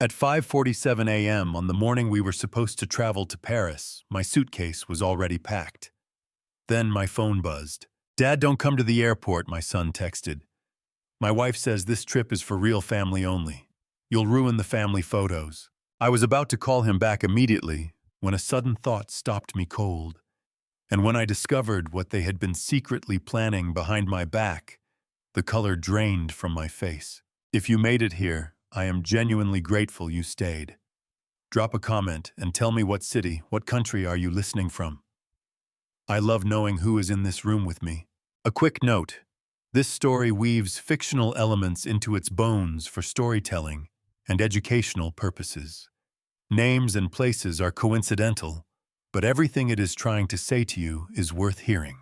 At 5:47 a.m. on the morning we were supposed to travel to Paris, my suitcase was already packed. Then my phone buzzed. "Dad, don't come to the airport," my son texted. "My wife says this trip is for real family only. You'll ruin the family photos." I was about to call him back immediately when a sudden thought stopped me cold. And when I discovered what they had been secretly planning behind my back, the color drained from my face. If you made it here, I am genuinely grateful you stayed. Drop a comment and tell me what city, what country are you listening from. I love knowing who is in this room with me. A quick note. This story weaves fictional elements into its bones for storytelling and educational purposes. Names and places are coincidental, but everything it is trying to say to you is worth hearing.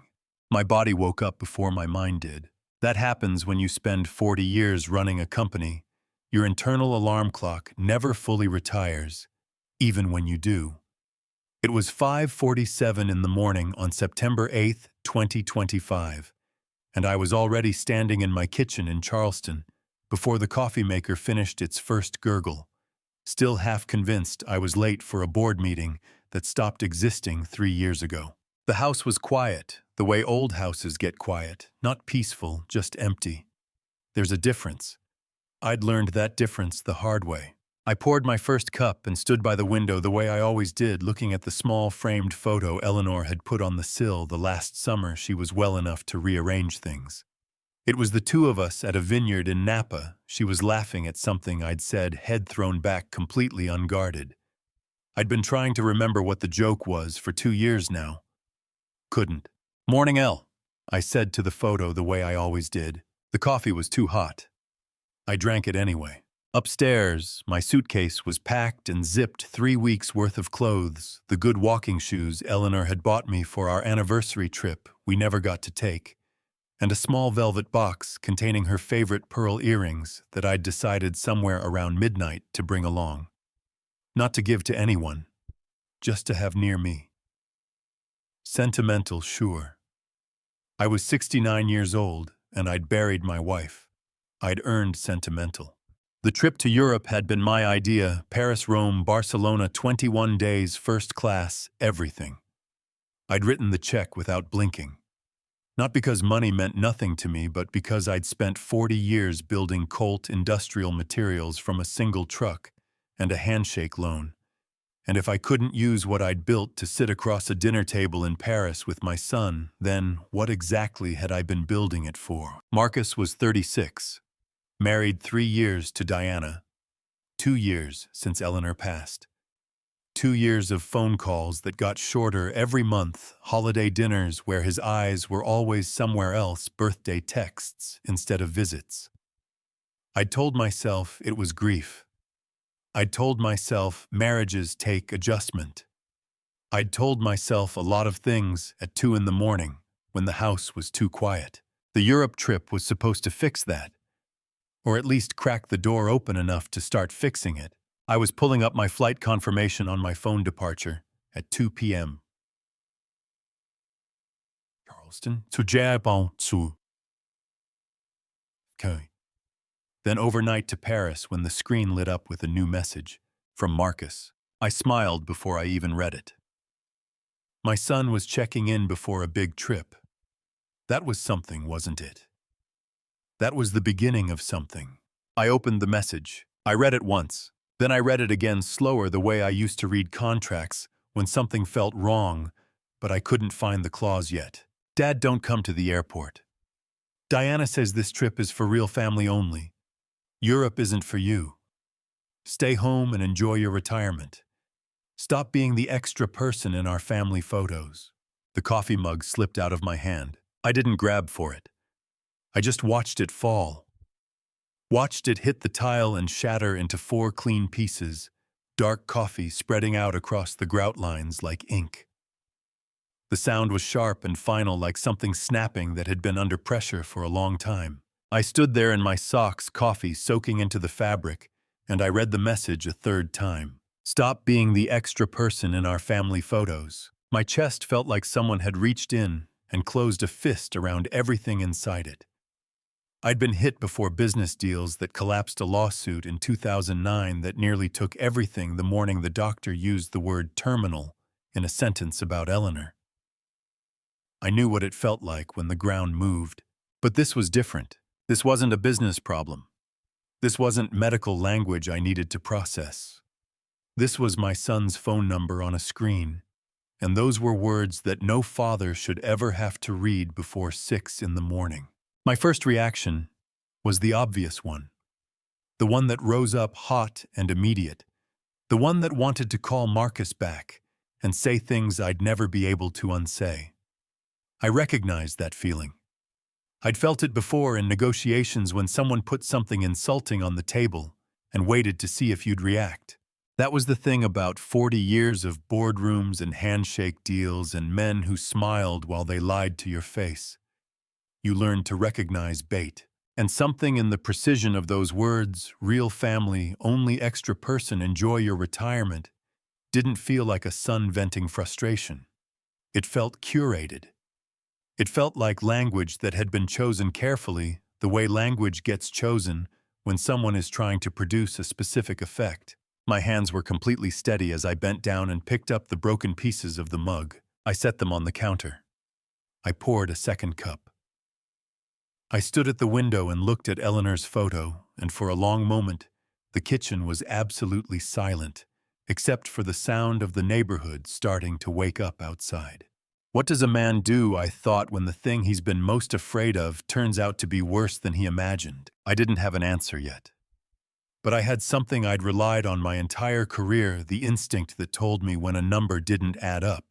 My body woke up before my mind did. That happens when you spend 40 years running a company. Your internal alarm clock never fully retires, even when you do. It was 5:47 in the morning on September 8, 2025, and I was already standing in my kitchen in Charleston before the coffee maker finished its first gurgle, still half convinced I was late for a board meeting that stopped existing 3 years ago. The house was quiet, the way old houses get quiet, not peaceful, just empty. There's a difference. I'd learned that difference the hard way. I poured my first cup and stood by the window the way I always did, looking at the small framed photo Eleanor had put on the sill the last summer she was well enough to rearrange things. It was the two of us at a vineyard in Napa. She was laughing at something I'd said, head thrown back completely unguarded. I'd been trying to remember what the joke was for 2 years now. Couldn't. "Morning, Elle," I said to the photo the way I always did. The coffee was too hot. I drank it anyway. Upstairs, my suitcase was packed and zipped 3 weeks' worth of clothes, the good walking shoes Eleanor had bought me for our anniversary trip we never got to take, and a small velvet box containing her favorite pearl earrings that I'd decided somewhere around midnight to bring along. Not to give to anyone, just to have near me. Sentimental, sure. I was 69 years old, and I'd buried my wife. I'd earned sentimental. The trip to Europe had been my idea. Paris, Rome, Barcelona, 21 days, first class, everything. I'd written the check without blinking. Not because money meant nothing to me, but because I'd spent 40 years building Colt industrial materials from a single truck and a handshake loan. And if I couldn't use what I'd built to sit across a dinner table in Paris with my son, then what exactly had I been building it for? Marcus was 36. Married 3 years to Diana. 2 years since Eleanor passed. 2 years of phone calls that got shorter every month, holiday dinners where his eyes were always somewhere else, birthday texts instead of visits. I'd told myself it was grief. I'd told myself marriages take adjustment. I'd told myself a lot of things at 2 in the morning when the house was too quiet. The Europe trip was supposed to fix that. Or at least crack the door open enough to start fixing it. I was pulling up my flight confirmation on my phone departure at 2 p.m. Charleston to Japan to. Okay. Then overnight to Paris when the screen lit up with a new message from Marcus. I smiled before I even read it. My son was checking in before a big trip. That was something, wasn't it? That was the beginning of something. I opened the message. I read it once. Then I read it again slower the way I used to read contracts when something felt wrong, but I couldn't find the clause yet. "Dad, don't come to the airport. Diana says this trip is for real family only. Europe isn't for you. Stay home and enjoy your retirement. Stop being the extra person in our family photos." The coffee mug slipped out of my hand. I didn't grab for it. I just watched it fall. Watched it hit the tile and shatter into 4 clean pieces, dark coffee spreading out across the grout lines like ink. The sound was sharp and final, like something snapping that had been under pressure for a long time. I stood there in my socks, coffee soaking into the fabric, and I read the message a 3rd time. "Stop being the extra person in our family photos." My chest felt like someone had reached in and closed a fist around everything inside it. I'd been hit before business deals that collapsed a lawsuit in 2009 that nearly took everything the morning the doctor used the word terminal in a sentence about Eleanor. I knew what it felt like when the ground moved. But this was different. This wasn't a business problem. This wasn't medical language I needed to process. This was my son's phone number on a screen, and those were words that no father should ever have to read before 6 in the morning. My first reaction was the obvious one, the one that rose up hot and immediate, the one that wanted to call Marcus back and say things I'd never be able to unsay. I recognized that feeling. I'd felt it before in negotiations when someone put something insulting on the table and waited to see if you'd react. That was the thing about 40 years of boardrooms and handshake deals and men who smiled while they lied to your face. You learned to recognize bait. And something in the precision of those words, real family, only extra person, enjoy your retirement, didn't feel like a son venting frustration. It felt curated. It felt like language that had been chosen carefully, the way language gets chosen when someone is trying to produce a specific effect. My hands were completely steady as I bent down and picked up the broken pieces of the mug. I set them on the counter. I poured a second cup. I stood at the window and looked at Eleanor's photo, and for a long moment, the kitchen was absolutely silent, except for the sound of the neighborhood starting to wake up outside. What does a man do, I thought, when the thing he's been most afraid of turns out to be worse than he imagined? I didn't have an answer yet. But I had something I'd relied on my entire career, the instinct that told me when a number didn't add up.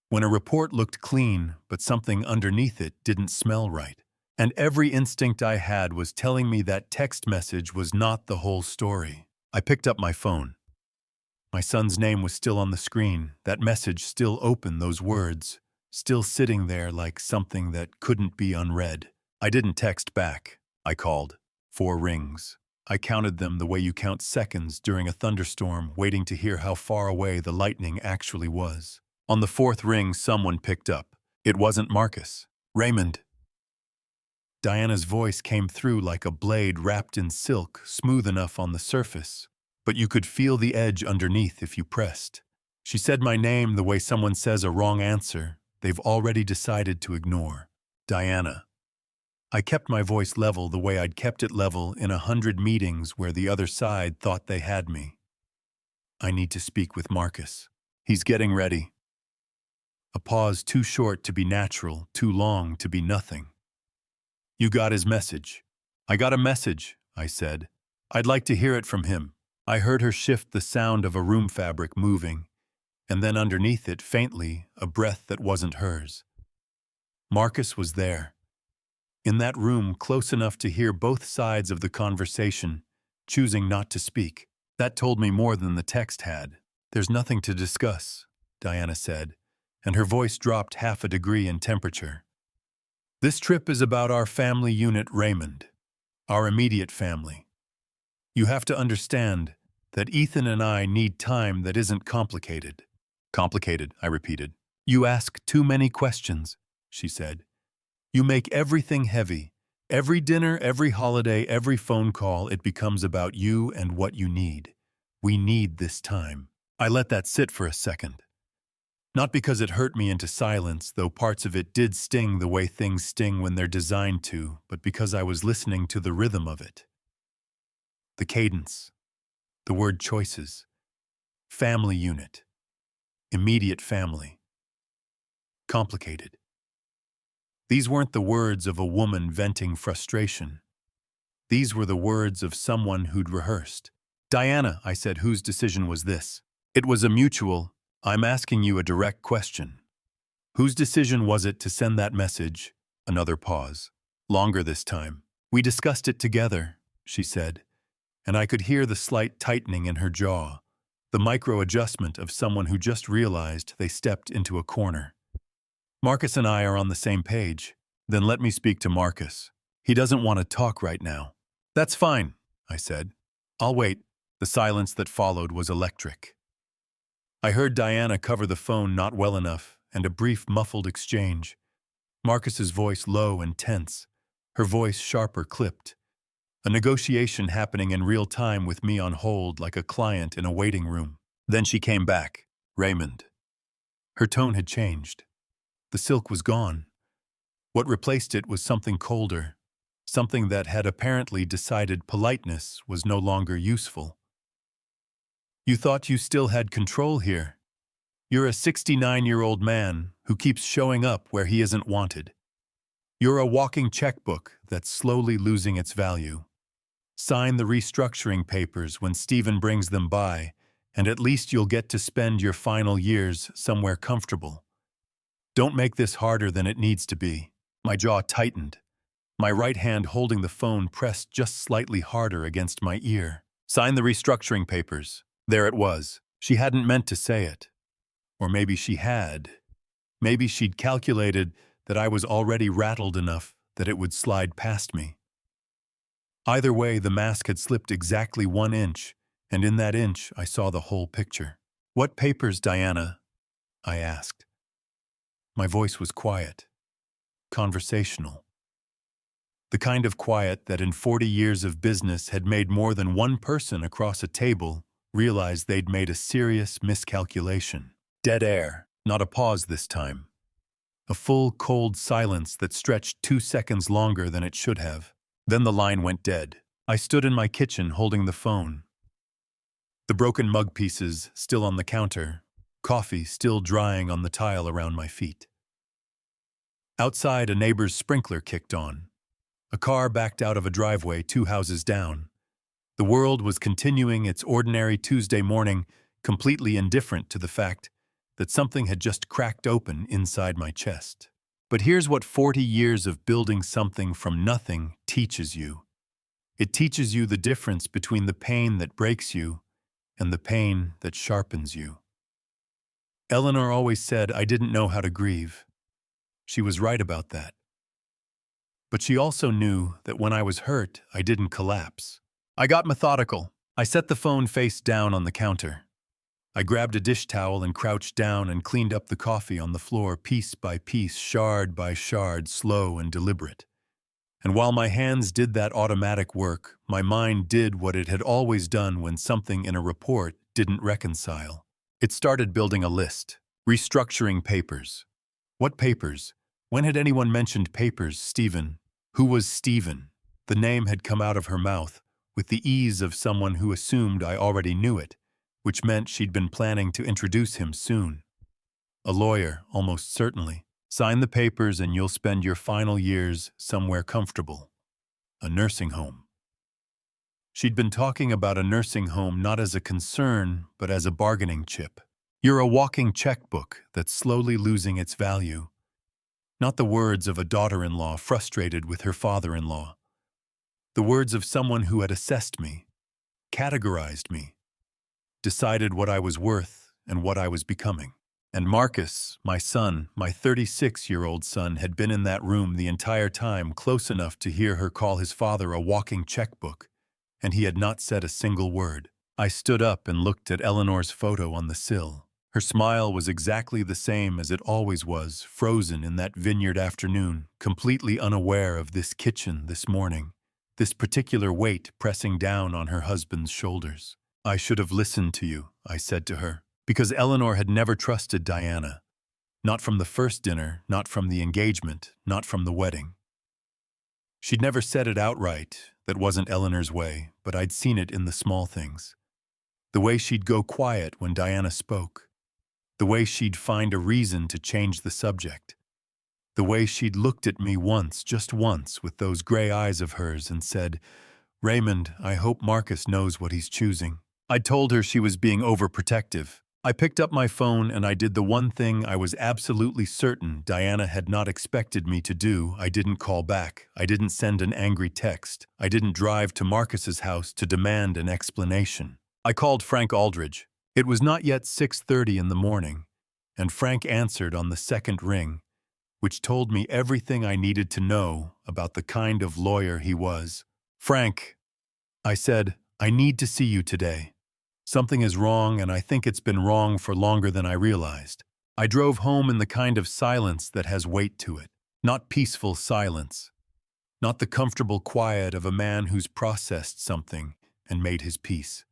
When a report looked clean, but something underneath it didn't smell right. And every instinct I had was telling me that text message was not the whole story. I picked up my phone. My son's name was still on the screen, that message still open, those words, still sitting there like something that couldn't be unread. I didn't text back. I called. 4 rings. I counted them the way you count seconds during a thunderstorm, waiting to hear how far away the lightning actually was. On the 4th ring, someone picked up. It wasn't Marcus. Raymond. Diana's voice came through like a blade wrapped in silk, smooth enough on the surface, but you could feel the edge underneath if you pressed. She said my name the way someone says a wrong answer they've already decided to ignore. Diana. I kept my voice level the way I'd kept it level in 100 meetings where the other side thought they had me. I need to speak with Marcus. He's getting ready. A pause too short to be natural, too long to be nothing. You got his message. I got a message, I said. I'd like to hear it from him. I heard her shift the sound of a room fabric moving, and then underneath it, faintly, a breath that wasn't hers. Marcus was there. In that room, close enough to hear both sides of the conversation, choosing not to speak. That told me more than the text had. There's nothing to discuss, Diana said, and her voice dropped half a degree in temperature. This trip is about our family unit, Raymond, our immediate family. You have to understand that Ethan and I need time that isn't complicated. Complicated, I repeated. You ask too many questions, she said. You make everything heavy. Every dinner, every holiday, every phone call, it becomes about you and what you need. We need this time. I let that sit for a second. Not because it hurt me into silence, though parts of it did sting the way things sting when they're designed to, but because I was listening to the rhythm of it. The cadence, the word choices, family unit, immediate family, complicated. These weren't the words of a woman venting frustration. These were the words of someone who'd rehearsed. Diana, I said, whose decision was this? It was a mutual. I'm asking you a direct question. Whose decision was it to send that message? Another pause. Longer this time. We discussed it together, she said, and I could hear the slight tightening in her jaw, the micro-adjustment of someone who just realized they stepped into a corner. Marcus and I are on the same page. Then let me speak to Marcus. He doesn't want to talk right now. That's fine, I said. I'll wait. The silence that followed was electric. I heard Diana cover the phone not well enough, and a brief muffled exchange. Marcus's voice low and tense, her voice sharper clipped. A negotiation happening in real time with me on hold like a client in a waiting room. Then she came back. Raymond. Her tone had changed. The silk was gone. What replaced it was something colder, something that had apparently decided politeness was no longer useful. You thought you still had control here. You're a 69-year-old man who keeps showing up where he isn't wanted. You're a walking checkbook that's slowly losing its value. Sign the restructuring papers when Stephen brings them by, and at least you'll get to spend your final years somewhere comfortable. Don't make this harder than it needs to be. My jaw tightened. My right hand holding the phone pressed just slightly harder against my ear. Sign the restructuring papers. There it was. She hadn't meant to say it. Or maybe she had. Maybe she'd calculated that I was already rattled enough that it would slide past me. Either way, the mask had slipped exactly 1 inch, and in that inch I saw the whole picture. "What papers, Diana?" I asked. My voice was quiet, conversational. The kind of quiet that in 40 years of business had made more than one person across a table realize they'd made a serious miscalculation. Dead air, not a pause this time. A full, cold silence that stretched 2 seconds longer than it should have. Then the line went dead. I stood in my kitchen holding the phone. The broken mug pieces still on the counter, coffee still drying on the tile around my feet. Outside, a neighbor's sprinkler kicked on. A car backed out of a driveway 2 houses down. The world was continuing its ordinary Tuesday morning, completely indifferent to the fact that something had just cracked open inside my chest. But here's what 40 years of building something from nothing teaches you. It teaches you the difference between the pain that breaks you and the pain that sharpens you. Eleanor always said I didn't know how to grieve. She was right about that. But she also knew that when I was hurt, I didn't collapse. I got methodical. I set the phone face down on the counter. I grabbed a dish towel and crouched down and cleaned up the coffee on the floor piece by piece, shard by shard, slow and deliberate. And while my hands did that automatic work, my mind did what it had always done when something in a report didn't reconcile. It started building a list. Restructuring papers. What papers? When had anyone mentioned papers, Stephen? Who was Stephen? The name had come out of her mouth with the ease of someone who assumed I already knew it, which meant she'd been planning to introduce him soon. A lawyer, almost certainly. Sign the papers and you'll spend your final years somewhere comfortable. A nursing home. She'd been talking about a nursing home not as a concern, but as a bargaining chip. You're a walking checkbook that's slowly losing its value. Not the words of a daughter-in-law frustrated with her father-in-law. The words of someone who had assessed me, categorized me, decided what I was worth and what I was becoming. And Marcus, my son, my 36-year-old son, had been in that room the entire time, close enough to hear her call his father a walking checkbook, and he had not said a single word. I stood up and looked at Eleanor's photo on the sill. Her smile was exactly the same as it always was, frozen in that vineyard afternoon, completely unaware of this kitchen this morning, this particular weight pressing down on her husband's shoulders. I should have listened to you, I said to her, because Eleanor had never trusted Diana. Not from the first dinner, not from the engagement, not from the wedding. She'd never said it outright, that wasn't Eleanor's way, but I'd seen it in the small things. The way she'd go quiet when Diana spoke. The way she'd find a reason to change the subject. The way she'd looked at me once, just once, with those gray eyes of hers and said, "Raymond, I hope Marcus knows what he's choosing." I'd told her she was being overprotective. I picked up my phone and I did the one thing I was absolutely certain Diana had not expected me to do. I didn't call back. I didn't send an angry text. I didn't drive to Marcus's house to demand an explanation. I called Frank Aldridge. It was not yet 6:30 in the morning, and Frank answered on the second ring, which told me everything I needed to know about the kind of lawyer he was. "Frank," I said, "I need to see you today. Something is wrong, and I think it's been wrong for longer than I realized." I drove home in the kind of silence that has weight to it. Not peaceful silence, not the comfortable quiet of a man who's processed something and made his peace.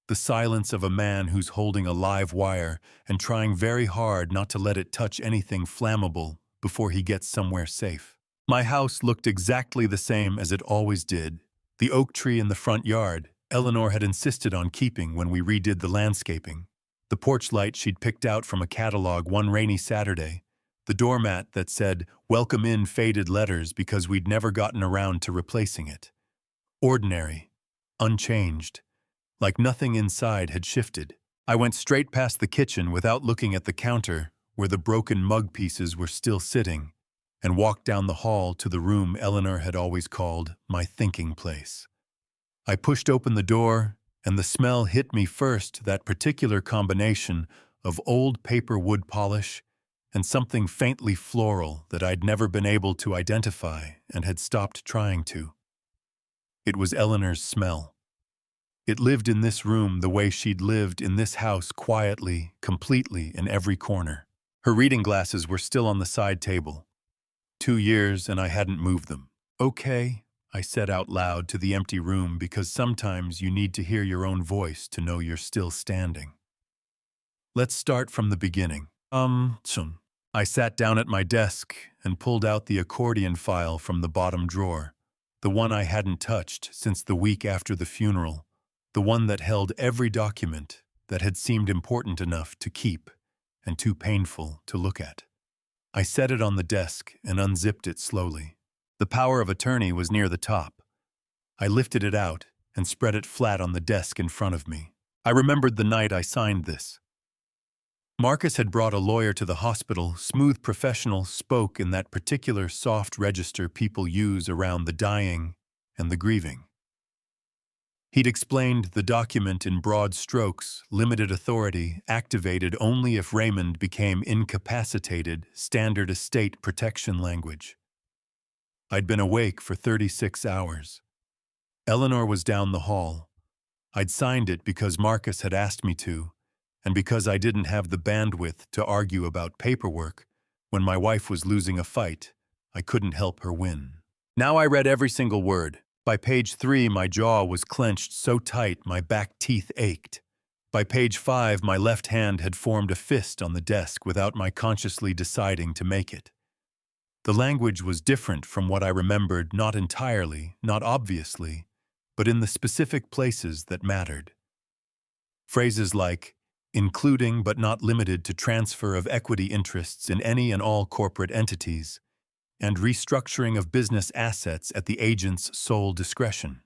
The silence of a man who's holding a live wire and trying very hard not to let it touch anything flammable before he gets somewhere safe. My house looked exactly the same as it always did. The oak tree in the front yard, Eleanor had insisted on keeping when we redid the landscaping. The porch light she'd picked out from a catalog one rainy Saturday. The doormat that said, "Welcome in," faded letters because we'd never gotten around to replacing it. Ordinary, unchanged, like nothing inside had shifted. I went straight past the kitchen without looking at the counter where the broken mug pieces were still sitting, and walked down the hall to the room Eleanor had always called my thinking place. I pushed open the door, and the smell hit me first, that particular combination of old paper wood polish and something faintly floral that I'd never been able to identify and had stopped trying to. It was Eleanor's smell. It lived in this room the way she'd lived in this house, quietly, completely, in every corner. Her reading glasses were still on the side table. 2 years and I hadn't moved them. "Okay," I said out loud to the empty room, because sometimes you need to hear your own voice to know you're still standing. "Let's start from the beginning." Soon. I sat down at my desk and pulled out the accordion file from the bottom drawer, the one I hadn't touched since the week after the funeral, the one that held every document that had seemed important enough to keep and too painful to look at. I set it on the desk and unzipped it slowly. The power of attorney was near the top. I lifted it out and spread it flat on the desk in front of me. I remembered the night I signed this. Marcus had brought a lawyer to the hospital, smooth professional, spoke in that particular soft register people use around the dying and the grieving. He'd explained the document in broad strokes, limited authority, activated only if Raymond became incapacitated, standard estate protection language. I'd been awake for 36 hours. Eleanor was down the hall. I'd signed it because Marcus had asked me to, and because I didn't have the bandwidth to argue about paperwork. When my wife was losing a fight, I couldn't help her win. Now I read every single word. By page 3, my jaw was clenched so tight my back teeth ached. By page 5, my left hand had formed a fist on the desk without my consciously deciding to make it. The language was different from what I remembered, not entirely, not obviously, but in the specific places that mattered. Phrases like, "including but not limited to transfer of equity interests in any and all corporate entities," and "restructuring of business assets at the agent's sole discretion."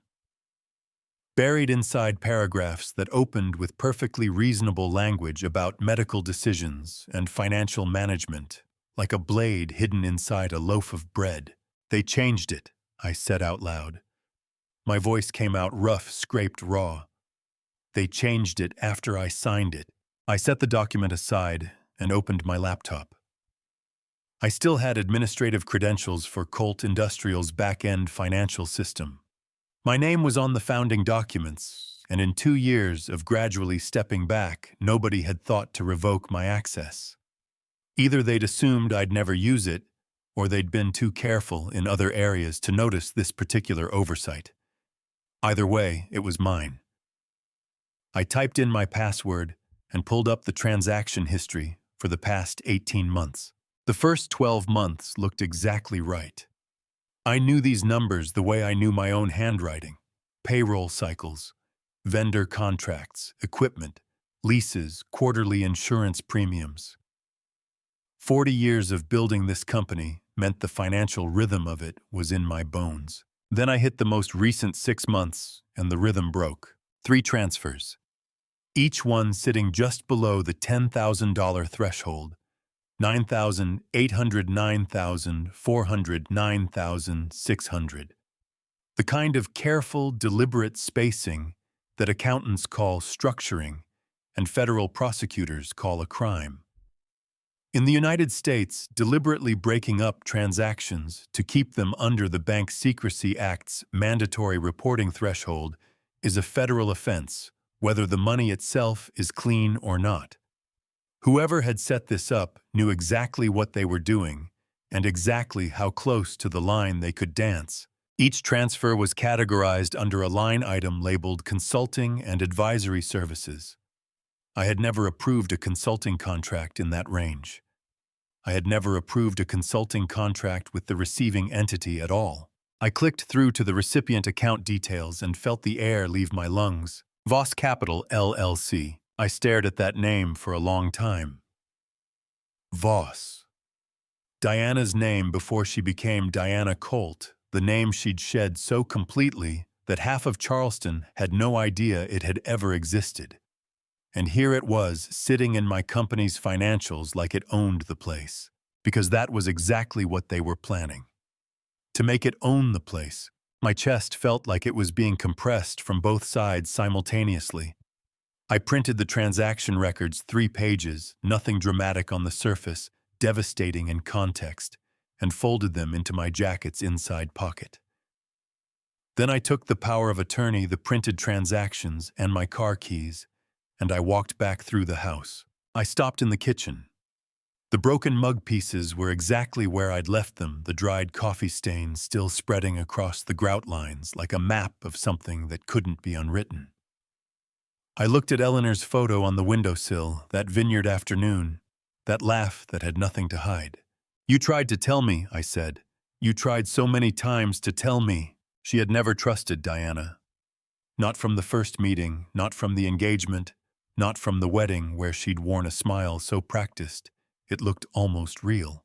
Buried inside paragraphs that opened with perfectly reasonable language about medical decisions and financial management, like a blade hidden inside a loaf of bread. "They changed it," I said out loud. My voice came out rough, scraped raw. "They changed it after I signed it." I set the document aside and opened my laptop. I still had administrative credentials for Colt Industrial's back-end financial system. My name was on the founding documents, and in 2 years of gradually stepping back, nobody had thought to revoke my access. Either they'd assumed I'd never use it, or they'd been too careful in other areas to notice this particular oversight. Either way, it was mine. I typed in my password and pulled up the transaction history for the past 18 months. The first 12 months looked exactly right. I knew these numbers the way I knew my own handwriting: payroll cycles, vendor contracts, equipment, leases, quarterly insurance premiums. 40 years of building this company meant the financial rhythm of it was in my bones. Then I hit the most recent 6 months, and the rhythm broke. 3 transfers, each one sitting just below the $10,000 threshold. 9,800, 9,400, 9,600. The kind of careful, deliberate spacing that accountants call structuring and federal prosecutors call a crime. In the United States, deliberately breaking up transactions to keep them under the Bank Secrecy Act's mandatory reporting threshold is a federal offense, whether the money itself is clean or not. Whoever had set this up knew exactly what they were doing and exactly how close to the line they could dance. Each transfer was categorized under a line item labeled Consulting and Advisory Services. I had never approved a consulting contract in that range. I had never approved a consulting contract with the receiving entity at all. I clicked through to the recipient account details and felt the air leave my lungs. Voss Capital, LLC. I stared at that name for a long time. Voss. Diana's name before she became Diana Colt, the name she'd shed so completely that half of Charleston had no idea it had ever existed. And here it was, sitting in my company's financials like it owned the place, because that was exactly what they were planning. To make it own the place, my chest felt like it was being compressed from both sides simultaneously. I printed the transaction records, 3 pages, nothing dramatic on the surface, devastating in context, and folded them into my jacket's inside pocket. Then I took the power of attorney, the printed transactions, and my car keys, and I walked back through the house. I stopped in the kitchen. The broken mug pieces were exactly where I'd left them, the dried coffee stains still spreading across the grout lines like a map of something that couldn't be unwritten. I looked at Eleanor's photo on the windowsill, that vineyard afternoon, that laugh that had nothing to hide. "You tried to tell me," I said. "You tried so many times to tell me." She had never trusted Diana. Not from the first meeting, not from the engagement, not from the wedding where she'd worn a smile so practiced it looked almost real.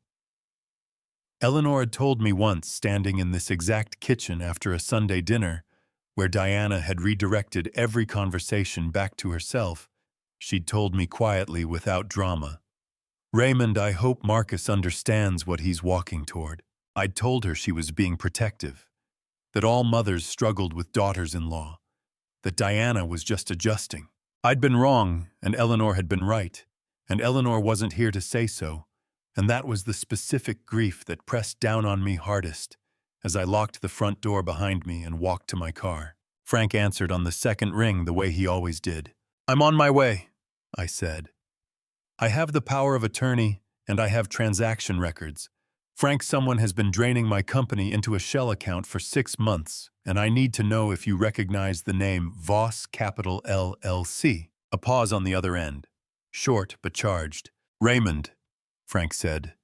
Eleanor had told me once, standing in this exact kitchen after a Sunday dinner, where Diana had redirected every conversation back to herself, she'd told me quietly without drama, "Raymond, I hope Marcus understands what he's walking toward." I'd told her she was being protective, that all mothers struggled with daughters-in-law, that Diana was just adjusting. I'd been wrong, and Eleanor had been right, and Eleanor wasn't here to say so, and that was the specific grief that pressed down on me hardest as I locked the front door behind me and walked to my car. Frank answered on the second ring the way he always did. "I'm on my way," I said. "I have the power of attorney, and I have transaction records. Frank, someone has been draining my company into a shell account for 6 months, and I need to know if you recognize the name Voss Capital LLC. A pause on the other end. Short but charged. "Raymond," Frank said,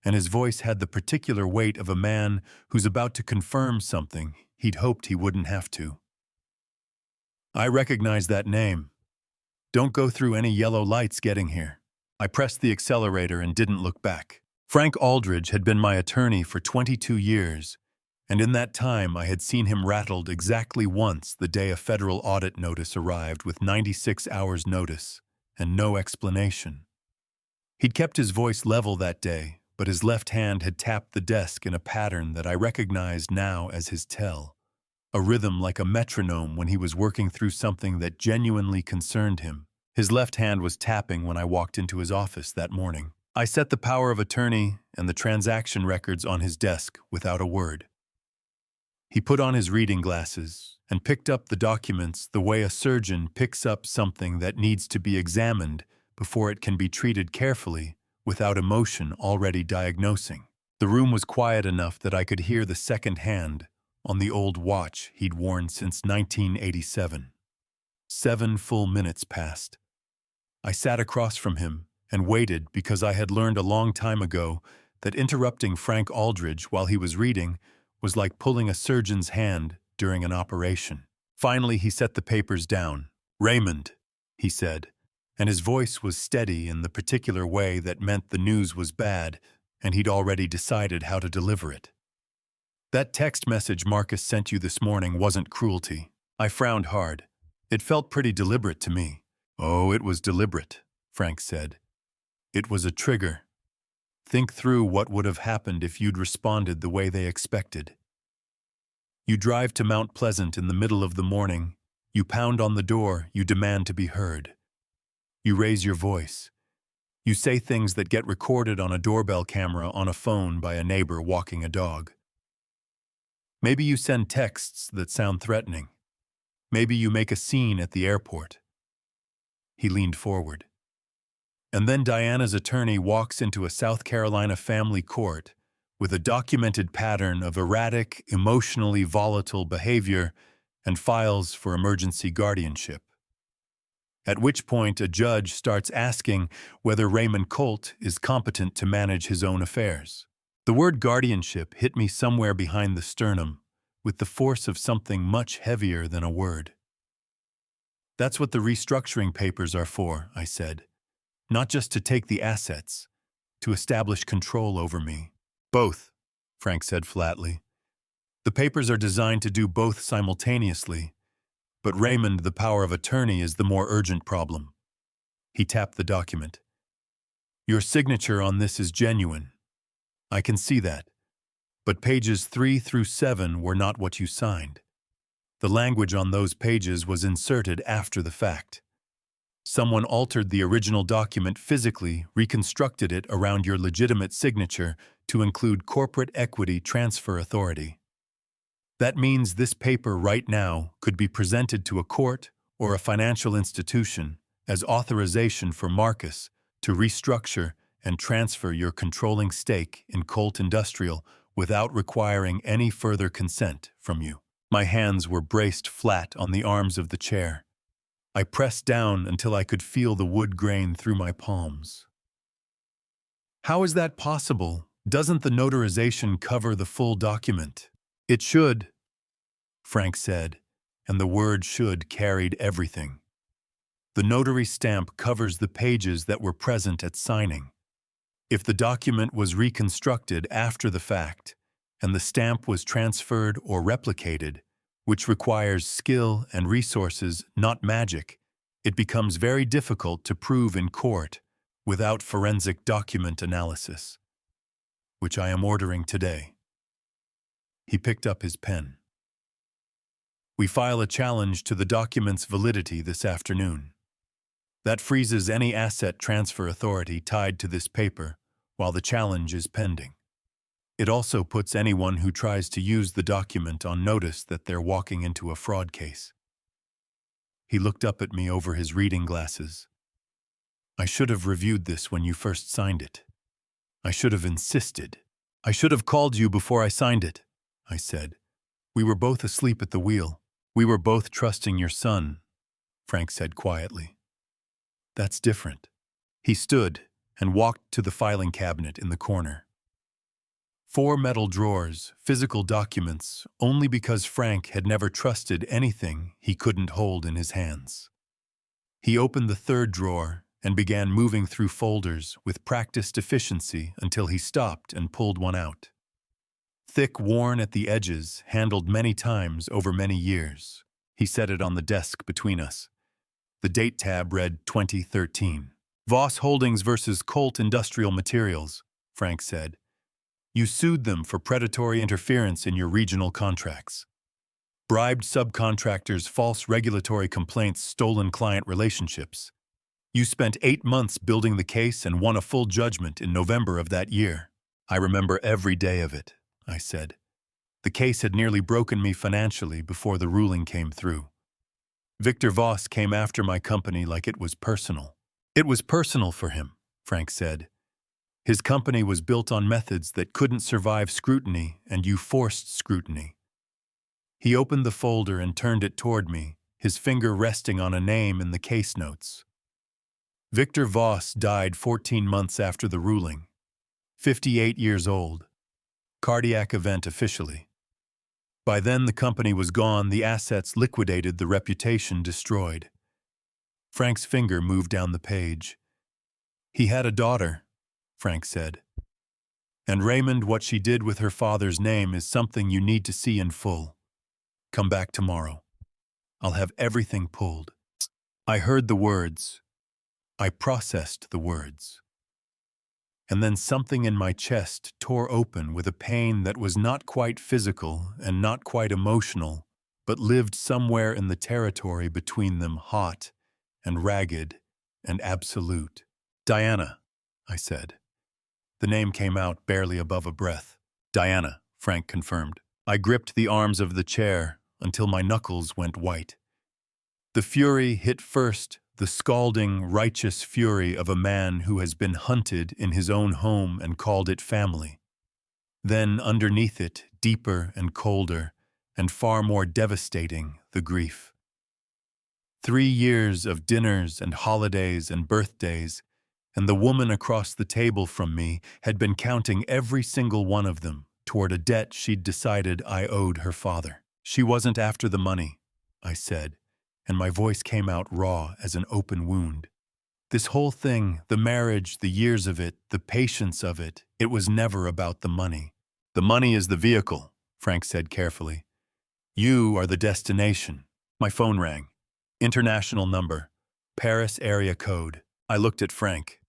and his voice had the particular weight of a man who's about to confirm something he'd hoped he wouldn't have to. "I recognize that name. Don't go through any yellow lights getting here." I pressed the accelerator and didn't look back. Frank Aldridge had been my attorney for 22 years, and in that time I had seen him rattled exactly once the day a federal audit notice arrived with 96 hours notice and no explanation. He'd kept his voice level that day, but his left hand had tapped the desk in a pattern that I recognized now as his tell, a rhythm like a metronome when he was working through something that genuinely concerned him. His left hand was tapping when I walked into his office that morning. I set the power of attorney and the transaction records on his desk without a word. He put on his reading glasses and picked up the documents the way a surgeon picks up something that needs to be examined before it can be treated carefully without emotion already diagnosing. The room was quiet enough that I could hear the second hand on the old watch he'd worn since 1987. 7 full minutes passed. I sat across from him and waited because I had learned a long time ago that interrupting Frank Aldridge while he was reading was like pulling a surgeon's hand during an operation. Finally, he set the papers down. "Raymond," he said, and his voice was steady in the particular way that meant the news was bad and he'd already decided how to deliver it. "That text message Marcus sent you this morning wasn't cruelty." I frowned hard. It felt pretty deliberate to me. "Oh, it was deliberate," Frank said. "It was a trigger. Think through what would have happened if you'd responded the way they expected. You drive to Mount Pleasant in the middle of the morning. You pound on the door. You demand to be heard. You raise your voice. You say things that get recorded on a doorbell camera on a phone by a neighbor walking a dog. Maybe you send texts that sound threatening. Maybe you make a scene at the airport." He leaned forward. "And then Diana's attorney walks into a South Carolina family court with a documented pattern of erratic, emotionally volatile behavior and files for emergency guardianship. At which point a judge starts asking whether Raymond Colt is competent to manage his own affairs. The word guardianship hit me somewhere behind the sternum with the force of something much heavier than a word. "That's what the restructuring papers are for," I said. "Not just to take the assets, to establish control over me." "Both," Frank said flatly. "The papers are designed to do both simultaneously, but Raymond, the power of attorney, is the more urgent problem." He tapped the document. "Your signature on this is genuine. I can see that. But pages 3 through 7 were not what you signed. The language on those pages was inserted after the fact. Someone altered the original document physically, reconstructed it around your legitimate signature to include corporate equity transfer authority. That means this paper right now could be presented to a court or a financial institution as authorization for Marcus to restructure and transfer your controlling stake in Colt Industrial without requiring any further consent from you." My hands were braced flat on the arms of the chair. I pressed down until I could feel the wood grain through my palms. "How is that possible? Doesn't the notarization cover the full document?" "It should," Frank said, and the word "should" carried everything. "The notary stamp covers the pages that were present at signing. If the document was reconstructed after the fact, and the stamp was transferred or replicated, which requires skill and resources, not magic, it becomes very difficult to prove in court without forensic document analysis, which I am ordering today." He picked up his pen. "We file a challenge to the document's validity this afternoon. That freezes any asset transfer authority tied to this paper while the challenge is pending. It also puts anyone who tries to use the document on notice that they're walking into a fraud case." He looked up at me over his reading glasses. "I should have reviewed this when you first signed it. I should have insisted. I should have called you before I signed it," I said. "We were both asleep at the wheel. We were both trusting your son," Frank said quietly. "That's different." He stood and walked to the filing cabinet in the corner. 4 metal drawers, physical documents, only because Frank had never trusted anything he couldn't hold in his hands. He opened the 3rd drawer and began moving through folders with practiced efficiency until he stopped and pulled one out. Thick, worn at the edges, handled many times over many years. He set it on the desk between us. The date tab read 2013. "Voss Holdings versus Colt Industrial Materials," Frank said. "You sued them for predatory interference in your regional contracts. Bribed subcontractors, false regulatory complaints, stolen client relationships. You spent 8 months building the case and won a full judgment in November of that year." "I remember every day of it," I said. "The case had nearly broken me financially before the ruling came through. Victor Voss came after my company like it was personal." "It was personal for him," Frank said. "His company was built on methods that couldn't survive scrutiny, and you forced scrutiny." He opened the folder and turned it toward me, his finger resting on a name in the case notes. "Victor Voss died 14 months after the ruling. 58 years old. Cardiac event officially. By then the company was gone, the assets liquidated, the reputation destroyed." Frank's finger moved down the page. "He had a daughter," Frank said. "And Raymond, what she did with her father's name is something you need to see in full. Come back tomorrow. I'll have everything pulled." I heard the words. I processed the words. And then something in my chest tore open with a pain that was not quite physical and not quite emotional, but lived somewhere in the territory between them, hot and ragged and absolute. "Diana," I said. The name came out barely above a breath. "Diana," Frank confirmed. I gripped the arms of the chair until my knuckles went white. The fury hit first, the scalding, righteous fury of a man who has been hunted in his own home and called it family. Then underneath it, deeper and colder, and far more devastating, the grief. 3 years of dinners and holidays and birthdays, and the woman across the table from me had been counting every single one of them toward a debt she'd decided I owed her father. She wasn't after the money, I said, and my voice came out raw as an open wound. This whole thing, the marriage, the years of it, the patience of it, it was never about the money. The money is the vehicle, Frank said carefully. You are the destination. My phone rang. International number. Paris area code. I looked at Frank.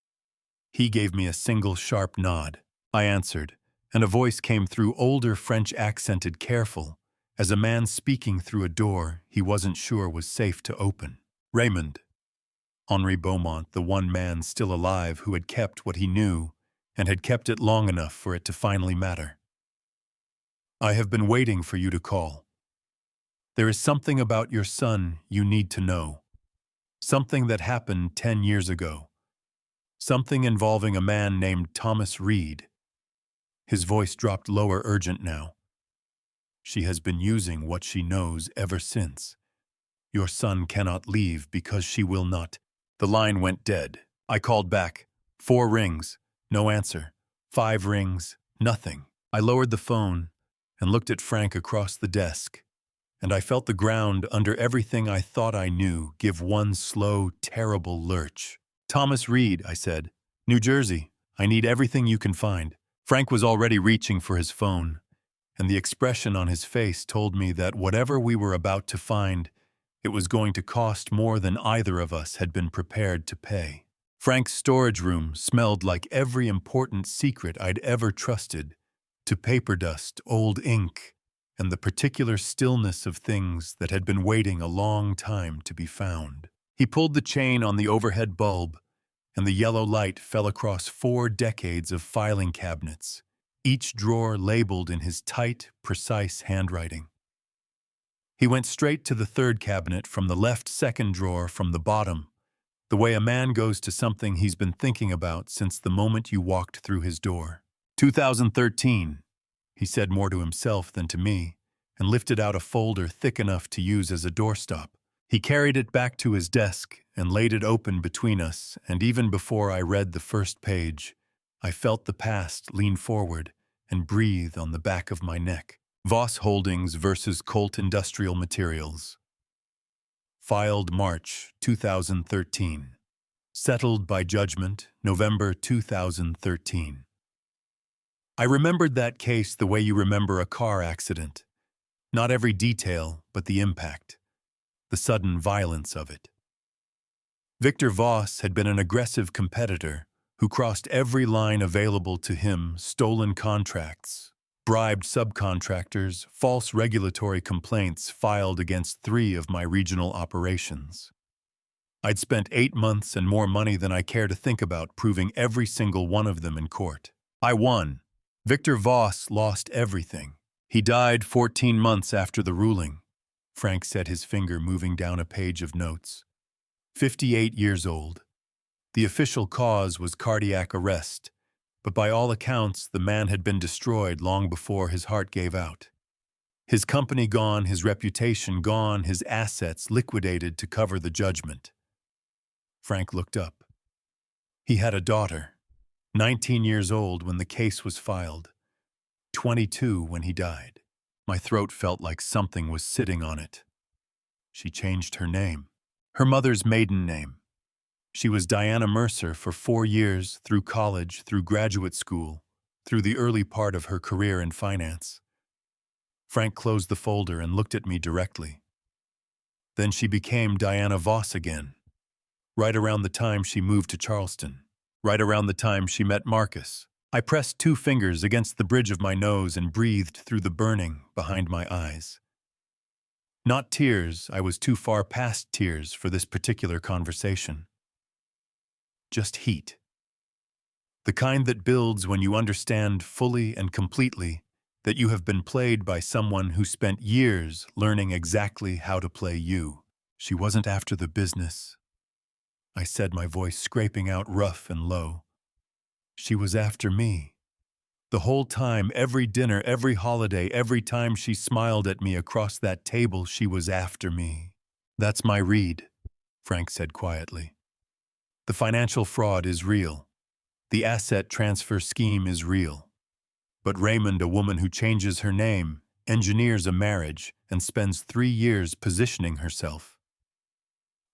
He gave me a single sharp nod. I answered, and a voice came through, older, French-accented, careful, as a man speaking through a door he wasn't sure was safe to open. Raymond. Henri Beaumont, the one man still alive who had kept what he knew and had kept it long enough for it to finally matter. I have been waiting for you to call. There is something about your son you need to know. Something that happened 10 years ago. Something involving a man named Thomas Reed. His voice dropped lower, urgent now. She has been using what she knows ever since. Your son cannot leave because she will not. The line went dead. I called back. 4 rings. No answer. 5 rings. Nothing. I lowered the phone and looked at Frank across the desk, and I felt the ground under everything I thought I knew give one slow, terrible lurch. Thomas Reed, I said. New Jersey. I need everything you can find. Frank was already reaching for his phone, and the expression on his face told me that whatever we were about to find, it was going to cost more than either of us had been prepared to pay. Frank's storage room smelled like every important secret I'd ever trusted, to paper dust, old ink, and the particular stillness of things that had been waiting a long time to be found. He pulled the chain on the overhead bulb, and the yellow light fell across 4 decades of filing cabinets, each drawer labeled in his tight, precise handwriting. He went straight to the 3rd cabinet from the left, 2nd drawer from the bottom, the way a man goes to something he's been thinking about since the moment you walked through his door. 2013, he said more to himself than to me, and lifted out a folder thick enough to use as a doorstop. He carried it back to his desk and laid it open between us, and even before I read the first page, I felt the past lean forward and breathe on the back of my neck. Voss Holdings versus Colt Industrial Materials. Filed March 2013. Settled by judgment November 2013. I remembered that case the way you remember a car accident. Not every detail, but the impact. The sudden violence of it. Victor Voss had been an aggressive competitor who crossed every line available to him, stolen contracts, bribed subcontractors, false regulatory complaints filed against 3 of my regional operations. I'd spent 8 months and more money than I care to think about proving every single one of them in court. I won. Victor Voss lost everything. He died 14 months after the ruling. Frank said, his finger moving down a page of notes. 58 years old. The official cause was cardiac arrest, but by all accounts, the man had been destroyed long before his heart gave out. His company gone, his reputation gone, his assets liquidated to cover the judgment. Frank looked up. He had a daughter, 19 years old when the case was filed, 22 when he died. My throat felt like something was sitting on it. She changed her name, her mother's maiden name. She was Diana Mercer for 4 years, through college, through graduate school, through the early part of her career in finance. Frank closed the folder and looked at me directly. Then she became Diana Voss again, right around the time she moved to Charleston, right around the time she met Marcus. I pressed 2 fingers against the bridge of my nose and breathed through the burning behind my eyes. Not tears, I was too far past tears for this particular conversation. Just heat. The kind that builds when you understand fully and completely that you have been played by someone who spent years learning exactly how to play you. She wasn't after the business, I said, my voice scraping out rough and low. She was after me. The whole time, every dinner, every holiday, every time she smiled at me across that table, she was after me. That's my read, Frank said quietly. The financial fraud is real. The asset transfer scheme is real. But Raymond, a woman who changes her name, engineers a marriage, and spends 3 years positioning herself.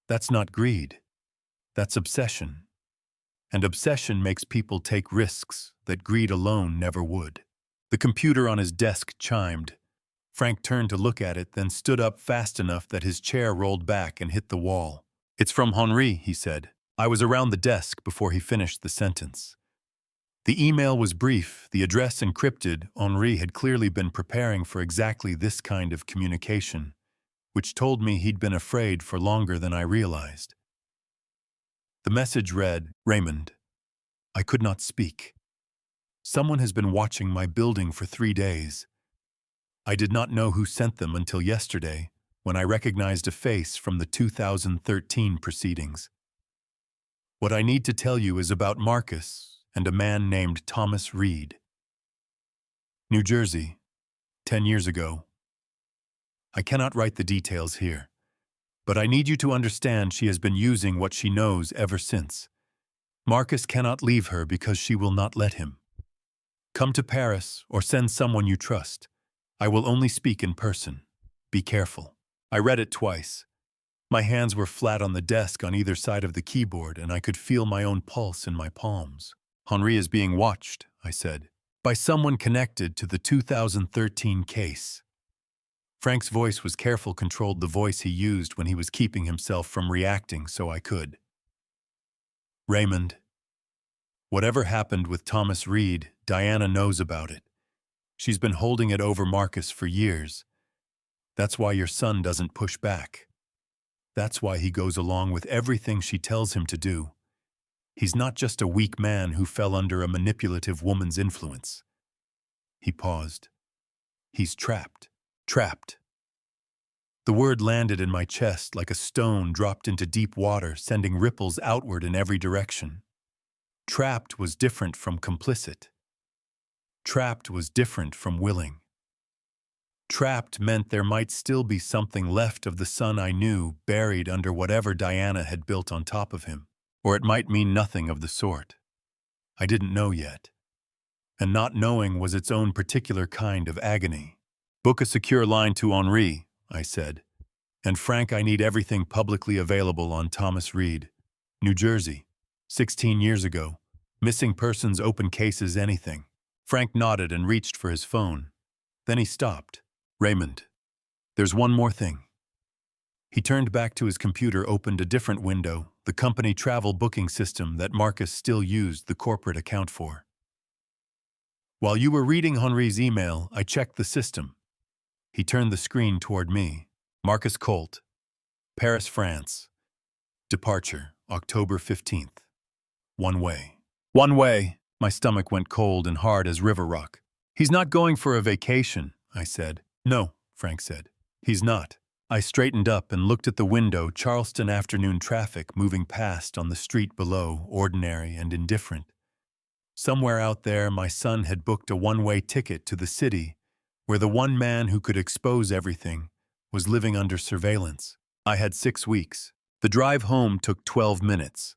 That's not greed. That's obsession. And obsession makes people take risks that greed alone never would. The computer on his desk chimed. Frank turned to look at it, then stood up fast enough that his chair rolled back and hit the wall. "It's from Henri," he said. I was around the desk before he finished the sentence. The email was brief, the address encrypted. Henri had clearly been preparing for exactly this kind of communication, which told me he'd been afraid for longer than I realized. The message read, "Raymond, I could not speak. Someone has been watching my building for 3 days. I did not know who sent them until yesterday, when I recognized a face from the 2013 proceedings. What I need to tell you is about Marcus and a man named Thomas Reed. New Jersey, 10 years ago. I cannot write the details here, but I need you to understand she has been using what she knows ever since. Marcus cannot leave her because she will not let him. Come to Paris or send someone you trust. I will only speak in person. Be careful." I read it twice. My hands were flat on the desk on either side of the keyboard, and I could feel my own pulse in my palms. "Henri is being watched," I said, "by someone connected to the 2013 case." Frank's voice was careful, controlled, the voice he used when he was keeping himself from reacting so I could. "Raymond, whatever happened with Thomas Reed, Diana knows about it. She's been holding it over Marcus for years. That's why your son doesn't push back. That's why he goes along with everything she tells him to do. He's not just a weak man who fell under a manipulative woman's influence." He paused. "He's trapped. Trapped." The word landed in my chest like a stone dropped into deep water, sending ripples outward in every direction. Trapped was different from complicit. Trapped was different from willing. Trapped meant there might still be something left of the son I knew buried under whatever Diana had built on top of him. Or it might mean nothing of the sort. I didn't know yet. And not knowing was its own particular kind of agony. "Book a secure line to Henri," I said. "And Frank, I need everything publicly available on Thomas Reed. New Jersey, 16 years ago. Missing persons, open cases, anything." Frank nodded and reached for his phone. Then he stopped. "Raymond, there's one more thing." He turned back to his computer, opened a different window, the company travel booking system that Marcus still used the corporate account for. "While you were reading Henri's email, I checked the system." He turned the screen toward me. "Marcus Colt, Paris, France. Departure, October 15th. One way." One way. My stomach went cold and hard as river rock. "He's not going for a vacation," I said. "No," Frank said. "He's not." I straightened up and looked at the window, Charleston afternoon traffic moving past on the street below, ordinary and indifferent. Somewhere out there, my son had booked a one-way ticket to the city, where the one man who could expose everything was living under surveillance. I had 6 weeks. The drive home took 12 minutes.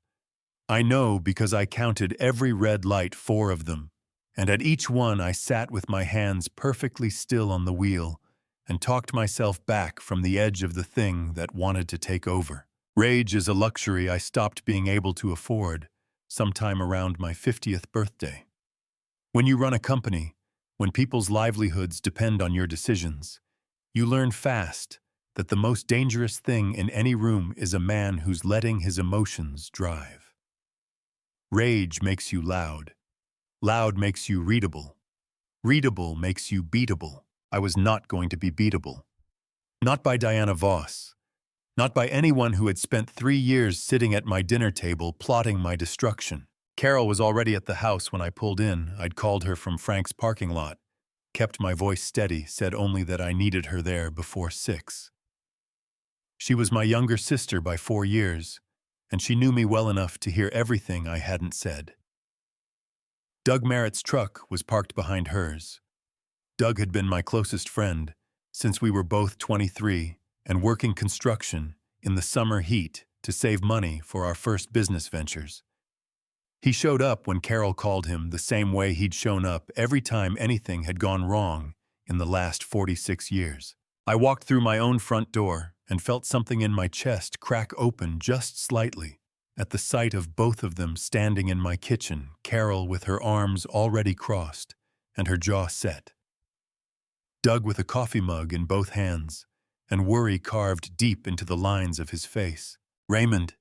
I know because I counted every red light, 4 of them, and at each one I sat with my hands perfectly still on the wheel and talked myself back from the edge of the thing that wanted to take over. Rage is a luxury I stopped being able to afford sometime around my 50th birthday. When you run a company, when people's livelihoods depend on your decisions, you learn fast that the most dangerous thing in any room is a man who's letting his emotions drive. Rage makes you loud. Loud makes you readable. Readable makes you beatable. I was not going to be beatable. Not by Diana Voss. Not by anyone who had spent 3 years sitting at my dinner table plotting my destruction. Carol was already at the house when I pulled in. I'd called her from Frank's parking lot, kept my voice steady, said only that I needed her there before 6. She was my younger sister by 4 years, and she knew me well enough to hear everything I hadn't said. Doug Merritt's truck was parked behind hers. Doug had been my closest friend since we were both 23 and working construction in the summer heat to save money for our first business ventures. He showed up when Carol called him the same way he'd shown up every time anything had gone wrong in the last 46 years. I walked through my own front door and felt something in my chest crack open just slightly at the sight of both of them standing in my kitchen, Carol with her arms already crossed and her jaw set. Doug with a coffee mug in both hands, and worry carved deep into the lines of his face. "Raymond,"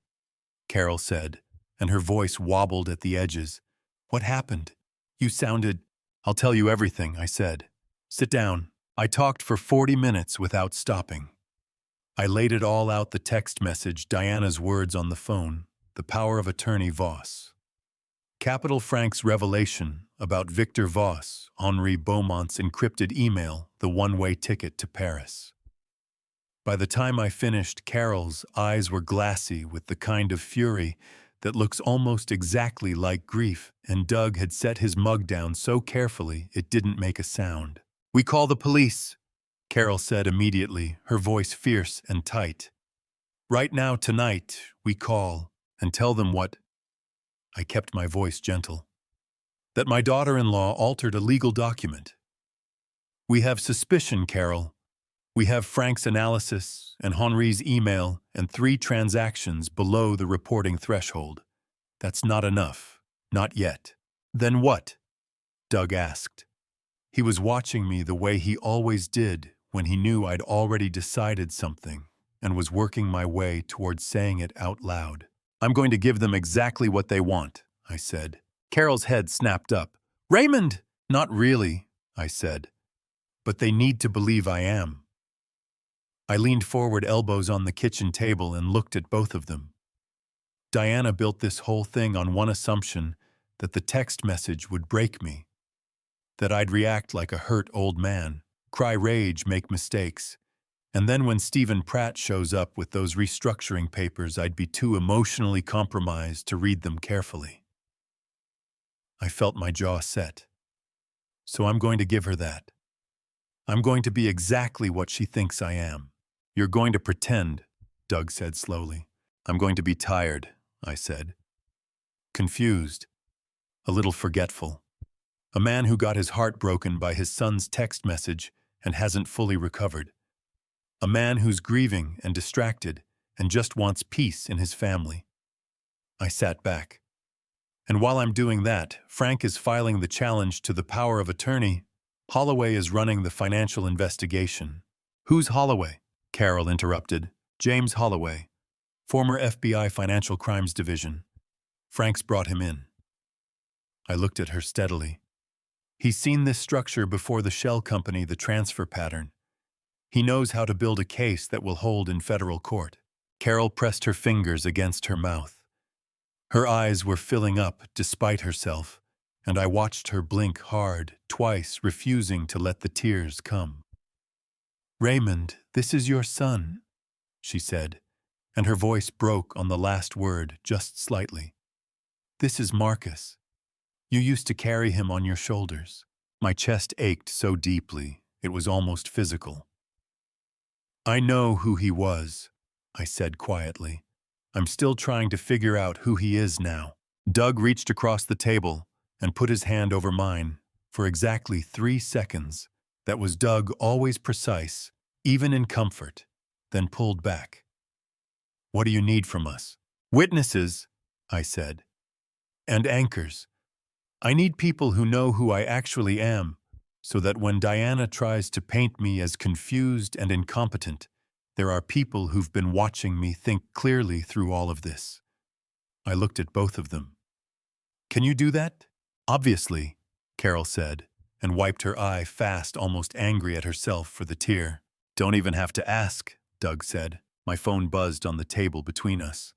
Carol said, and her voice wobbled at the edges. "What happened? You sounded—" "I'll tell you everything," I said. "Sit down." I talked for 40 minutes without stopping. I laid it all out: the text message, Diana's words on the phone, the power of attorney Voss. Capital Frank's revelation about Victor Voss, Henri Beaumont's encrypted email, the one-way ticket to Paris. By the time I finished, Carol's eyes were glassy with the kind of fury that looks almost exactly like grief, and Doug had set his mug down so carefully it didn't make a sound. "We call the police," Carol said immediately, her voice fierce and tight. "Right now, tonight, we call and tell them what—" I kept my voice gentle. "That my daughter-in-law altered a legal document. We have suspicion, Carol. We have Frank's analysis and Henri's email and 3 transactions below the reporting threshold. That's not enough. Not yet." "Then what?" Doug asked. He was watching me the way he always did when he knew I'd already decided something and was working my way towards saying it out loud. "I'm going to give them exactly what they want," I said. Carol's head snapped up. "Raymond!" "Not really," I said. "But they need to believe I am." I leaned forward, elbows on the kitchen table, and looked at both of them. Diana built this whole thing on one assumption: that the text message would break me. That I'd react like a hurt old man, cry rage, make mistakes. And then when Stephen Pratt shows up with those restructuring papers, I'd be too emotionally compromised to read them carefully. I felt my jaw set. "So I'm going to give her that. I'm going to be exactly what she thinks I am." "You're going to pretend," Doug said slowly. "I'm going to be tired," I said. Confused. A little forgetful. A man who got his heart broken by his son's text message and hasn't fully recovered. A man who's grieving and distracted and just wants peace in his family. I sat back. And while I'm doing that, Frank is filing the challenge to the power of attorney. Holloway is running the financial investigation. "Who's Holloway?" Carol interrupted. "James Holloway, former FBI Financial Crimes Division. Frank's brought him in." I looked at her steadily. He's seen this structure before the shell company, the transfer pattern. He knows how to build a case that will hold in federal court. Carol pressed her fingers against her mouth. Her eyes were filling up despite herself, and I watched her blink hard, twice, refusing to let the tears come. "Raymond, this is your son," she said, and her voice broke on the last word just slightly. "This is Marcus. You used to carry him on your shoulders." My chest ached so deeply, it was almost physical. "I know who he was," I said quietly. "I'm still trying to figure out who he is now." Doug reached across the table and put his hand over mine for exactly 3 seconds. That was Doug, always precise, even in comfort, then pulled back. "What do you need from us?" "Witnesses," I said. "And anchors. I need people who know who I actually am, so that when Diana tries to paint me as confused and incompetent, there are people who've been watching me think clearly through all of this." I looked at both of them. "Can you do that?" "Obviously," Carol said, and wiped her eye fast, almost angry at herself for the tear. "Don't even have to ask," Doug said. My phone buzzed on the table between us.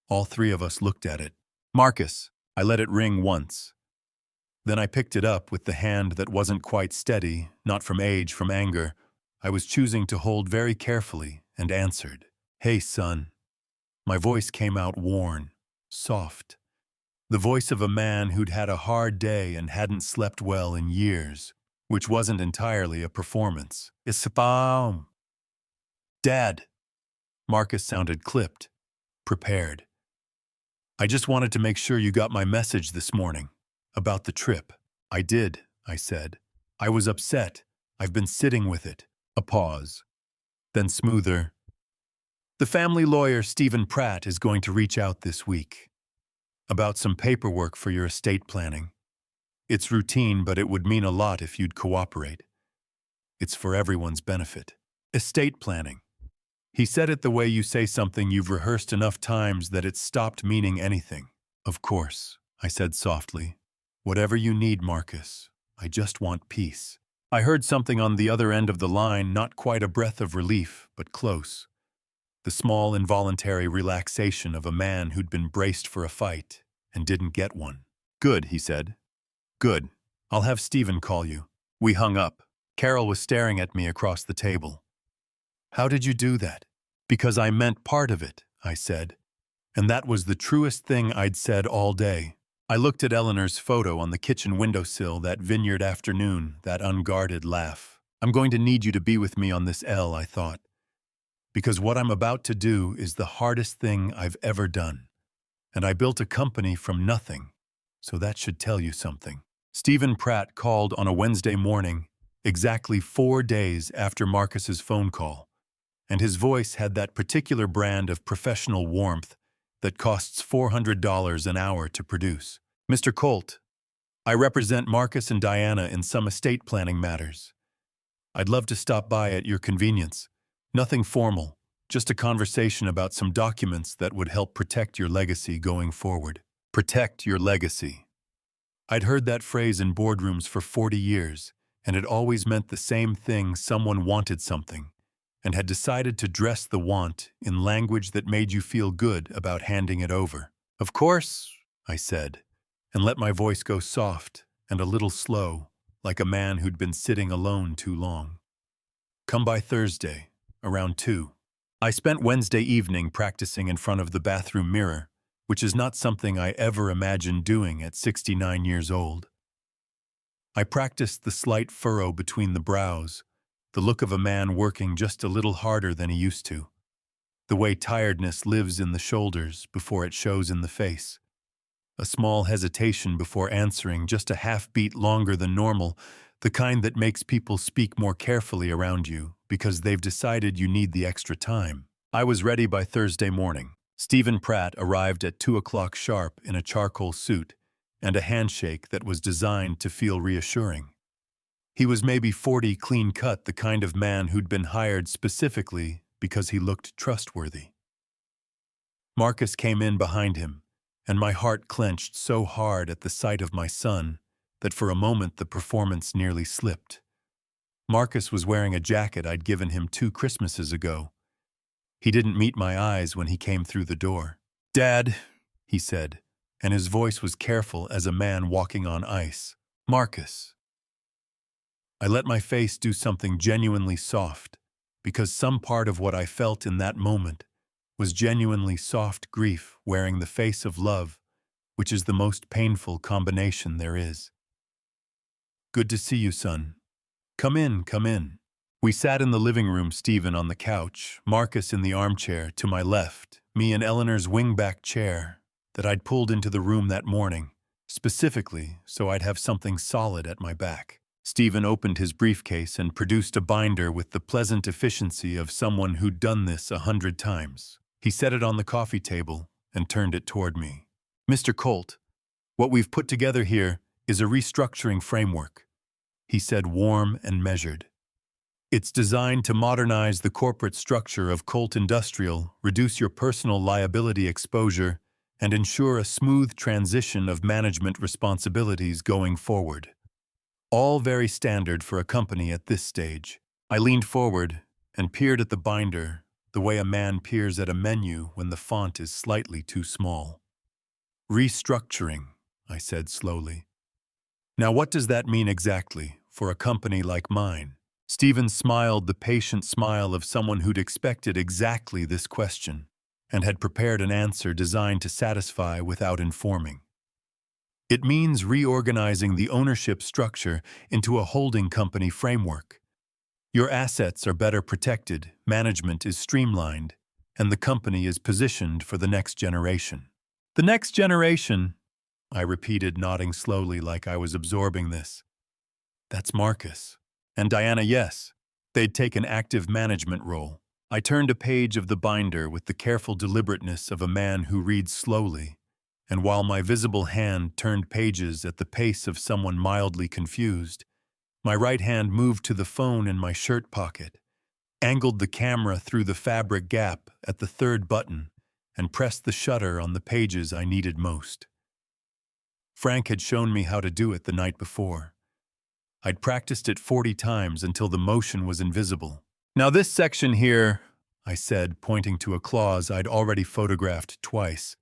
All 3 of us looked at it. "Marcus." I let it ring once. Then I picked it up with the hand that wasn't quite steady, not from age, from anger. I was choosing to hold very carefully, and answered. "Hey, son." My voice came out worn, soft. The voice of a man who'd had a hard day and hadn't slept well in years, which wasn't entirely a performance. Ispaum. Dad. Marcus sounded clipped, prepared. I just wanted to make sure you got my message this morning. About the trip. I did, I said. I was upset. I've been sitting with it. A pause. Then smoother. The family lawyer, Stephen Pratt, is going to reach out this week. About some paperwork for your estate planning. It's routine, but it would mean a lot if you'd cooperate. It's for everyone's benefit. Estate planning. He said it the way you say something you've rehearsed enough times that it's stopped meaning anything. Of course, I said softly. Whatever you need, Marcus. I just want peace. I heard something on the other end of the line, not quite a breath of relief, but close. The small, involuntary relaxation of a man who'd been braced for a fight and didn't get one. Good, he said. Good. I'll have Stephen call you. We hung up. Carol was staring at me across the table. How did you do that? Because I meant part of it, I said. And that was the truest thing I'd said all day. I looked at Eleanor's photo on the kitchen windowsill that vineyard afternoon, that unguarded laugh. I'm going to need you to be with me on this, Elle, I thought. Because what I'm about to do is the hardest thing I've ever done. And I built a company from nothing, so that should tell you something. Stephen Pratt called on a Wednesday morning, exactly 4 days after Marcus's phone call, and his voice had that particular brand of professional warmth that costs $400 an hour to produce. Mr. Colt, I represent Marcus and Diana in some estate planning matters. I'd love to stop by at your convenience. Nothing formal, just a conversation about some documents that would help protect your legacy going forward. Protect your legacy. I'd heard that phrase in boardrooms for 40 years, and it always meant the same thing: someone wanted something, and had decided to dress the want in language that made you feel good about handing it over. Of course, I said, and let my voice go soft and a little slow, like a man who'd been sitting alone too long. Come by Thursday, around 2. I spent Wednesday evening practicing in front of the bathroom mirror, which is not something I ever imagined doing at 69 years old. I practiced the slight furrow between the brows, the look of a man working just a little harder than he used to, the way tiredness lives in the shoulders before it shows in the face. A small hesitation before answering, just a half-beat longer than normal, the kind that makes people speak more carefully around you because they've decided you need the extra time. I was ready by Thursday morning. Stephen Pratt arrived at 2 o'clock sharp in a charcoal suit and a handshake that was designed to feel reassuring. He was maybe 40, clean-cut, the kind of man who'd been hired specifically because he looked trustworthy. Marcus came in behind him, and my heart clenched so hard at the sight of my son that for a moment the performance nearly slipped. Marcus was wearing a jacket I'd given him 2 Christmases ago. He didn't meet my eyes when he came through the door. "Dad," he said, and his voice was careful as a man walking on ice. "Marcus." I let my face do something genuinely soft, because some part of what I felt in that moment was genuinely soft grief wearing the face of love, which is the most painful combination there is. "Good to see you, son. Come in, come in." We sat in the living room, Stephen on the couch, Marcus in the armchair to my left, me in Eleanor's wingback chair that I'd pulled into the room that morning, specifically so I'd have something solid at my back. Stephen opened his briefcase and produced a binder with the pleasant efficiency of someone who'd done this 100 times. He set it on the coffee table and turned it toward me. "Mr. Colt, what we've put together here is a restructuring framework," he said, warm and measured. "It's designed to modernize the corporate structure of Colt Industrial, reduce your personal liability exposure, and ensure a smooth transition of management responsibilities going forward. All very standard for a company at this stage." I leaned forward and peered at the binder the way a man peers at a menu when the font is slightly too small. "Restructuring," I said slowly. "Now what does that mean exactly for a company like mine?" Stephen smiled, the patient smile of someone who'd expected exactly this question and had prepared an answer designed to satisfy without informing. It means reorganizing the ownership structure into a holding company framework. Your assets are better protected, management is streamlined, and the company is positioned for the next generation. The next generation, I repeated, nodding slowly like I was absorbing this. That's Marcus. And Diana, yes. They'd take an active management role. I turned a page of the binder with the careful deliberateness of a man who reads slowly, and while my visible hand turned pages at the pace of someone mildly confused, my right hand moved to the phone in my shirt pocket, angled the camera through the fabric gap at the third button, and pressed the shutter on the pages I needed most. Frank had shown me how to do it the night before. I'd practiced it 40 times until the motion was invisible. Now this section here, I said, pointing to a clause I'd already photographed twice.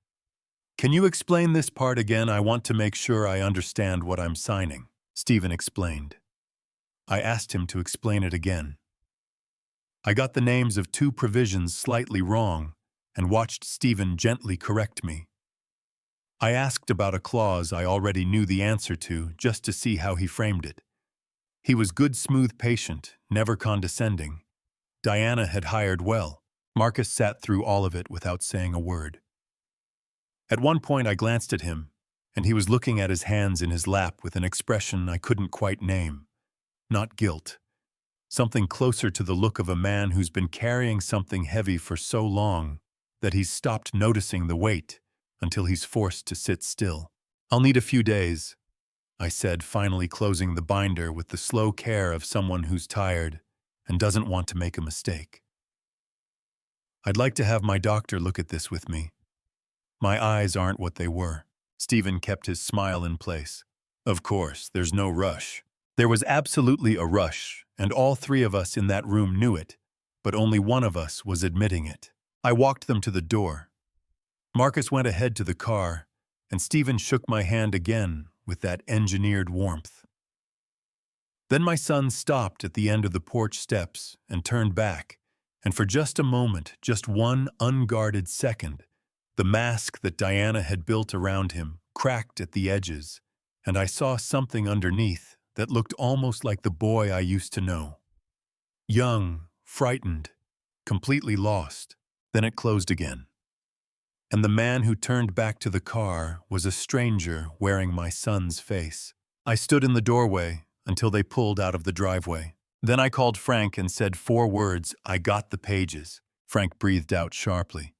Can you explain this part again? I want to make sure I understand what I'm signing. Stephen explained. I asked him to explain it again. I got the names of 2 provisions slightly wrong and watched Stephen gently correct me. I asked about a clause I already knew the answer to just to see how he framed it. He was good, smooth patient, never condescending. Diana had hired well. Marcus sat through all of it without saying a word. At one point I glanced at him, and he was looking at his hands in his lap with an expression I couldn't quite name. Not guilt. Something closer to the look of a man who's been carrying something heavy for so long that he's stopped noticing the weight until he's forced to sit still. I'll need a few days, I said, finally closing the binder with the slow care of someone who's tired and doesn't want to make a mistake. I'd like to have my doctor look at this with me. My eyes aren't what they were. Stephen kept his smile in place. Of course, there's no rush. There was absolutely a rush, and all 3 of us in that room knew it, but only one of us was admitting it. I walked them to the door. Marcus went ahead to the car, and Stephen shook my hand again with that engineered warmth. Then my son stopped at the end of the porch steps and turned back, and for just a moment, just one unguarded second, the mask that Diana had built around him cracked at the edges, and I saw something underneath that looked almost like the boy I used to know. Young, frightened, completely lost. Then it closed again. And the man who turned back to the car was a stranger wearing my son's face. I stood in the doorway until they pulled out of the driveway. Then I called Frank and said 4 words, "I got the pages." Frank breathed out sharply.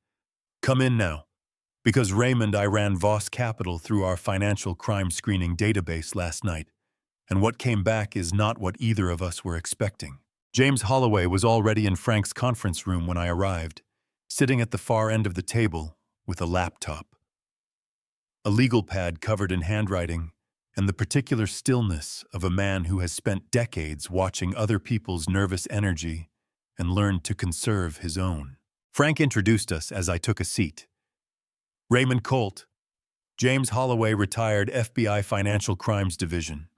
"Come in now." Because Raymond, I ran Voss Capital through our financial crime screening database last night, and what came back is not what either of us were expecting. James Holloway was already in Frank's conference room when I arrived, sitting at the far end of the table with a laptop. A legal pad covered in handwriting, and the particular stillness of a man who has spent decades watching other people's nervous energy and learned to conserve his own. Frank introduced us as I took a seat. Raymond Colt, James Holloway, retired FBI Financial Crimes Division.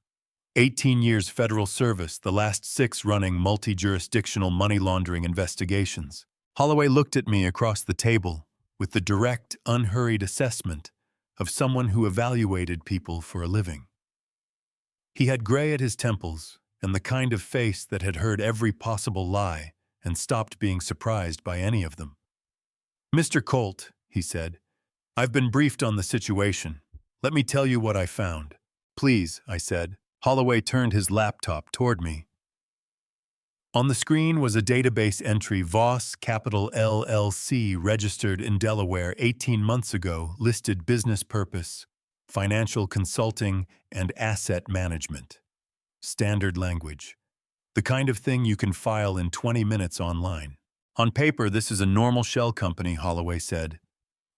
18 years federal service, the last 6 running multi-jurisdictional money laundering investigations. Holloway looked at me across the table with the direct, unhurried assessment of someone who evaluated people for a living. He had gray at his temples and the kind of face that had heard every possible lie and stopped being surprised by any of them. "Mr. Colt," he said, "I've been briefed on the situation. Let me tell you what I found." "Please," I said. Holloway turned his laptop toward me. On the screen was a database entry, Voss Capital LLC, registered in Delaware 18 months ago, listed business purpose, financial consulting, and asset management. Standard language. The kind of thing you can file in 20 minutes online. "On paper, this is a normal shell company," Holloway said.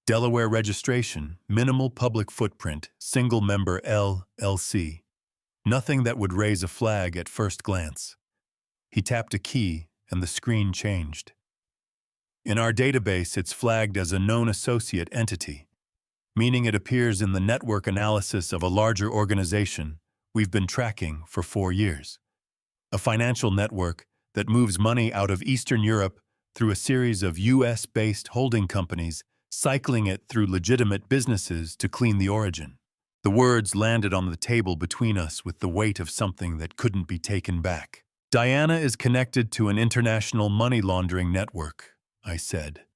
"Delaware registration, minimal public footprint, single member LLC. Nothing that would raise a flag at first glance." He tapped a key, and the screen changed. "In our database, it's flagged as a known associate entity, meaning it appears in the network analysis of a larger organization we've been tracking for 4 years. A financial network that moves money out of Eastern Europe through a series of US-based holding companies, cycling it through legitimate businesses to clean the origin. The words landed on the table between us with the weight of something that couldn't be taken back. Diana is connected to an international money laundering network, I said.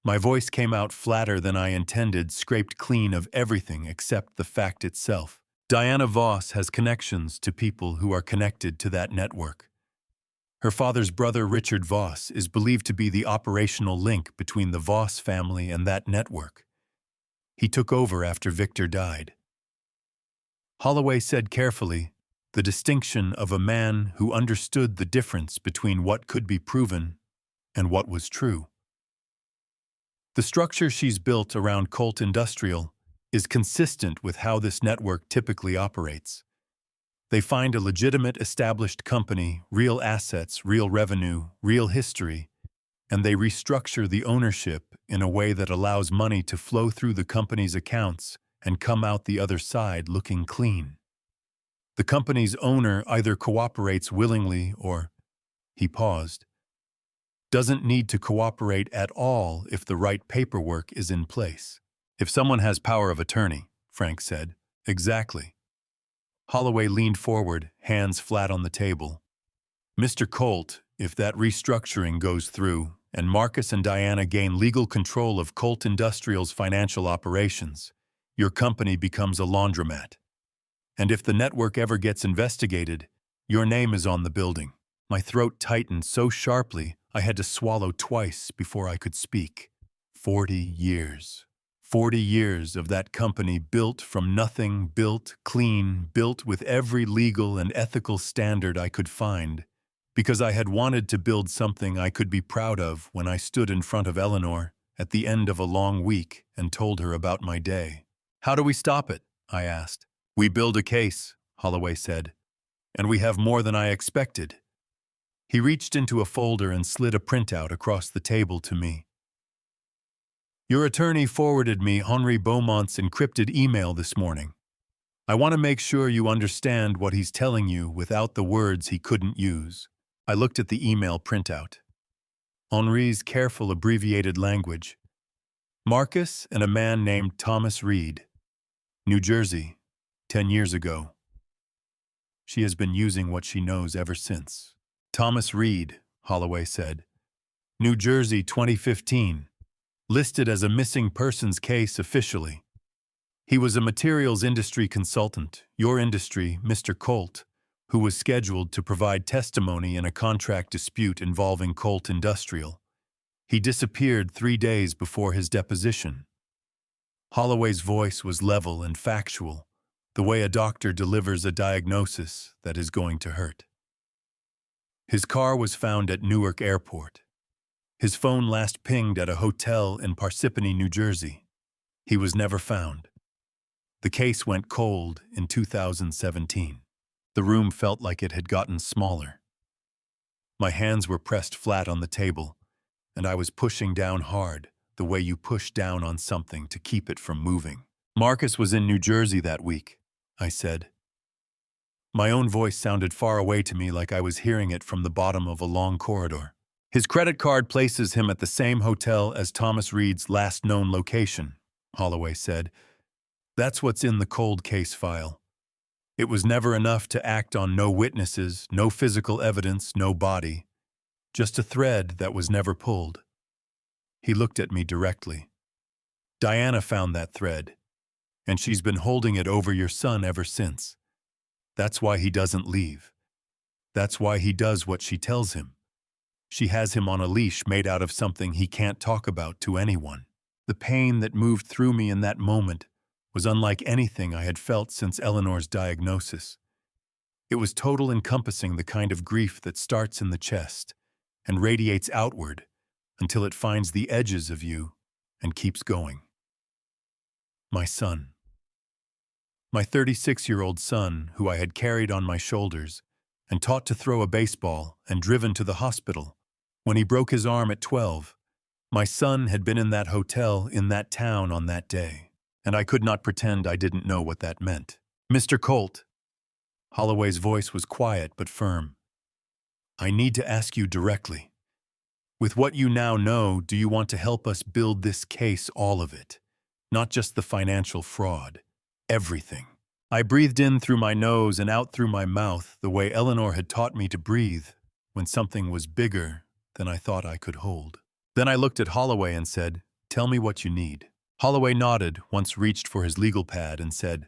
My voice came out flatter than I intended, scraped clean of everything except the fact itself. Diana Voss has connections to people who are connected to that network. Her father's brother, Richard Voss, is believed to be the operational link between the Voss family and that network. He took over after Victor died. Holloway said carefully, the distinction of a man who understood the difference between what could be proven and what was true. The structure she's built around Colt Industrial is consistent with how this network typically operates. They find a legitimate established company, real assets, real revenue, real history, and they restructure the ownership in a way that allows money to flow through the company's accounts and come out the other side looking clean. The company's owner either cooperates willingly or, he paused, doesn't need to cooperate at all if the right paperwork is in place. If someone has power of attorney, Frank said. Exactly. Holloway leaned forward, hands flat on the table. Mr. Colt, if that restructuring goes through, and Marcus and Diana gain legal control of Colt Industrial's financial operations, your company becomes a laundromat. And if the network ever gets investigated, your name is on the building. My throat tightened so sharply I had to swallow twice before I could speak. 40 years. 40 years of that company built from nothing, built clean, built with every legal and ethical standard I could find, because I had wanted to build something I could be proud of when I stood in front of Eleanor at the end of a long week and told her about my day. How do we stop it? I asked. We build a case, Holloway said, and we have more than I expected. He reached into a folder and slid a printout across the table to me. Your attorney forwarded me Henri Beaumont's encrypted email this morning. I want to make sure you understand what he's telling you without the words he couldn't use. I looked at the email printout. Henri's careful abbreviated language. Marcus and a man named Thomas Reed. New Jersey, 10 years ago. She has been using what she knows ever since. Thomas Reed, Holloway said. New Jersey, 2015. Listed as a missing persons case officially. He was a materials industry consultant, your industry, Mr. Colt, who was scheduled to provide testimony in a contract dispute involving Colt Industrial. He disappeared 3 days before his deposition. Holloway's voice was level and factual, the way a doctor delivers a diagnosis that is going to hurt. His car was found at Newark Airport. His phone last pinged at a hotel in Parsippany, New Jersey. He was never found. The case went cold in 2017. The room felt like it had gotten smaller. My hands were pressed flat on the table, and I was pushing down hard, the way you push down on something to keep it from moving. Marcus was in New Jersey that week, I said. My own voice sounded far away to me, like I was hearing it from the bottom of a long corridor. His credit card places him at the same hotel as Thomas Reed's last known location, Holloway said. That's what's in the cold case file. It was never enough to act on no witnesses, no physical evidence, no body. Just a thread that was never pulled. He looked at me directly. Diana found that thread, and she's been holding it over your son ever since. That's why he doesn't leave. That's why he does what she tells him. She has him on a leash made out of something he can't talk about to anyone. The pain that moved through me in that moment was unlike anything I had felt since Eleanor's diagnosis. It was total, encompassing the kind of grief that starts in the chest and radiates outward until it finds the edges of you and keeps going. My son. My 36-year-old son, who I had carried on my shoulders and taught to throw a baseball and driven to the hospital. When he broke his arm at 12, my son had been in that hotel in that town on that day, and I could not pretend I didn't know what that meant. Mr. Colt. Holloway's voice was quiet but firm. I need to ask you directly. With what you now know, do you want to help us build this case, all of it? Not just the financial fraud. Everything. I breathed in through my nose and out through my mouth the way Eleanor had taught me to breathe when something was bigger than I thought I could hold. Then I looked at Holloway and said, "Tell me what you need." Holloway nodded, once reached for his legal pad and said,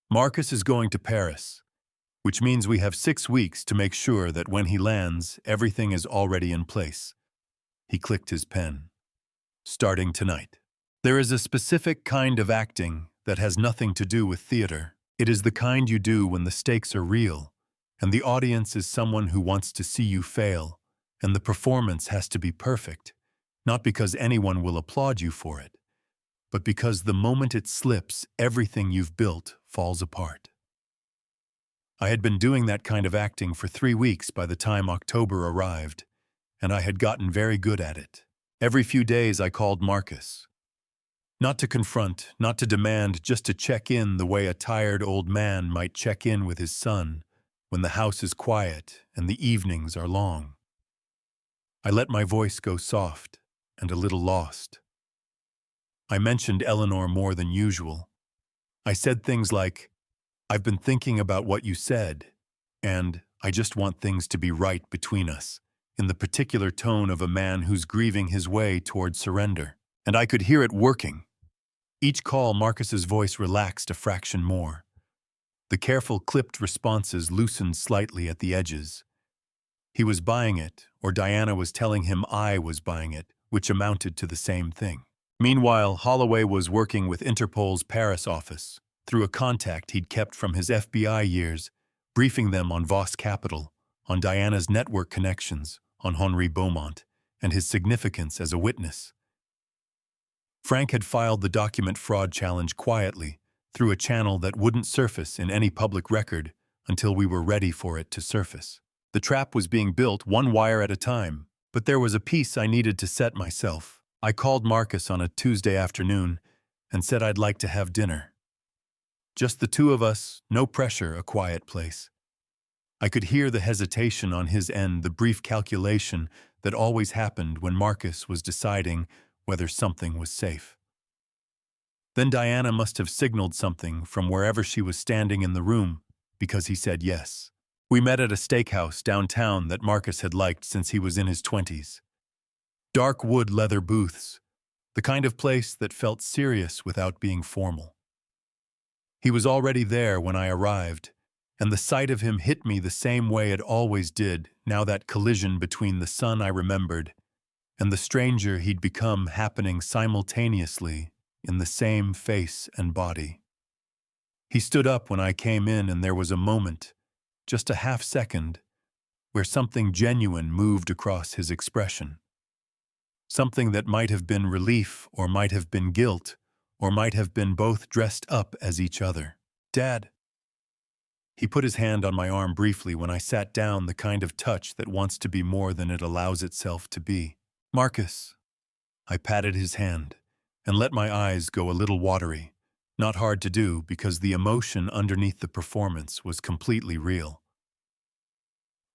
"Marcus is going to Paris, which means we have 6 weeks to make sure that when he lands, everything is already in place." He clicked his pen. "Starting tonight. There is a specific kind of acting that has nothing to do with theater. It is the kind you do when the stakes are real, and the audience is someone who wants to see you fail, and the performance has to be perfect, not because anyone will applaud you for it, but because the moment it slips, everything you've built falls apart." I had been doing that kind of acting for 3 weeks by the time October arrived, and I had gotten very good at it. Every few days I called Marcus. Not to confront, not to demand, just to check in the way a tired old man might check in with his son when the house is quiet and the evenings are long. I let my voice go soft and a little lost. I mentioned Eleanor more than usual. I said things like, "I've been thinking about what you said, and I just want things to be right between us," in the particular tone of a man who's grieving his way toward surrender. And I could hear it working. Each call, Marcus's voice relaxed a fraction more. The careful, clipped responses loosened slightly at the edges. He was buying it, or Diana was telling him I was buying it, which amounted to the same thing. Meanwhile, Holloway was working with Interpol's Paris office, through a contact he'd kept from his FBI years, briefing them on Voss Capital, on Diana's network connections, on Henri Beaumont, and his significance as a witness. Frank had filed the document fraud challenge quietly, through a channel that wouldn't surface in any public record until we were ready for it to surface. The trap was being built one wire at a time, but there was a piece I needed to set myself. I called Marcus on a Tuesday afternoon and said I'd like to have dinner. Just the two of us, no pressure, a quiet place. I could hear the hesitation on his end, the brief calculation that always happened when Marcus was deciding whether something was safe. Then Diana must have signaled something from wherever she was standing in the room, because he said yes. We met at a steakhouse downtown that Marcus had liked since he was in his 20s. Dark wood leather booths, the kind of place that felt serious without being formal. He was already there when I arrived, and the sight of him hit me the same way it always did, now that collision between the son I remembered and the stranger he'd become happening simultaneously in the same face and body. He stood up when I came in, and there was a moment, just a half second, where something genuine moved across his expression. Something that might have been relief, or might have been guilt, or might have been both dressed up as each other. "Dad." He put his hand on my arm briefly when I sat down, the kind of touch that wants to be more than it allows itself to be. "Marcus." I patted his hand and let my eyes go a little watery. Not hard to do, because the emotion underneath the performance was completely real.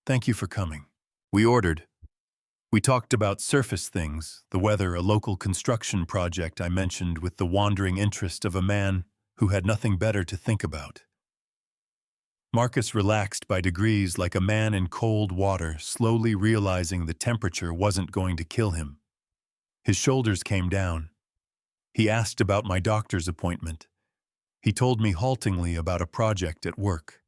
"Thank you for coming." We ordered. We talked about surface things, the weather, a local construction project I mentioned with the wandering interest of a man who had nothing better to think about. Marcus relaxed by degrees, like a man in cold water, slowly realizing the temperature wasn't going to kill him. His shoulders came down. He asked about my doctor's appointment. He told me haltingly about a project at work.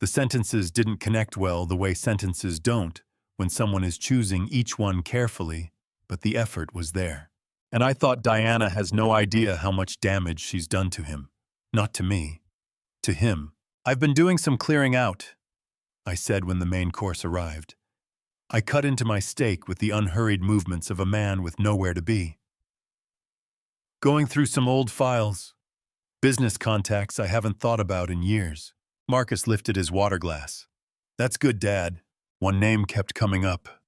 The sentences didn't connect well, the way sentences don't when someone is choosing each one carefully, but the effort was there. And I thought, Diana has no idea how much damage she's done to him. Not to me. To him. "I've been doing some clearing out," I said when the main course arrived. I cut into my steak with the unhurried movements of a man with nowhere to be. "Going through some old files. Business contacts I haven't thought about in years." Marcus lifted his water glass. "That's good, Dad." "One name kept coming up,"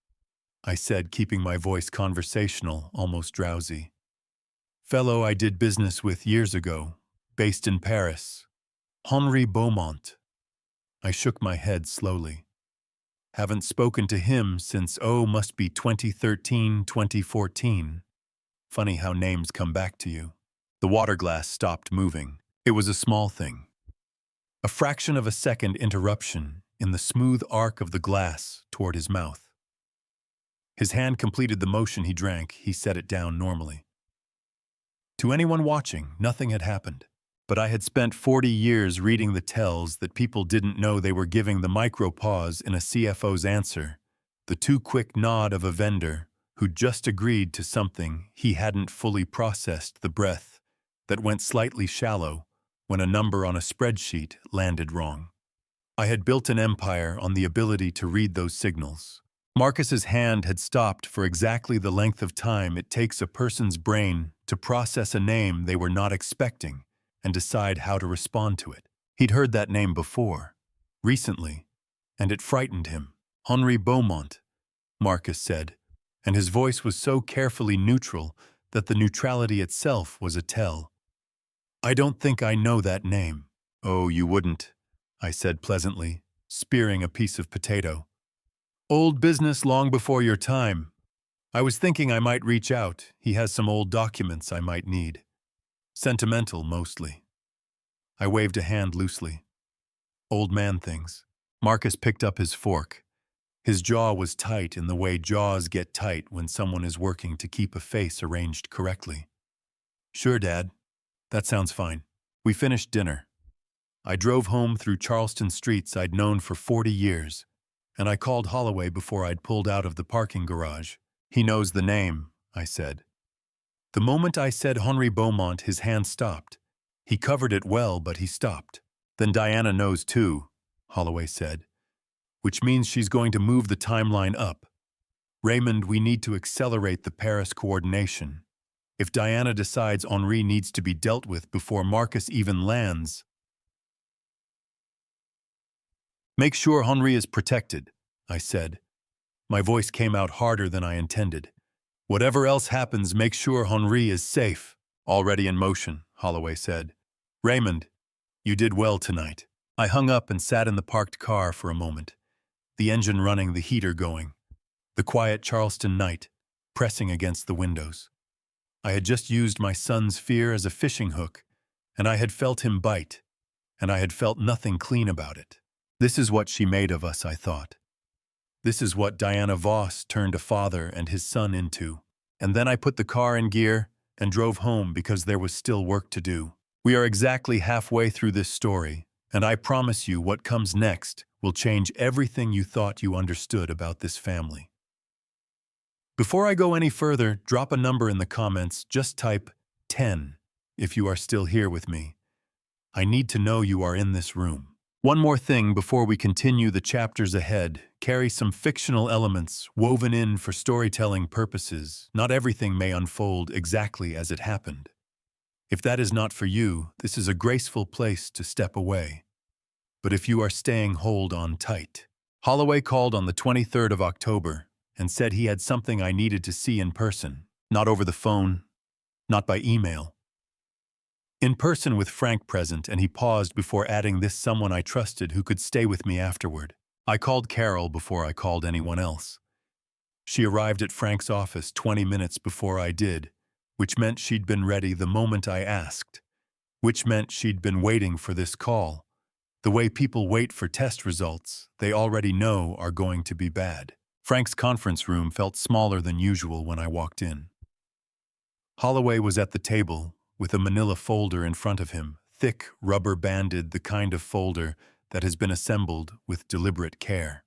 I said, keeping my voice conversational, almost drowsy. "Fellow I did business with years ago, based in Paris. Henri Beaumont." I shook my head slowly. "Haven't spoken to him since, must be 2013, 2014. Funny how names come back to you." The water glass stopped moving. It was a small thing. A fraction of a second interruption in the smooth arc of the glass toward his mouth. His hand completed the motion he drank, he set it down normally. To anyone watching, nothing had happened. But I had spent 40 years reading the tells that people didn't know they were giving the micro-pause in a CFO's answer, the too quick nod of a vendor who'd just agreed to something he hadn't fully processed, the breath that went slightly shallow when a number on a spreadsheet landed wrong. I had built an empire on the ability to read those signals. Marcus's hand had stopped for exactly the length of time it takes a person's brain to process a name they were not expecting and decide how to respond to it. He'd heard that name before, recently, and it frightened him. Henri Beaumont, Marcus said, and his voice was so carefully neutral that the neutrality itself was a tell. I don't think I know that name. Oh, you wouldn't, I said pleasantly, spearing a piece of potato. Old business long before your time. I was thinking I might reach out. He has some old documents I might need. Sentimental, mostly. I waved a hand loosely. Old man things. Marcus picked up his fork. His jaw was tight in the way jaws get tight when someone is working to keep a face arranged correctly. Sure, Dad. That sounds fine. We finished dinner. I drove home through Charleston streets I'd known for 40 years, and I called Holloway before I'd pulled out of the parking garage. He knows the name, I said. The moment I said Henri Beaumont, his hand stopped. He covered it well, but he stopped. Then Diana knows too, Holloway said, which means she's going to move the timeline up. Raymond, we need to accelerate the Paris coordination. If Diana decides Henri needs to be dealt with before Marcus even lands, make sure Henri is protected, I said. My voice came out harder than I intended. Whatever else happens, make sure Henri is safe. Already in motion, Holloway said. Raymond, you did well tonight. I hung up and sat in the parked car for a moment, the engine running, the heater going, the quiet Charleston night pressing against the windows. I had just used my son's fear as a fishing hook, and I had felt him bite, and I had felt nothing clean about it. This is what she made of us, I thought. This is what Diana Voss turned a father and his son into. And then I put the car in gear and drove home because there was still work to do. We are exactly halfway through this story, and I promise you what comes next will change everything you thought you understood about this family. Before I go any further, drop a number in the comments. Just type 10 if you are still here with me. I need to know you are in this room. One more thing before we continue the chapters ahead. Carry some fictional elements woven in for storytelling purposes. Not everything may unfold exactly as it happened. If that is not for you, this is a graceful place to step away. But if you are staying, hold on tight. Holloway called on the 23rd of October and said he had something I needed to see in person, not over the phone, not by email. In person with Frank present, and he paused before adding this someone I trusted who could stay with me afterward. I called Carol before I called anyone else. She arrived at Frank's office 20 minutes before I did, which meant she'd been ready the moment I asked, which meant she'd been waiting for this call. The way people wait for test results they already know are going to be bad. Frank's conference room felt smaller than usual when I walked in. Holloway was at the table, with a manila folder in front of him, thick, rubber-banded, the kind of folder that has been assembled with deliberate care.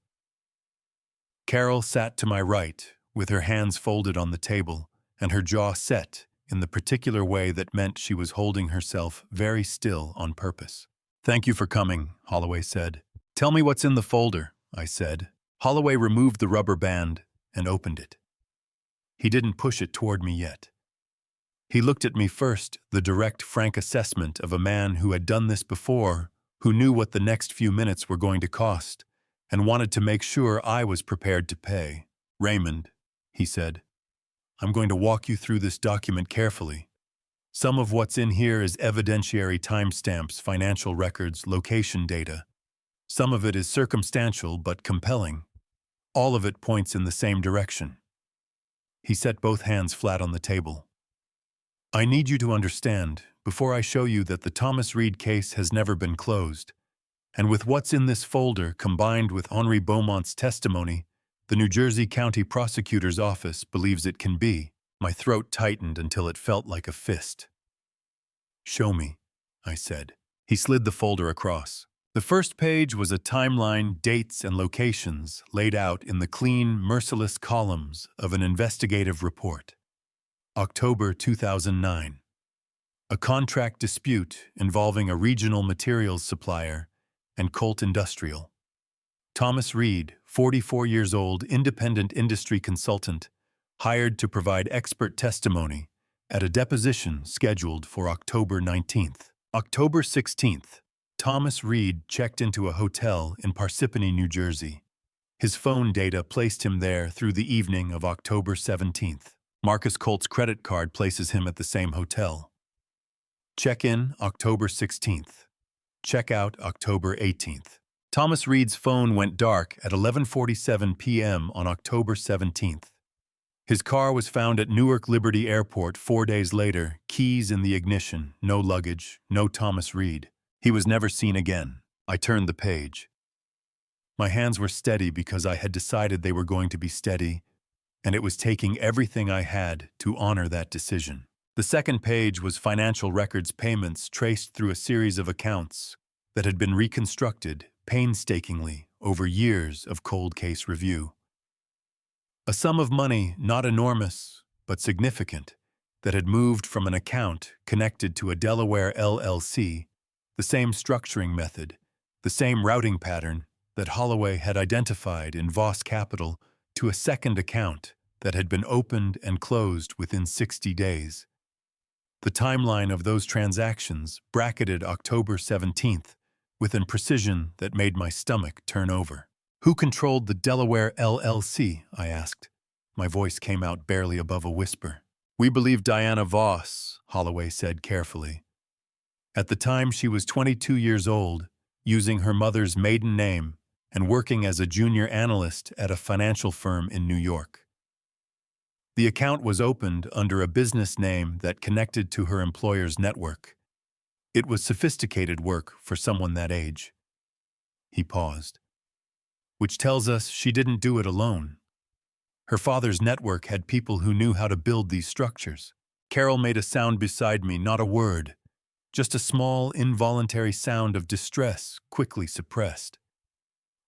Carol sat to my right, with her hands folded on the table, and her jaw set in the particular way that meant she was holding herself very still on purpose. Thank you for coming, Holloway said. Tell me what's in the folder, I said. Holloway removed the rubber band and opened it. He didn't push it toward me yet. He looked at me first, the direct, frank assessment of a man who had done this before, who knew what the next few minutes were going to cost, and wanted to make sure I was prepared to pay. Raymond, he said, I'm going to walk you through this document carefully. Some of what's in here is evidentiary timestamps, financial records, location data. Some of it is circumstantial but compelling. All of it points in the same direction. He set both hands flat on the table. I need you to understand, before I show you that the Thomas Reed case has never been closed. And with what's in this folder combined with Henri Beaumont's testimony, the New Jersey County Prosecutor's Office believes it can be. My throat tightened until it felt like a fist. "Show me," I said. He slid the folder across. The first page was a timeline, dates, and locations laid out in the clean, merciless columns of an investigative report. October 2009. A contract dispute involving a regional materials supplier and Colt Industrial. Thomas Reed, 44 years old, independent industry consultant, hired to provide expert testimony at a deposition scheduled for October 19th. October 16th, Thomas Reed checked into a hotel in Parsippany, New Jersey. His phone data placed him there through the evening of October 17th. Marcus Colt's credit card places him at the same hotel. Check-in October 16th. Check-out October 18th. Thomas Reed's phone went dark at 11:47 p.m. on October 17th. His car was found at Newark Liberty Airport 4 days later, keys in the ignition, no luggage, no Thomas Reed. He was never seen again. I turned the page. My hands were steady because I had decided they were going to be steady, and it was taking everything I had to honor that decision. The second page was financial records payments traced through a series of accounts that had been reconstructed painstakingly over years of cold case review. A sum of money not enormous, but significant, that had moved from an account connected to a Delaware LLC, the same structuring method, the same routing pattern that Holloway had identified in Voss Capital, to a second account that had been opened and closed within 60 days. The timeline of those transactions bracketed October 17th with a precision that made my stomach turn over. "Who controlled the Delaware LLC?" I asked. My voice came out barely above a whisper. "We believe Diana Voss," Holloway said carefully. At the time she was 22 years old, using her mother's maiden name and working as a junior analyst at a financial firm in New York. The account was opened under a business name that connected to her employer's network. It was sophisticated work for someone that age. He paused. Which tells us she didn't do it alone. Her father's network had people who knew how to build these structures. Carol made a sound beside me, not a word, just a small, involuntary sound of distress, quickly suppressed.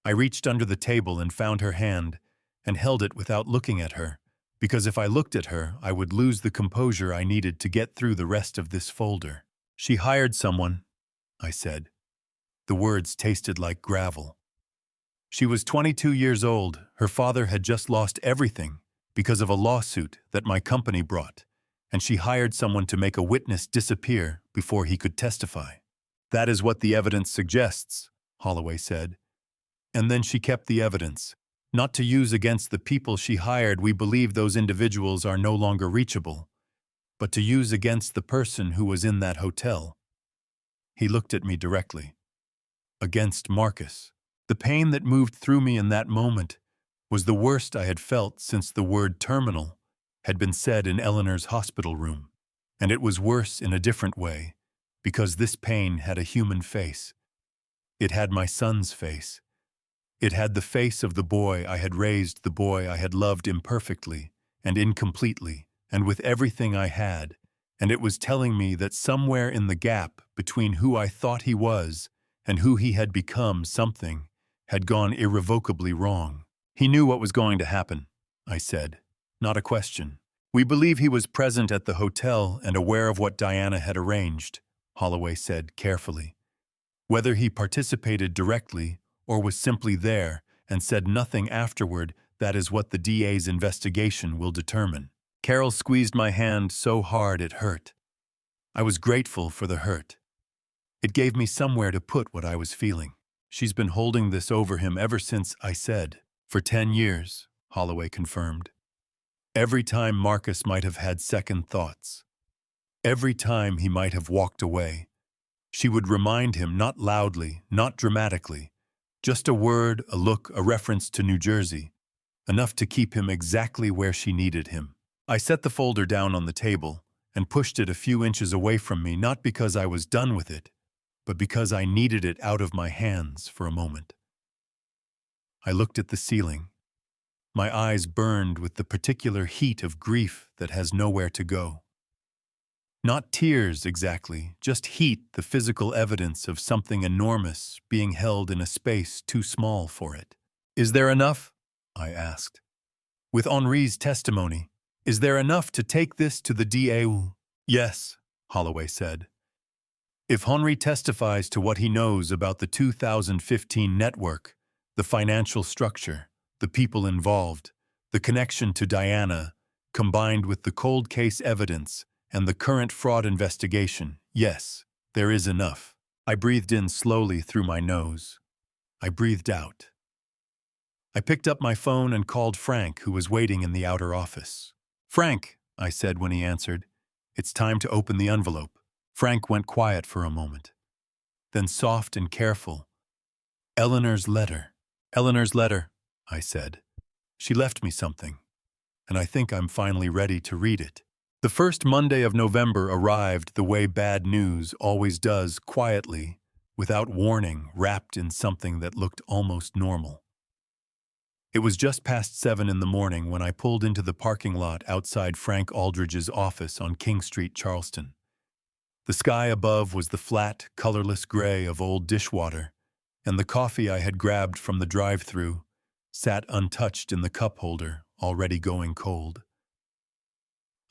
I reached under the table and found her hand and held it without looking at her, because if I looked at her, I would lose the composure I needed to get through the rest of this folder. "She hired someone," I said. The words tasted like gravel. "She was 22 years old. Her father had just lost everything because of a lawsuit that my company brought, and she hired someone to make a witness disappear before he could testify." "That is what the evidence suggests," Holloway said. "And then she kept the evidence. Not to use against the people she hired. We believe those individuals are no longer reachable, but to use against the person who was in that hotel." He looked at me directly. "Against Marcus." The pain that moved through me in that moment was the worst I had felt since the word terminal had been said in Eleanor's hospital room. And it was worse in a different way, because this pain had a human face. It had my son's face. It had the face of the boy I had raised, the boy I had loved imperfectly and incompletely and with everything I had, and it was telling me that somewhere in the gap between who I thought he was and who he had become, something had gone irrevocably wrong. "He knew what was going to happen," I said. "Not a question." "We believe he was present at the hotel and aware of what Diana had arranged," Holloway said carefully. "Whether he participated directly or was simply there and said nothing afterward, that is what the DA's investigation will determine." Carol squeezed my hand so hard it hurt. I was grateful for the hurt. It gave me somewhere to put what I was feeling. "She's been holding this over him ever since," I said. "For 10 years, Holloway confirmed. Every time Marcus might have had second thoughts. Every time he might have walked away. She would remind him, not loudly, not dramatically, just a word, a look, a reference to New Jersey, enough to keep him exactly where she needed him." I set the folder down on the table and pushed it a few inches away from me, not because I was done with it, but because I needed it out of my hands for a moment. I looked at the ceiling. My eyes burned with the particular heat of grief that has nowhere to go. Not tears exactly, just heat, the physical evidence of something enormous being held in a space too small for it. "Is there enough?" I asked. "With Henri's testimony, is there enough to take this to the DA?" "Yes," Holloway said. "If Henri testifies to what he knows about the 2015 network, the financial structure, the people involved, the connection to Diana, combined with the cold case evidence and the current fraud investigation, yes, there is enough." I breathed in slowly through my nose. I breathed out. I picked up my phone and called Frank, who was waiting in the outer office. "Frank," I said when he answered, "it's time to open the envelope." Frank went quiet for a moment. Then soft and careful, "Eleanor's letter." "Eleanor's letter," I said. "She left me something, and I think I'm finally ready to read it." The first Monday of November arrived the way bad news always does, quietly, without warning, wrapped in something that looked almost normal. It was just past 7 in the morning when I pulled into the parking lot outside Frank Aldridge's office on King Street, Charleston. The sky above was the flat, colorless gray of old dishwater, and the coffee I had grabbed from the drive-thru sat untouched in the cup holder, already going cold.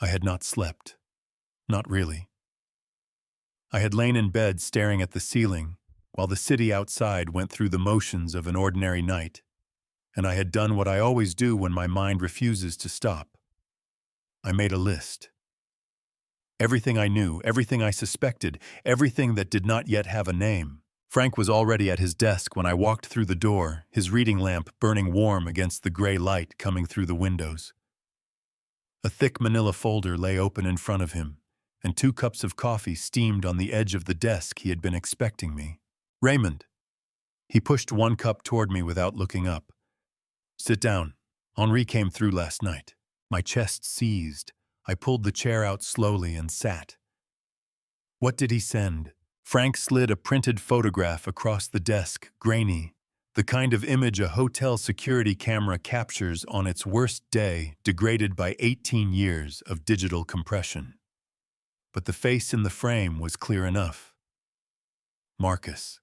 I had not slept. Not really. I had lain in bed staring at the ceiling while the city outside went through the motions of an ordinary night, and I had done what I always do when my mind refuses to stop. I made a list. Everything I knew, everything I suspected, everything that did not yet have a name. Frank was already at his desk when I walked through the door, his reading lamp burning warm against the gray light coming through the windows. A thick manila folder lay open in front of him, and 2 cups of coffee steamed on the edge of the desk he had been expecting me. "Raymond." He pushed 1 cup toward me without looking up. "Sit down. Henri came through last night." My chest seized. I pulled the chair out slowly and sat. "What did he send?" Frank slid a printed photograph across the desk, grainy, the kind of image a hotel security camera captures on its worst day, degraded by 18 years of digital compression. But the face in the frame was clear enough. Marcus.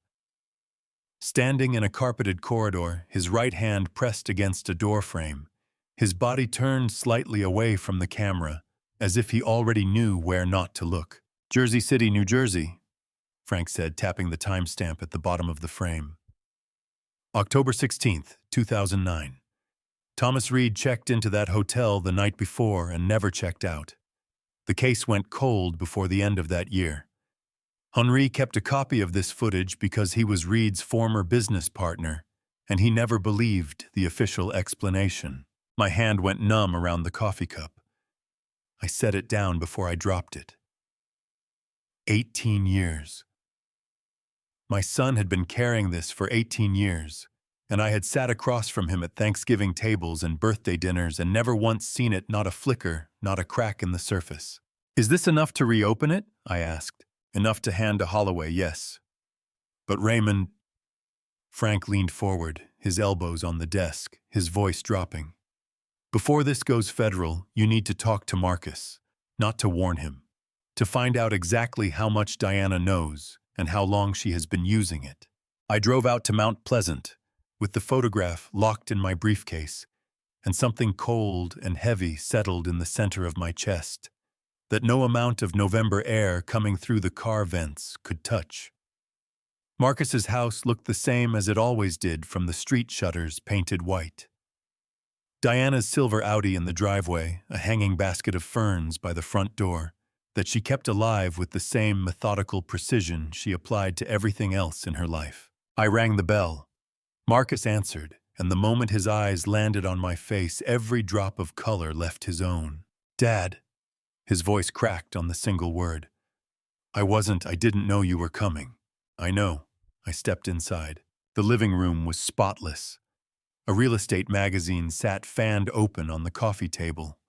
Standing in a carpeted corridor, his right hand pressed against a door frame, his body turned slightly away from the camera, as if he already knew where not to look. "Jersey City, New Jersey," Frank said, tapping the timestamp at the bottom of the frame. "October 16th, 2009. Thomas Reed checked into that hotel the night before and never checked out. The case went cold before the end of that year. Henri kept a copy of this footage because he was Reed's former business partner, and he never believed the official explanation." My hand went numb around the coffee cup. I set it down before I dropped it. 18 years. My son had been carrying this for 18 years, and I had sat across from him at Thanksgiving tables and birthday dinners and never once seen it, not a flicker, not a crack in the surface. "Is this enough to reopen it?" I asked. "Enough to hand to Holloway, yes. But Raymond..." Frank leaned forward, his elbows on the desk, his voice dropping. "Before this goes federal, you need to talk to Marcus, not to warn him, to find out exactly how much Diana knows and how long she has been using it." I drove out to Mount Pleasant, with the photograph locked in my briefcase, and something cold and heavy settled in the center of my chest, that no amount of November air coming through the car vents could touch. Marcus's house looked the same as it always did from the street shutters painted white. Diana's silver Audi in the driveway, a hanging basket of ferns by the front door, that she kept alive with the same methodical precision she applied to everything else in her life. I rang the bell. Marcus answered, and the moment his eyes landed on my face, every drop of color left his own. "Dad," his voice cracked on the single word. I didn't know you were coming." "I know." I stepped inside. The living room was spotless. A real estate magazine sat fanned open on the coffee table.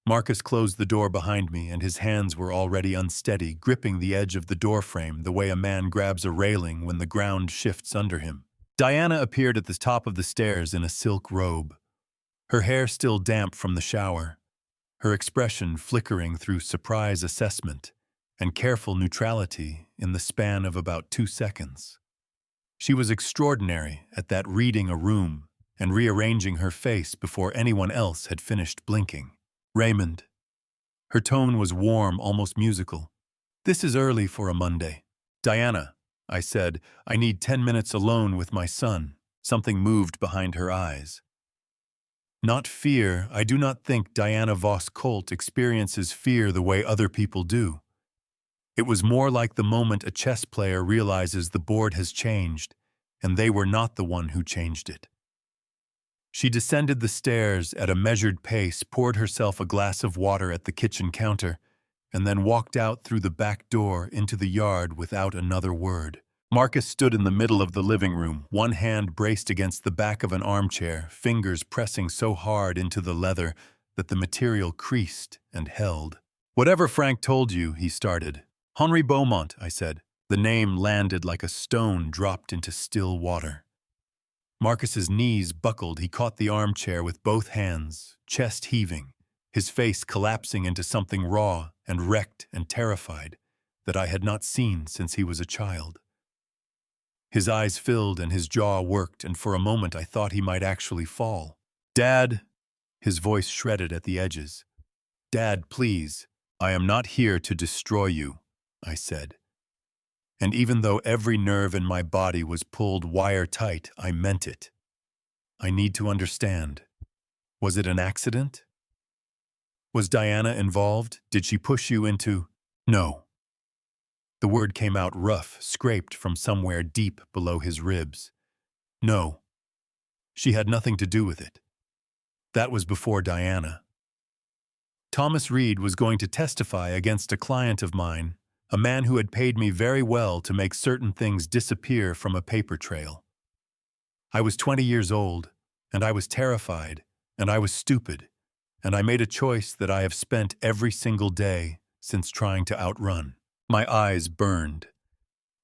Marcus closed the door behind me, and his hands were already unsteady, gripping the edge of the doorframe the way a man grabs a railing when the ground shifts under him. Diana appeared at the top of the stairs in a silk robe, her hair still damp from the shower, her expression flickering through surprise assessment and careful neutrality in the span of about 2 seconds. She was extraordinary at that, reading a room and rearranging her face before anyone else had finished blinking. "Raymond." Her tone was warm, almost musical. "This is early for a Monday." "Diana," I said, "I need 10 minutes alone with my son." Something moved behind her eyes. Not fear. I do not think Diana Voss Colt experiences fear the way other people do. It was more like the moment a chess player realizes the board has changed, and they were not the one who changed it. She descended the stairs at a measured pace, poured herself a glass of water at the kitchen counter, and then walked out through the back door into the yard without another word. Marcus stood in the middle of the living room, one hand braced against the back of an armchair, fingers pressing so hard into the leather that the material creased and held. "Whatever Frank told you," he started. "Henri Beaumont," I said. The name landed like a stone dropped into still water. Marcus's knees buckled. He caught the armchair with both hands, chest heaving, his face collapsing into something raw and wrecked and terrified that I had not seen since he was a child. His eyes filled and his jaw worked, and for a moment I thought he might actually fall. "Dad," his voice shredded at the edges. "Dad, please, I am not here to destroy you," I said. And even though every nerve in my body was pulled wire tight, I meant it. "I need to understand. Was it an accident? Was Diana involved? Did she push you into—" "No." The word came out rough, scraped from somewhere deep below his ribs. "No. She had nothing to do with it. That was before Diana. Thomas Reed was going to testify against a client of mine, a man who had paid me very well to make certain things disappear from a paper trail. I was 20 years old, and I was terrified, and I was stupid, and I made a choice that I have spent every single day since trying to outrun." My eyes burned.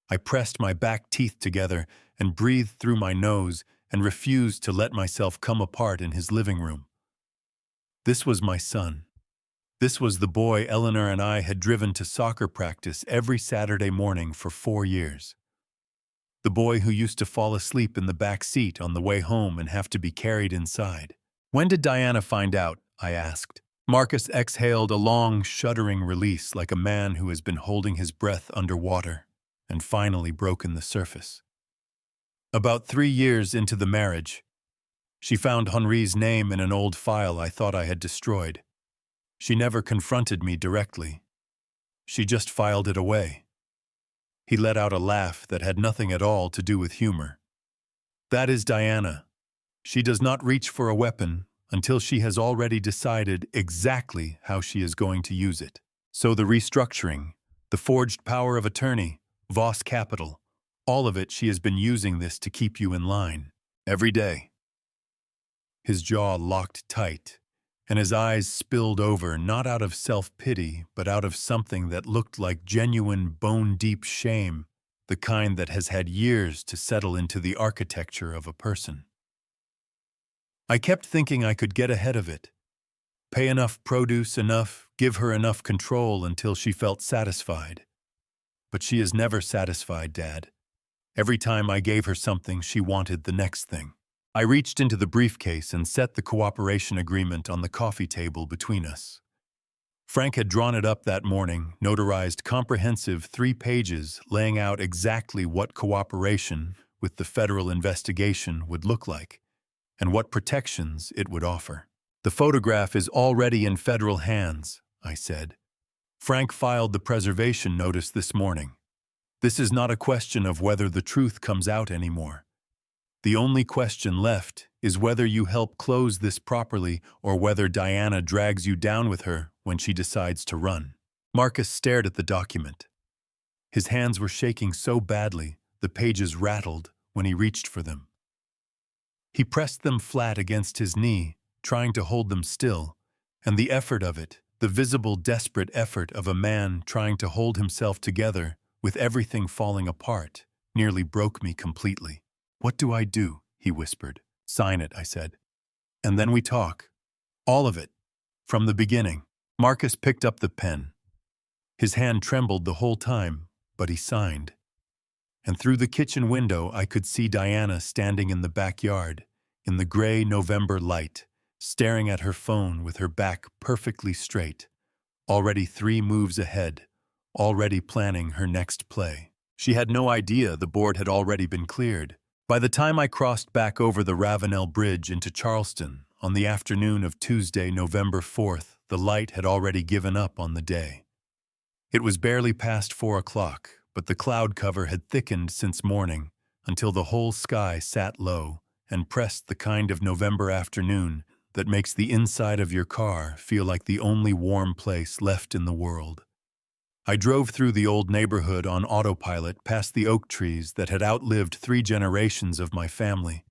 I pressed my back teeth together and breathed through my nose and refused to let myself come apart in his living room. This was my son. This was the boy Eleanor and I had driven to soccer practice every Saturday morning for 4 years. The boy who used to fall asleep in the back seat on the way home and have to be carried inside. "When did Diana find out?" I asked. Marcus exhaled a long, shuddering release like a man who has been holding his breath underwater and finally broken the surface. "About 3 years into the marriage. She found Henri's name in an old file I thought I had destroyed. She never confronted me directly. She just filed it away." He let out a laugh that had nothing at all to do with humor. "That is Diana. She does not reach for a weapon until she has already decided exactly how she is going to use it. So the restructuring, the forged power of attorney, Voss Capital, all of it, she has been using this to keep you in line. Every day." His jaw locked tight, and his eyes spilled over, not out of self-pity, but out of something that looked like genuine bone-deep shame, the kind that has had years to settle into the architecture of a person. I kept thinking I could get ahead of it. Pay enough produce, give her enough control until she felt satisfied. But she is never satisfied, Dad. Every time I gave her something, she wanted the next thing. I reached into the briefcase and set the cooperation agreement on the coffee table between us. Frank had drawn it up that morning, notarized comprehensive 3 pages laying out exactly what cooperation with the federal investigation would look like and what protections it would offer. "The photograph is already in federal hands," I said. "Frank filed the preservation notice this morning. This is not a question of whether the truth comes out anymore. The only question left is whether you help close this properly or whether Diana drags you down with her when she decides to run." Marcus stared at the document. His hands were shaking so badly the pages rattled when he reached for them. He pressed them flat against his knee, trying to hold them still, And the effort of it, the visible, desperate effort of a man trying to hold himself together with everything falling apart, nearly broke me completely. "What do I do?" he whispered. "Sign it," I said. "And then we talk. All of it. From the beginning." Marcus picked up the pen. His hand trembled the whole time, but he signed. And through the kitchen window I could see Diana standing in the backyard, in the gray November light, staring at her phone with her back perfectly straight, already 3 moves ahead, already planning her next play. She had no idea the board had already been cleared. By the time I crossed back over the Ravenel Bridge into Charleston, on the afternoon of Tuesday, November 4th, the light had already given up on the day. It was barely past 4 o'clock, but the cloud cover had thickened since morning until the whole sky sat low and pressed the kind of November afternoon that makes the inside of your car feel like the only warm place left in the world. I drove through the old neighborhood on autopilot past the oak trees that had outlived 3 generations of my family.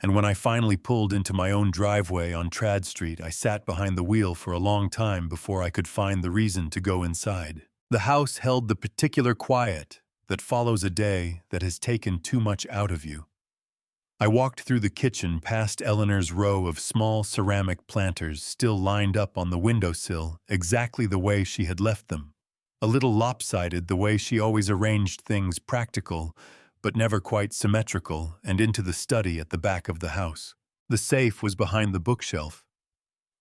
And when I finally pulled into my own driveway on Trad Street, I sat behind the wheel for a long time before I could find the reason to go inside. The house held the particular quiet that follows a day that has taken too much out of you. I walked through the kitchen past Eleanor's row of small ceramic planters still lined up on the windowsill exactly the way she had left them. A little lopsided the way she always arranged things, practical, but never quite symmetrical, and into the study at the back of the house. The safe was behind the bookshelf.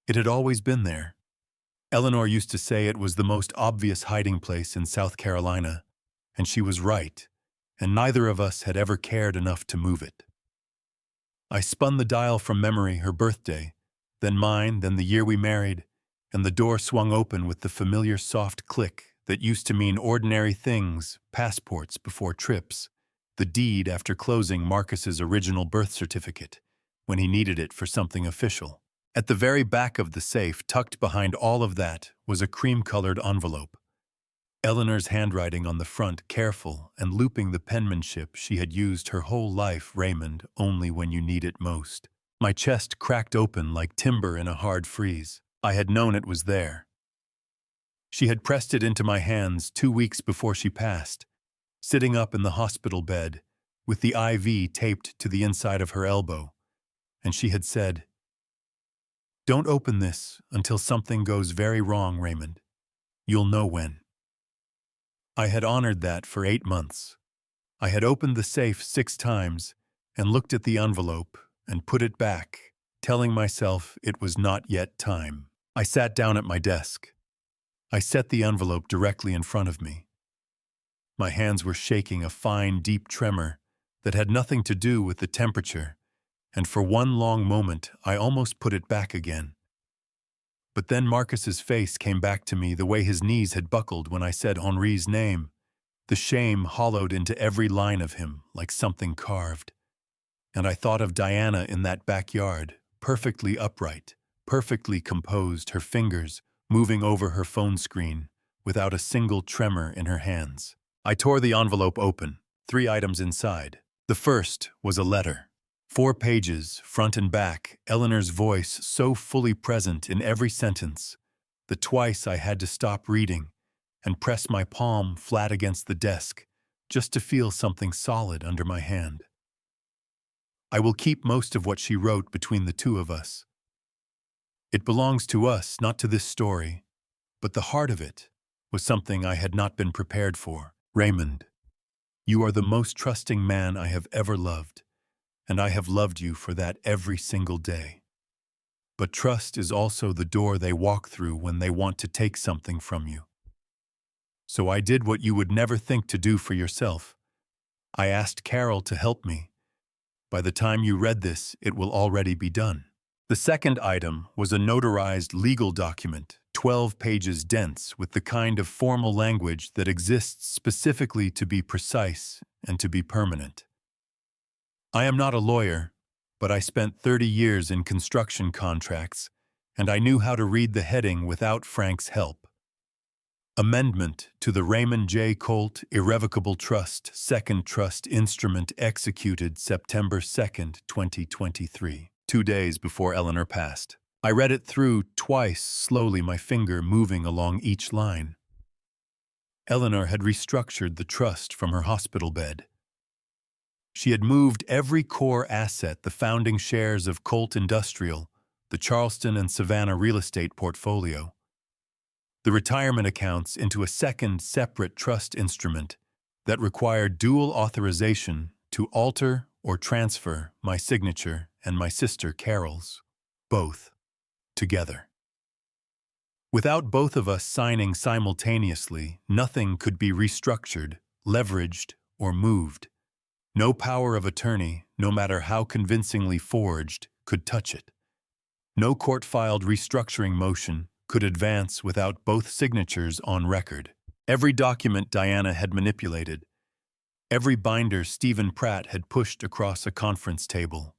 It had always been there. Eleanor used to say it was the most obvious hiding place in South Carolina, and she was right, and neither of us had ever cared enough to move it. I spun the dial from memory, her birthday, then mine, then the year we married, and the door swung open with the familiar soft click that used to mean ordinary things, passports before trips, the deed after closing Marcus's original birth certificate, when he needed it for something official. At the very back of the safe, tucked behind all of that, was a cream-colored envelope. Eleanor's handwriting on the front, careful and looping the penmanship she had used her whole life, "Raymond, only when you need it most." My chest cracked open like timber in a hard freeze. I had known it was there. She had pressed it into my hands 2 weeks before she passed, sitting up in the hospital bed, with the IV taped to the inside of her elbow, and she had said, "Don't open this until something goes very wrong, Raymond. You'll know when." I had honored that for 8 months. I had opened the safe 6 times and looked at the envelope and put it back, telling myself it was not yet time. I sat down at my desk. I set the envelope directly in front of me. My hands were shaking a fine, deep tremor that had nothing to do with the temperature, and for one long moment I almost put it back again. But then Marcus's face came back to me the way his knees had buckled when I said Henri's name, the shame hollowed into every line of him like something carved. And I thought of Diana in that backyard, perfectly upright, perfectly composed, her fingers moving over her phone screen without a single tremor in her hands. I tore the envelope open, 3 items inside. The first was a letter. 4 pages, front and back, Eleanor's voice so fully present in every sentence that twice I had to stop reading and press my palm flat against the desk just to feel something solid under my hand. I will keep most of what she wrote between the 2 of us. It belongs to us, not to this story, but the heart of it was something I had not been prepared for. "Raymond, you are the most trusting man I have ever loved, and I have loved you for that every single day. But trust is also the door they walk through when they want to take something from you. So I did what you would never think to do for yourself. I asked Carol to help me. By the time you read this, it will already be done." The second item was a notarized legal document, 12 pages dense, with the kind of formal language that exists specifically to be precise and to be permanent. I am not a lawyer, but I spent 30 years in construction contracts, and I knew how to read the heading without Frank's help. Amendment to the Raymond J. Colt Irrevocable Trust, Second Trust Instrument executed September 2nd, 2023, 2 days before Eleanor passed. I read it through twice, slowly, my finger moving along each line. Eleanor had restructured the trust from her hospital bed. She had moved every core asset, the founding shares of Colt Industrial, the Charleston and Savannah real estate portfolio, the retirement accounts, into a second separate trust instrument that required dual authorization to alter or transfer my signature and my sister Carol's, both together. Without both of us signing simultaneously, nothing could be restructured, leveraged, or moved. No power of attorney, no matter how convincingly forged, could touch it. No court-filed restructuring motion could advance without both signatures on record. Every document Diana had manipulated, every binder Stephen Pratt had pushed across a conference table,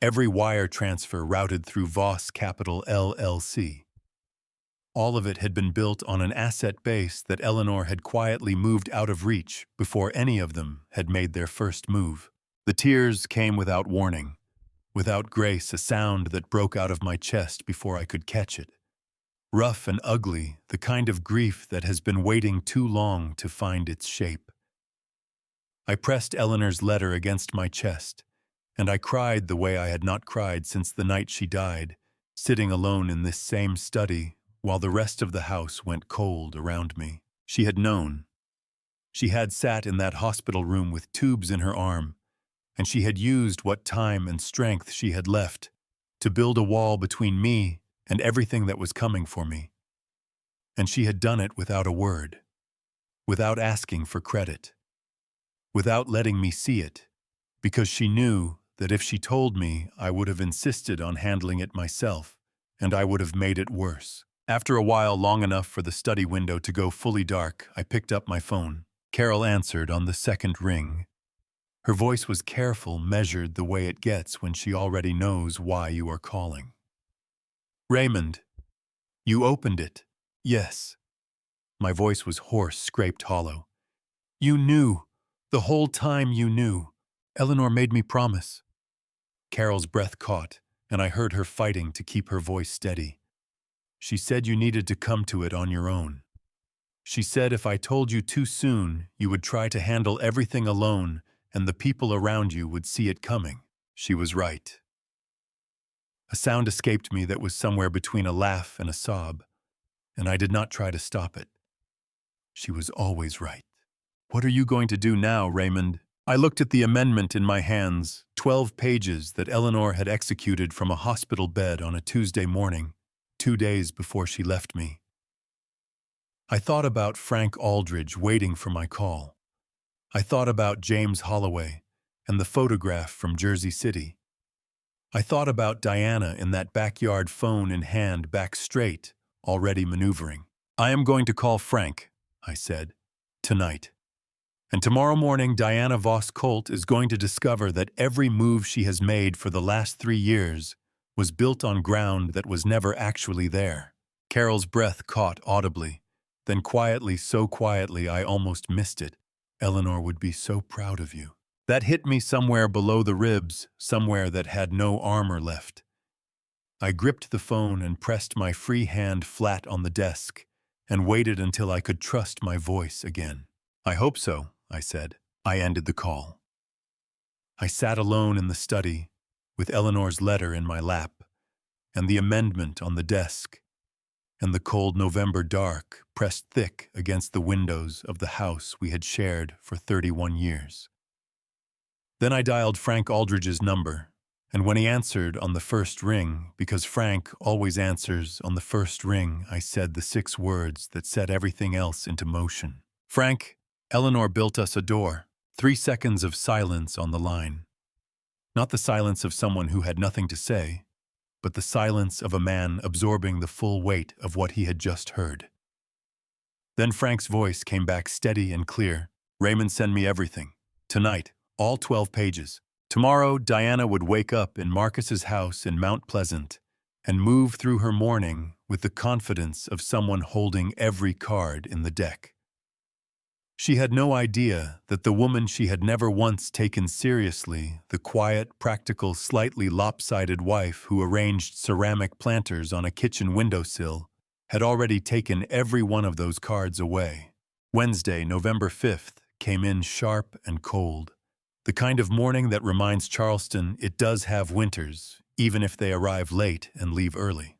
every wire transfer routed through Voss Capital LLC. All of it had been built on an asset base that Eleanor had quietly moved out of reach before any of them had made their first move. The tears came without warning, without grace, a sound that broke out of my chest before I could catch it. Rough and ugly, the kind of grief that has been waiting too long to find its shape. I pressed Eleanor's letter against my chest, and I cried the way I had not cried since the night she died, sitting alone in this same study while the rest of the house went cold around me. She had known. She had sat in that hospital room with tubes in her arm, and she had used what time and strength she had left to build a wall between me and everything that was coming for me. And she had done it without a word, without asking for credit, without letting me see it, because she knew that if she told me, I would have insisted on handling it myself, and I would have made it worse. After a while, long enough for the study window to go fully dark, I picked up my phone. Carol answered on the second ring. Her voice was careful, measured, the way it gets when she already knows why you are calling. "Raymond, you opened it." "Yes." My voice was hoarse, scraped hollow. "You knew. The whole time you knew. Eleanor made me promise." Carol's breath caught, and I heard her fighting to keep her voice steady. "She said you needed to come to it on your own. She said if I told you too soon, you would try to handle everything alone, and the people around you would see it coming." She was right. A sound escaped me that was somewhere between a laugh and a sob, and I did not try to stop it. She was always right. "What are you going to do now, Raymond?" I looked at the amendment in my hands, 12 pages that Eleanor had executed from a hospital bed on a Tuesday morning, 2 days before she left me. I thought about Frank Aldridge waiting for my call. I thought about James Holloway and the photograph from Jersey City. I thought about Diana in that backyard, phone in hand, back straight, already maneuvering. "I am going to call Frank," I said, "tonight. And tomorrow morning, Diana Voss Colt is going to discover that every move she has made for the last 3 years was built on ground that was never actually there." Carol's breath caught audibly, then quietly, so quietly I almost missed it. "Eleanor would be so proud of you." That hit me somewhere below the ribs, somewhere that had no armor left. I gripped the phone and pressed my free hand flat on the desk and waited until I could trust my voice again. "I hope so," I said. I ended the call. I sat alone in the study, with Eleanor's letter in my lap, and the amendment on the desk, and the cold November dark pressed thick against the windows of the house we had shared for 31 years. Then I dialed Frank Aldridge's number, and when he answered on the first ring, because Frank always answers on the first ring, I said the 6 words that set everything else into motion. "Frank, Eleanor built us a door." 3 seconds of silence on the line. Not the silence of someone who had nothing to say, but the silence of a man absorbing the full weight of what he had just heard. Then Frank's voice came back steady and clear. "Raymond, send me everything. Tonight. All 12 pages. Tomorrow, Diana would wake up in Marcus's house in Mount Pleasant and move through her morning with the confidence of someone holding every card in the deck. She had no idea that the woman she had never once taken seriously, the quiet, practical, slightly lopsided wife who arranged ceramic planters on a kitchen windowsill, had already taken every one of those cards away. Wednesday, November 5th, came in sharp and cold. The kind of morning that reminds Charleston it does have winters, even if they arrive late and leave early.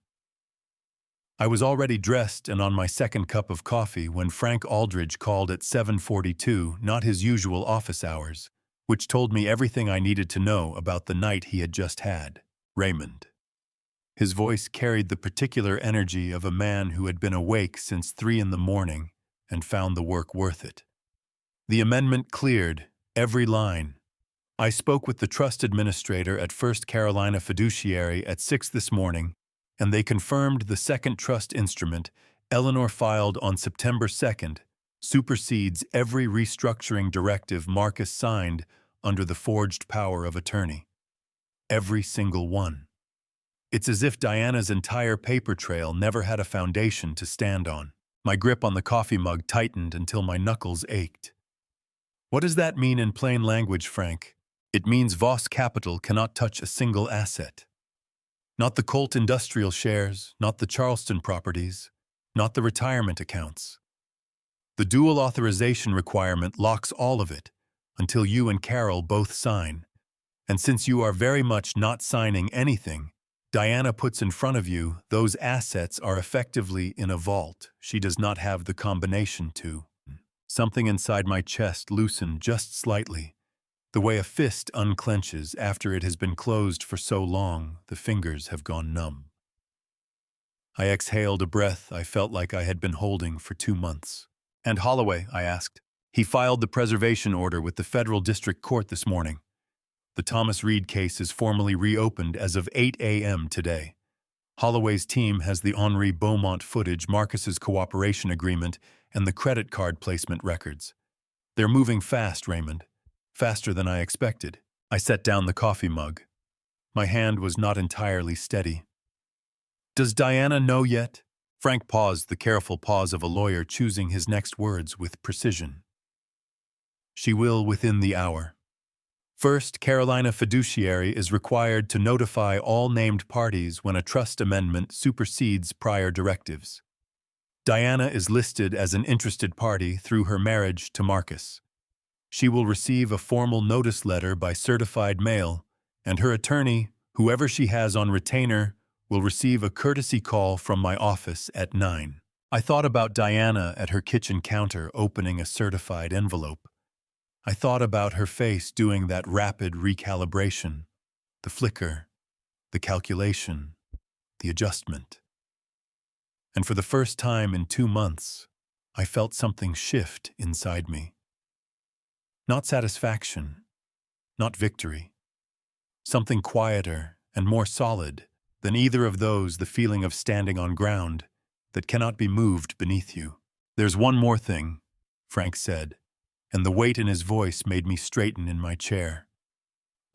I was already dressed and on my second cup of coffee when Frank Aldridge called at 7:42, not his usual office hours, which told me everything I needed to know about the night he had just had. Raymond. His voice carried the particular energy of a man who had been awake since 3 in the morning and found the work worth it. The amendment cleared, every line. I spoke with the trust administrator at First Carolina Fiduciary at 6 this morning, and they confirmed the second trust instrument, Eleanor filed on September 2nd, supersedes every restructuring directive Marcus signed under the forged power of attorney. Every single one. It's as if Diana's entire paper trail never had a foundation to stand on. My grip on the coffee mug tightened until my knuckles ached. What does that mean in plain language, Frank? It means Voss Capital cannot touch a single asset. Not the Colt Industrial shares, not the Charleston properties, not the retirement accounts. The dual authorization requirement locks all of it until you and Carol both sign. And since you are very much not signing anything, Diana puts in front of you those assets are effectively in a vault. She does not have the combination to. Something inside my chest loosened just slightly. The way a fist unclenches after it has been closed for so long, the fingers have gone numb. I exhaled a breath I felt like I had been holding for 2 months. And Holloway, I asked. He filed the preservation order with the federal district court this morning. The Thomas Reed case is formally reopened as of 8 a.m. today. Holloway's team has the Henri Beaumont footage, Marcus's cooperation agreement, and the credit card placement records. They're moving fast, Raymond. Faster than I expected. I set down the coffee mug. My hand was not entirely steady. Does Diana know yet? Frank paused, the careful pause of a lawyer choosing his next words with precision. She will within the hour. First, Carolina Fiduciary is required to notify all named parties when a trust amendment supersedes prior directives. Diana is listed as an interested party through her marriage to Marcus. She will receive a formal notice letter by certified mail, and her attorney, whoever she has on retainer, will receive a courtesy call from my office at 9. I thought about Diana at her kitchen counter opening a certified envelope. I thought about her face doing that rapid recalibration, the flicker, the calculation, the adjustment. And for the first time in 2 months, I felt something shift inside me. Not satisfaction, not victory. Something quieter and more solid than either of those, the feeling of standing on ground that cannot be moved beneath you. There's one more thing, Frank said, and the weight in his voice made me straighten in my chair.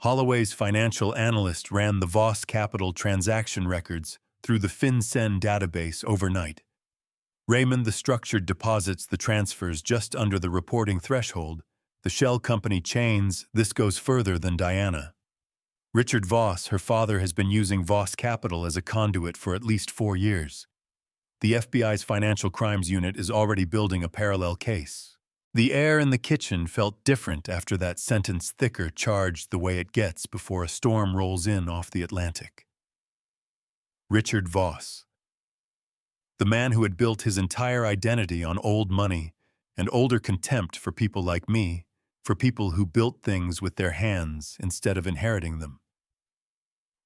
Holloway's financial analyst ran the Voss Capital transaction records through the FinCEN database overnight. Raymond, the structured deposits the transfers just under the reporting threshold. The shell company chains, this goes further than Diana. Richard Voss, her father, has been using Voss Capital as a conduit for at least 4 years. The FBI's Financial Crimes Unit is already building a parallel case. The air in the kitchen felt different after that sentence, thicker, charged the way it gets before a storm rolls in off the Atlantic. Richard Voss. The man who had built his entire identity on old money and older contempt for people like me, for people who built things with their hands instead of inheriting them.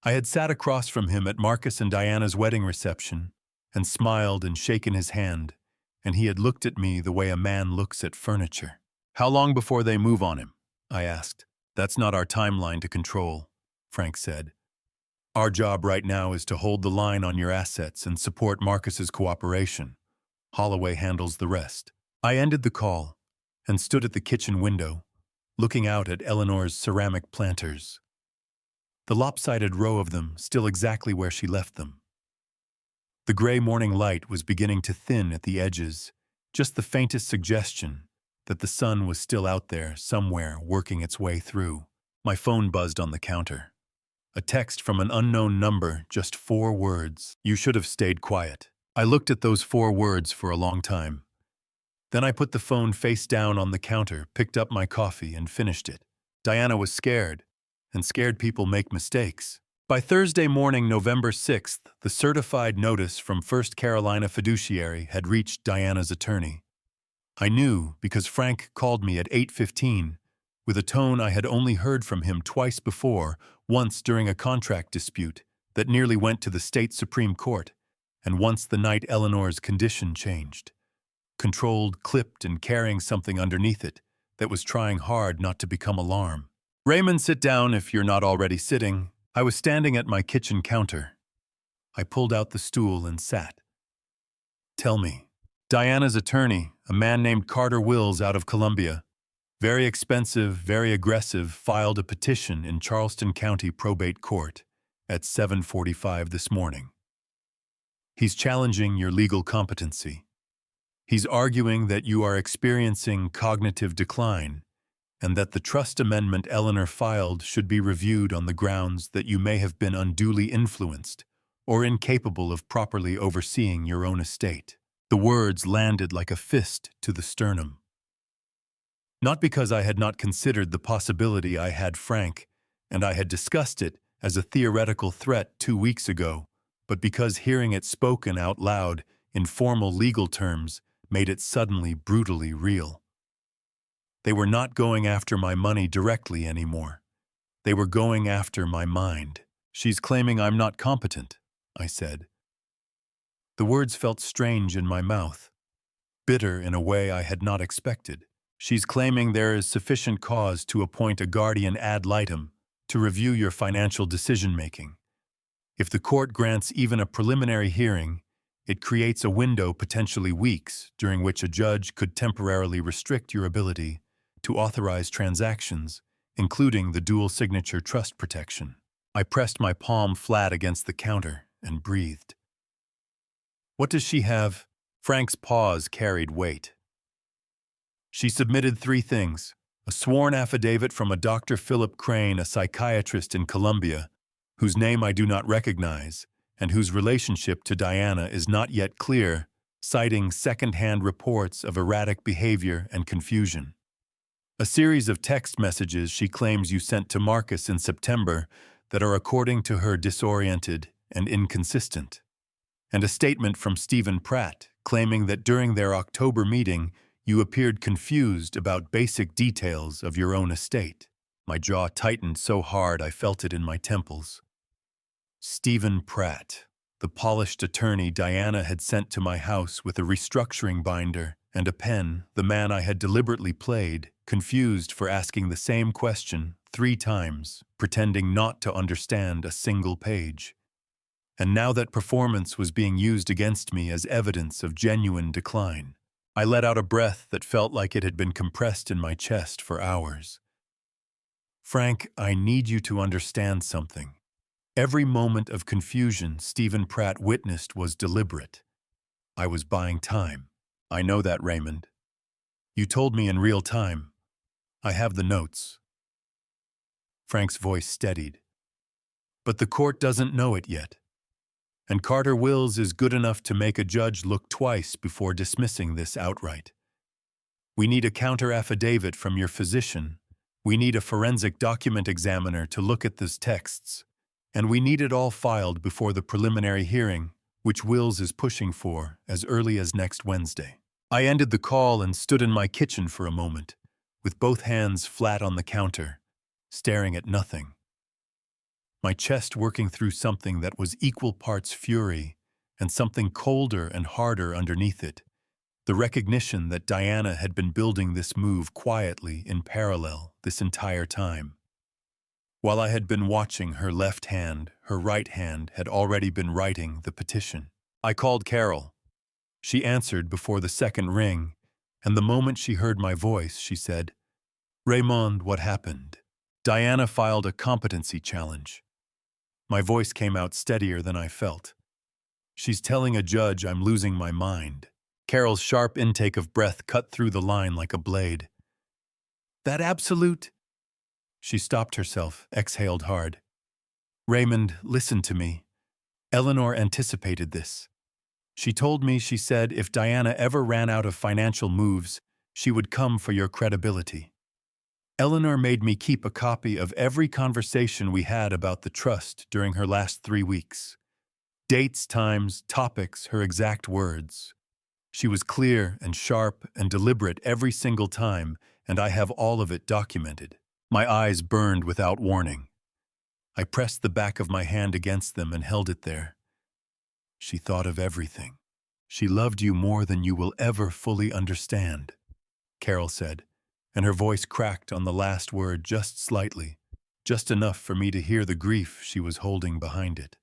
I had sat across from him at Marcus and Diana's wedding reception and smiled and shaken his hand, and he had looked at me the way a man looks at furniture. How long before they move on him? I asked. That's not our timeline to control, Frank said. Our job right now is to hold the line on your assets and support Marcus's cooperation. Holloway handles the rest. I ended the call and stood at the kitchen window, looking out at Eleanor's ceramic planters. The lopsided row of them still exactly where she left them. The gray morning light was beginning to thin at the edges, just the faintest suggestion, that the sun was still out there, somewhere, working its way through. My phone buzzed on the counter. A text from an unknown number, just 4 words. You should have stayed quiet. I looked at those 4 words for a long time. Then I put the phone face down on the counter, picked up my coffee, and finished it. Diana was scared, and scared people make mistakes. By Thursday morning, November 6th, the certified notice from First Carolina Fiduciary had reached Diana's attorney. I knew because Frank called me at 8:15, with a tone I had only heard from him twice before, once during a contract dispute that nearly went to the state Supreme Court, and once the night Eleanor's condition changed. Controlled, clipped, and carrying something underneath it that was trying hard not to become alarm. Raymond, sit down if you're not already sitting. I was standing at my kitchen counter. I pulled out the stool and sat. Tell me. Diana's attorney, a man named Carter Wills out of Columbia, very expensive, very aggressive, filed a petition in Charleston County Probate Court at 7:45 this morning. He's challenging your legal competency. He's arguing that you are experiencing cognitive decline and that the trust amendment Eleanor filed should be reviewed on the grounds that you may have been unduly influenced or incapable of properly overseeing your own estate. The words landed like a fist to the sternum. Not because I had not considered the possibility I had Frank, and I had discussed it as a theoretical threat 2 weeks ago, but because hearing it spoken out loud in formal legal terms made it suddenly brutally real. They were not going after my money directly anymore. They were going after my mind. She's claiming I'm not competent, I said. The words felt strange in my mouth, bitter in a way I had not expected. She's claiming there is sufficient cause to appoint a guardian ad litem to review your financial decision-making. If the court grants even a preliminary hearing, it creates a window, potentially weeks, during which a judge could temporarily restrict your ability to authorize transactions, including the dual-signature trust protection. I pressed my palm flat against the counter and breathed. What does she have? Frank's pause carried weight. She submitted 3 things: a sworn affidavit from a Dr. Philip Crane, a psychiatrist in Columbia, whose name I do not recognize, and whose relationship to Diana is not yet clear, citing second-hand reports of erratic behavior and confusion. A series of text messages she claims you sent to Marcus in September that are, according to her, disoriented and inconsistent. And a statement from Stephen Pratt claiming that during their October meeting you appeared confused about basic details of your own estate. My jaw tightened so hard I felt it in my temples. Stephen Pratt, the polished attorney Diana had sent to my house with a restructuring binder and a pen, the man I had deliberately played, confused for asking the same question 3 times, pretending not to understand a single page. And now that performance was being used against me as evidence of genuine decline. I let out a breath that felt like it had been compressed in my chest for hours. Frank, I need you to understand something. Every moment of confusion Stephen Pratt witnessed was deliberate. I was buying time. I know that, Raymond. You told me in real time. I have the notes. Frank's voice steadied. But the court doesn't know it yet. And Carter Wills is good enough to make a judge look twice before dismissing this outright. We need a counter-affidavit from your physician. We need a forensic document examiner to look at these texts. And we need it all filed before the preliminary hearing, which Wills is pushing for as early as next Wednesday. I ended the call and stood in my kitchen for a moment, with both hands flat on the counter, staring at nothing. My chest working through something that was equal parts fury and something colder and harder underneath it, the recognition that Diana had been building this move quietly in parallel this entire time. While I had been watching her left hand, her right hand had already been writing the petition. I called Carol. She answered before the second ring, and the moment she heard my voice, she said, "Raymond, what happened?" Diana filed a competency challenge. My voice came out steadier than I felt. She's telling a judge I'm losing my mind. Carol's sharp intake of breath cut through the line like a blade. That absolute... She stopped herself, exhaled hard. Raymond, listen to me. Eleanor anticipated this. She told me, she said, if Diana ever ran out of financial moves, she would come for your credibility. Eleanor made me keep a copy of every conversation we had about the trust during her last 3 weeks. Dates, times, topics, her exact words. She was clear and sharp and deliberate every single time, and I have all of it documented. My eyes burned without warning. I pressed the back of my hand against them and held it there. She thought of everything. She loved you more than you will ever fully understand, Carol said, and her voice cracked on the last word just slightly, just enough for me to hear the grief she was holding behind it.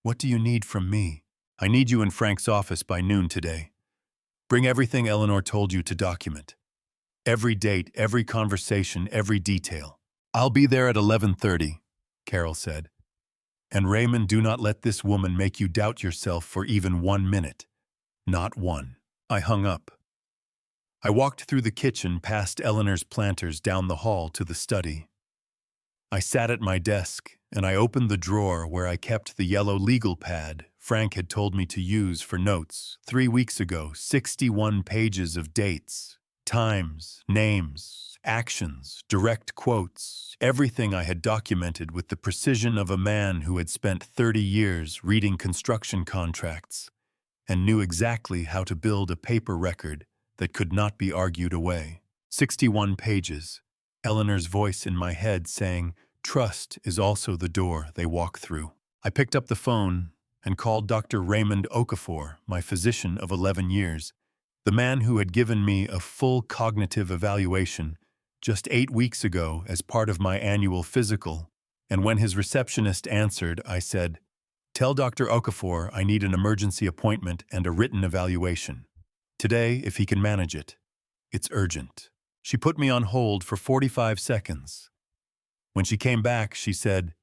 What do you need from me? I need you in Frank's office by noon today. Bring everything Eleanor told you to document. Every date, every conversation, every detail. I'll be there at 11:30, Carol said. And Raymond, do not let this woman make you doubt yourself for even 1 minute. Not one. I hung up. I walked through the kitchen past Eleanor's planters down the hall to the study. I sat at my desk and I opened the drawer where I kept the yellow legal pad Frank had told me to use for notes 3 weeks ago, 61 pages of dates, times, names, actions, direct quotes, everything I had documented with the precision of a man who had spent 30 years reading construction contracts and knew exactly how to build a paper record that could not be argued away. 61 pages, Eleanor's voice in my head saying, "Trust is also the door they walk through." I picked up the phone and called Dr. Raymond Okafor, my physician of 11 years, the man who had given me a full cognitive evaluation just 8 weeks ago as part of my annual physical, and when his receptionist answered, I said, "Tell Dr. Okafor I need an emergency appointment and a written evaluation. Today, if he can manage it. It's urgent." She put me on hold for 45 seconds. When she came back, she said,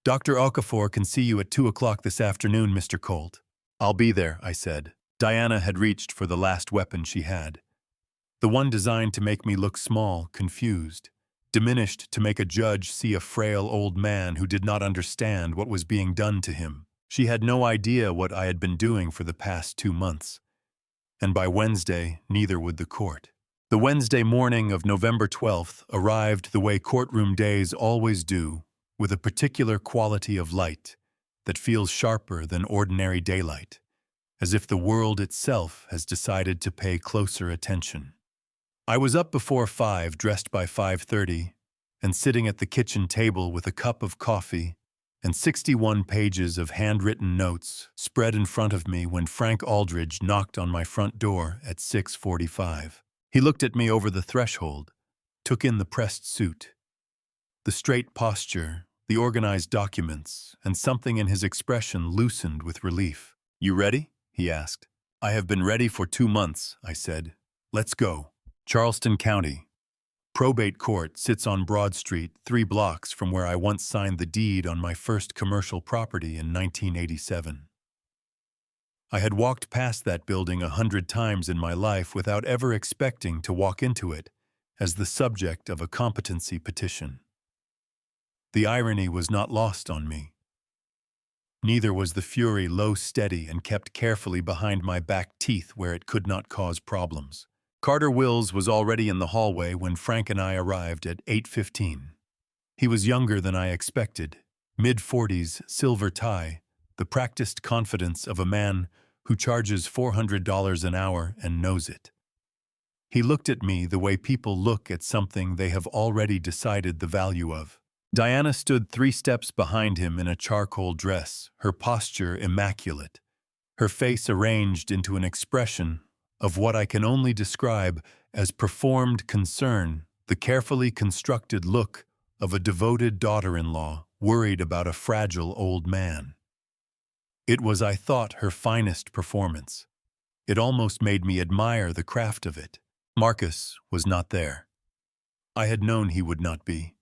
"Dr. Okafor can see you at 2 o'clock this afternoon, Mr. Colt." "I'll be there," I said. Diana had reached for the last weapon she had. The one designed to make me look small, confused, diminished to make a judge see a frail old man who did not understand what was being done to him. She had no idea what I had been doing for the past 2 months. And by Wednesday, neither would the court. The Wednesday morning of November 12th arrived the way courtroom days always do, with a particular quality of light that feels sharper than ordinary daylight, as if the world itself has decided to pay closer attention. I was up before 5, dressed by 5:30, and sitting at the kitchen table with a cup of coffee and 61 pages of handwritten notes spread in front of me when Frank Aldridge knocked on my front door at 6:45. He looked at me over the threshold, took in the pressed suit, the straight posture, the organized documents, and something in his expression loosened with relief. "You ready?" he asked. "I have been ready for 2 months," I said. "Let's go." Charleston County. Probate Court sits on Broad Street, 3 blocks from where I once signed the deed on my first commercial property in 1987. I had walked past that building 100 times in my life without ever expecting to walk into it as the subject of a competency petition. The irony was not lost on me. Neither was the fury low steady and kept carefully behind my back teeth where it could not cause problems. Carter Wills was already in the hallway when Frank and I arrived at 8:15. He was younger than I expected, mid-40s, silver tie, the practiced confidence of a man who charges $400 an hour and knows it. He looked at me the way people look at something they have already decided the value of. Diana stood 3 steps behind him in a charcoal dress, her posture immaculate, her face arranged into an expression of what I can only describe as performed concern, the carefully constructed look of a devoted daughter-in-law worried about a fragile old man. It was, I thought, her finest performance. It almost made me admire the craft of it. Marcus was not there. I had known he would not be.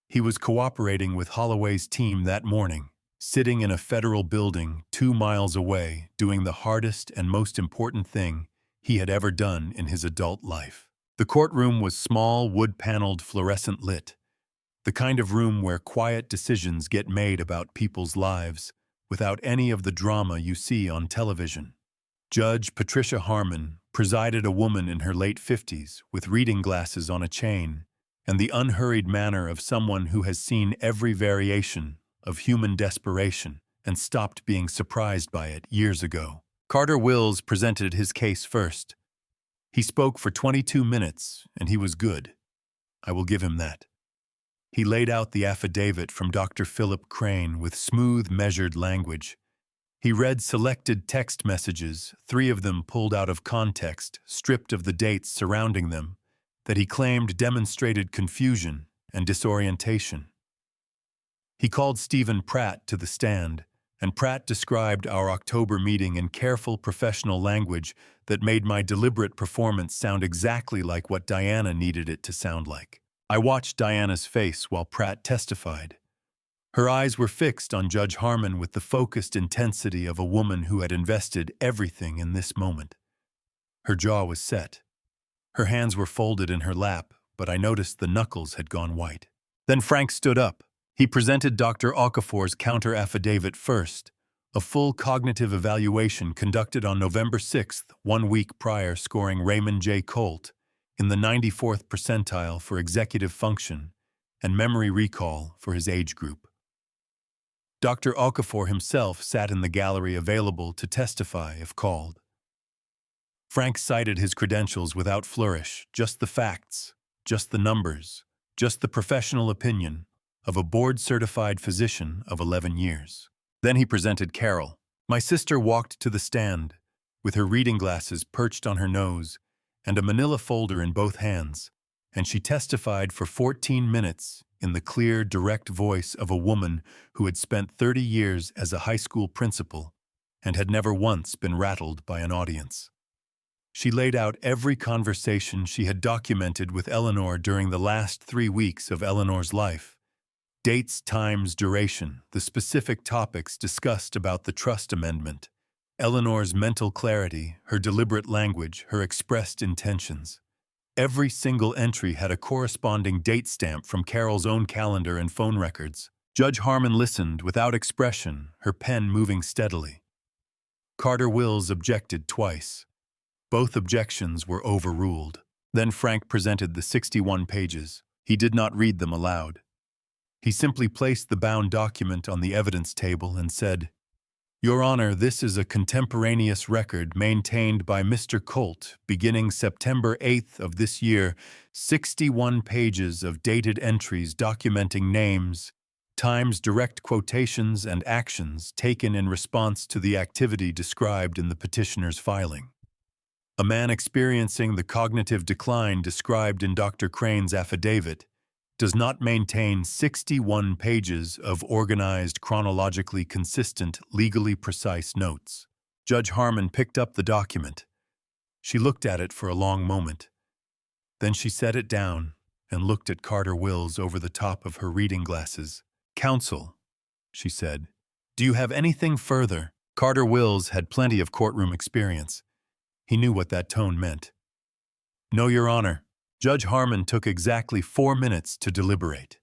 He was cooperating with Holloway's team that morning, sitting in a federal building 2 miles away, doing the hardest and most important thing he had ever done in his adult life. The courtroom was small, wood-paneled, fluorescent lit, the kind of room where quiet decisions get made about people's lives without any of the drama you see on television. Judge Patricia Harmon presided, a woman in her late 50s with reading glasses on a chain and the unhurried manner of someone who has seen every variation of human desperation and stopped being surprised by it years ago. Carter Wills presented his case first. He spoke for 22 minutes, and he was good. I will give him that. He laid out the affidavit from Dr. Philip Crane with smooth, measured language. He read selected text messages, 3 of them pulled out of context, stripped of the dates surrounding them, that he claimed demonstrated confusion and disorientation. He called Stephen Pratt to the stand, and Pratt described our October meeting in careful professional language that made my deliberate performance sound exactly like what Diana needed it to sound like. I watched Diana's face while Pratt testified. Her eyes were fixed on Judge Harmon with the focused intensity of a woman who had invested everything in this moment. Her jaw was set. Her hands were folded in her lap, but I noticed the knuckles had gone white. Then Frank stood up. He presented Dr. Okafor's counter-affidavit first, a full cognitive evaluation conducted on November 6th, 1 week prior, scoring Raymond J. Colt in the 94th percentile for executive function and memory recall for his age group. Dr. Okafor himself sat in the gallery available to testify if called. Frank cited his credentials without flourish, just the facts, just the numbers, just the professional opinion of a board-certified physician of 11 years. Then he presented Carol. My sister walked to the stand, with her reading glasses perched on her nose and a manila folder in both hands, and she testified for 14 minutes in the clear, direct voice of a woman who had spent 30 years as a high school principal and had never once been rattled by an audience. She laid out every conversation she had documented with Eleanor during the last 3 weeks of Eleanor's life. Dates, times, duration, the specific topics discussed about the trust amendment, Eleanor's mental clarity, her deliberate language, her expressed intentions. Every single entry had a corresponding date stamp from Carol's own calendar and phone records. Judge Harmon listened without expression, her pen moving steadily. Carter Wills objected twice. Both objections were overruled. Then Frank presented the 61 pages. He did not read them aloud. He simply placed the bound document on the evidence table and said, "Your Honor, this is a contemporaneous record maintained by Mr. Colt beginning September 8th of this year, 61 pages of dated entries documenting names, times, direct quotations, and actions taken in response to the activity described in the petitioner's filing. A man experiencing the cognitive decline described in Dr. Crane's affidavit does not maintain 61 pages of organized, chronologically consistent, legally precise notes." Judge Harmon picked up the document. She looked at it for a long moment. Then she set it down and looked at Carter Wills over the top of her reading glasses. "Counsel," she said, "do you have anything further?" Carter Wills had plenty of courtroom experience. He knew what that tone meant. "No, Your Honor." Judge Harmon took exactly 4 minutes to deliberate.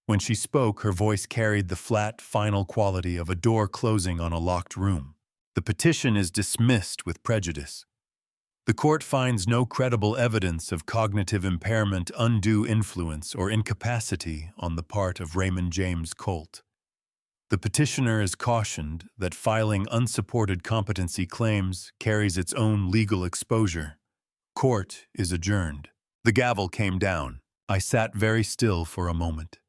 When she spoke, her voice carried the flat, final quality of a door closing on a locked room. "The petition is dismissed with prejudice. The court finds no credible evidence of cognitive impairment, undue influence, or incapacity on the part of Raymond James Colt. The petitioner is cautioned that filing unsupported competency claims carries its own legal exposure. Court is adjourned." The gavel came down. I sat very still for a moment.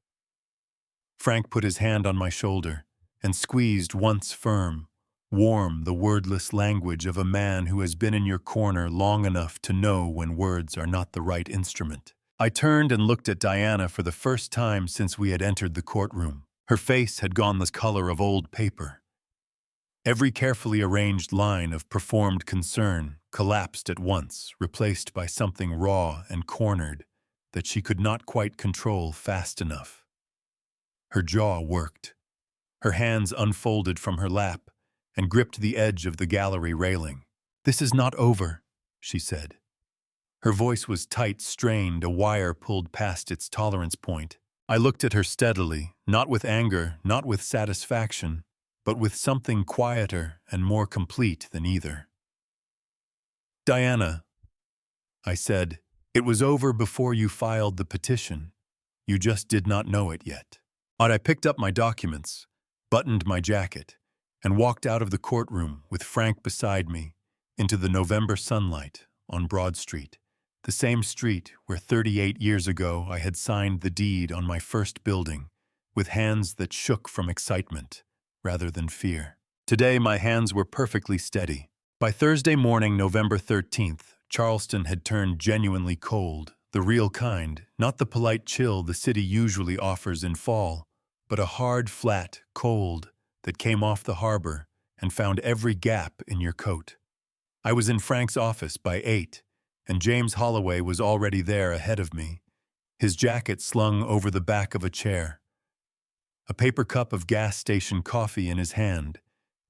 Frank put his hand on my shoulder and squeezed once firm, warm, the wordless language of a man who has been in your corner long enough to know when words are not the right instrument. I turned and looked at Diana for the first time since we had entered the courtroom. Her face had gone the color of old paper. Every carefully arranged line of performed concern collapsed at once, replaced by something raw and cornered that she could not quite control fast enough. Her jaw worked. Her hands unfolded from her lap and gripped the edge of the gallery railing. "This is not over," she said. Her voice was tight, strained, a wire pulled past its tolerance point. I looked at her steadily, not with anger, not with satisfaction, but with something quieter and more complete than either. Diana, I said, it was over before you filed the petition. You just did not know it yet. I picked up my documents, buttoned my jacket, and walked out of the courtroom with Frank beside me into the November sunlight on Broad Street, the same street where 38 years ago I had signed the deed on my first building, with hands that shook from excitement rather than fear. Today my hands were perfectly steady. By Thursday morning, November 13th, Charleston had turned genuinely cold, the real kind, not the polite chill the city usually offers in fall, but a hard, flat cold that came off the harbor and found every gap in your coat. I was in Frank's office by 8, and James Holloway was already there ahead of me, his jacket slung over the back of a chair, a paper cup of gas station coffee in his hand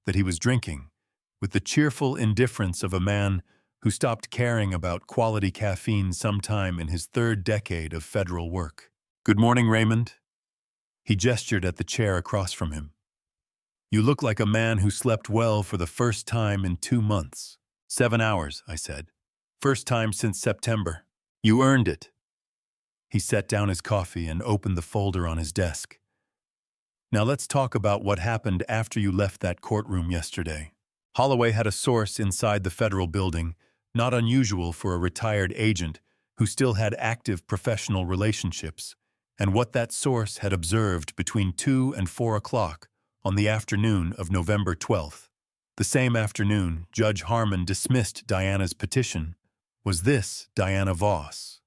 that he was drinking with the cheerful indifference of a man who stopped caring about quality caffeine sometime in his third decade of federal work. "Good morning, Raymond." He gestured at the chair across from him. "You look like a man who slept well for the first time in 2 months. 7 hours, I said. First time since September. You earned it." He set down his coffee and opened the folder on his desk. "Now let's talk about what happened after you left that courtroom yesterday." Holloway had a source inside the federal building, not unusual for a retired agent who still had active professional relationships, and what that source had observed between 2 and 4 o'clock on the afternoon of November 12th. The same afternoon, Judge Harmon dismissed Diana's petition. Was this Diana Voss?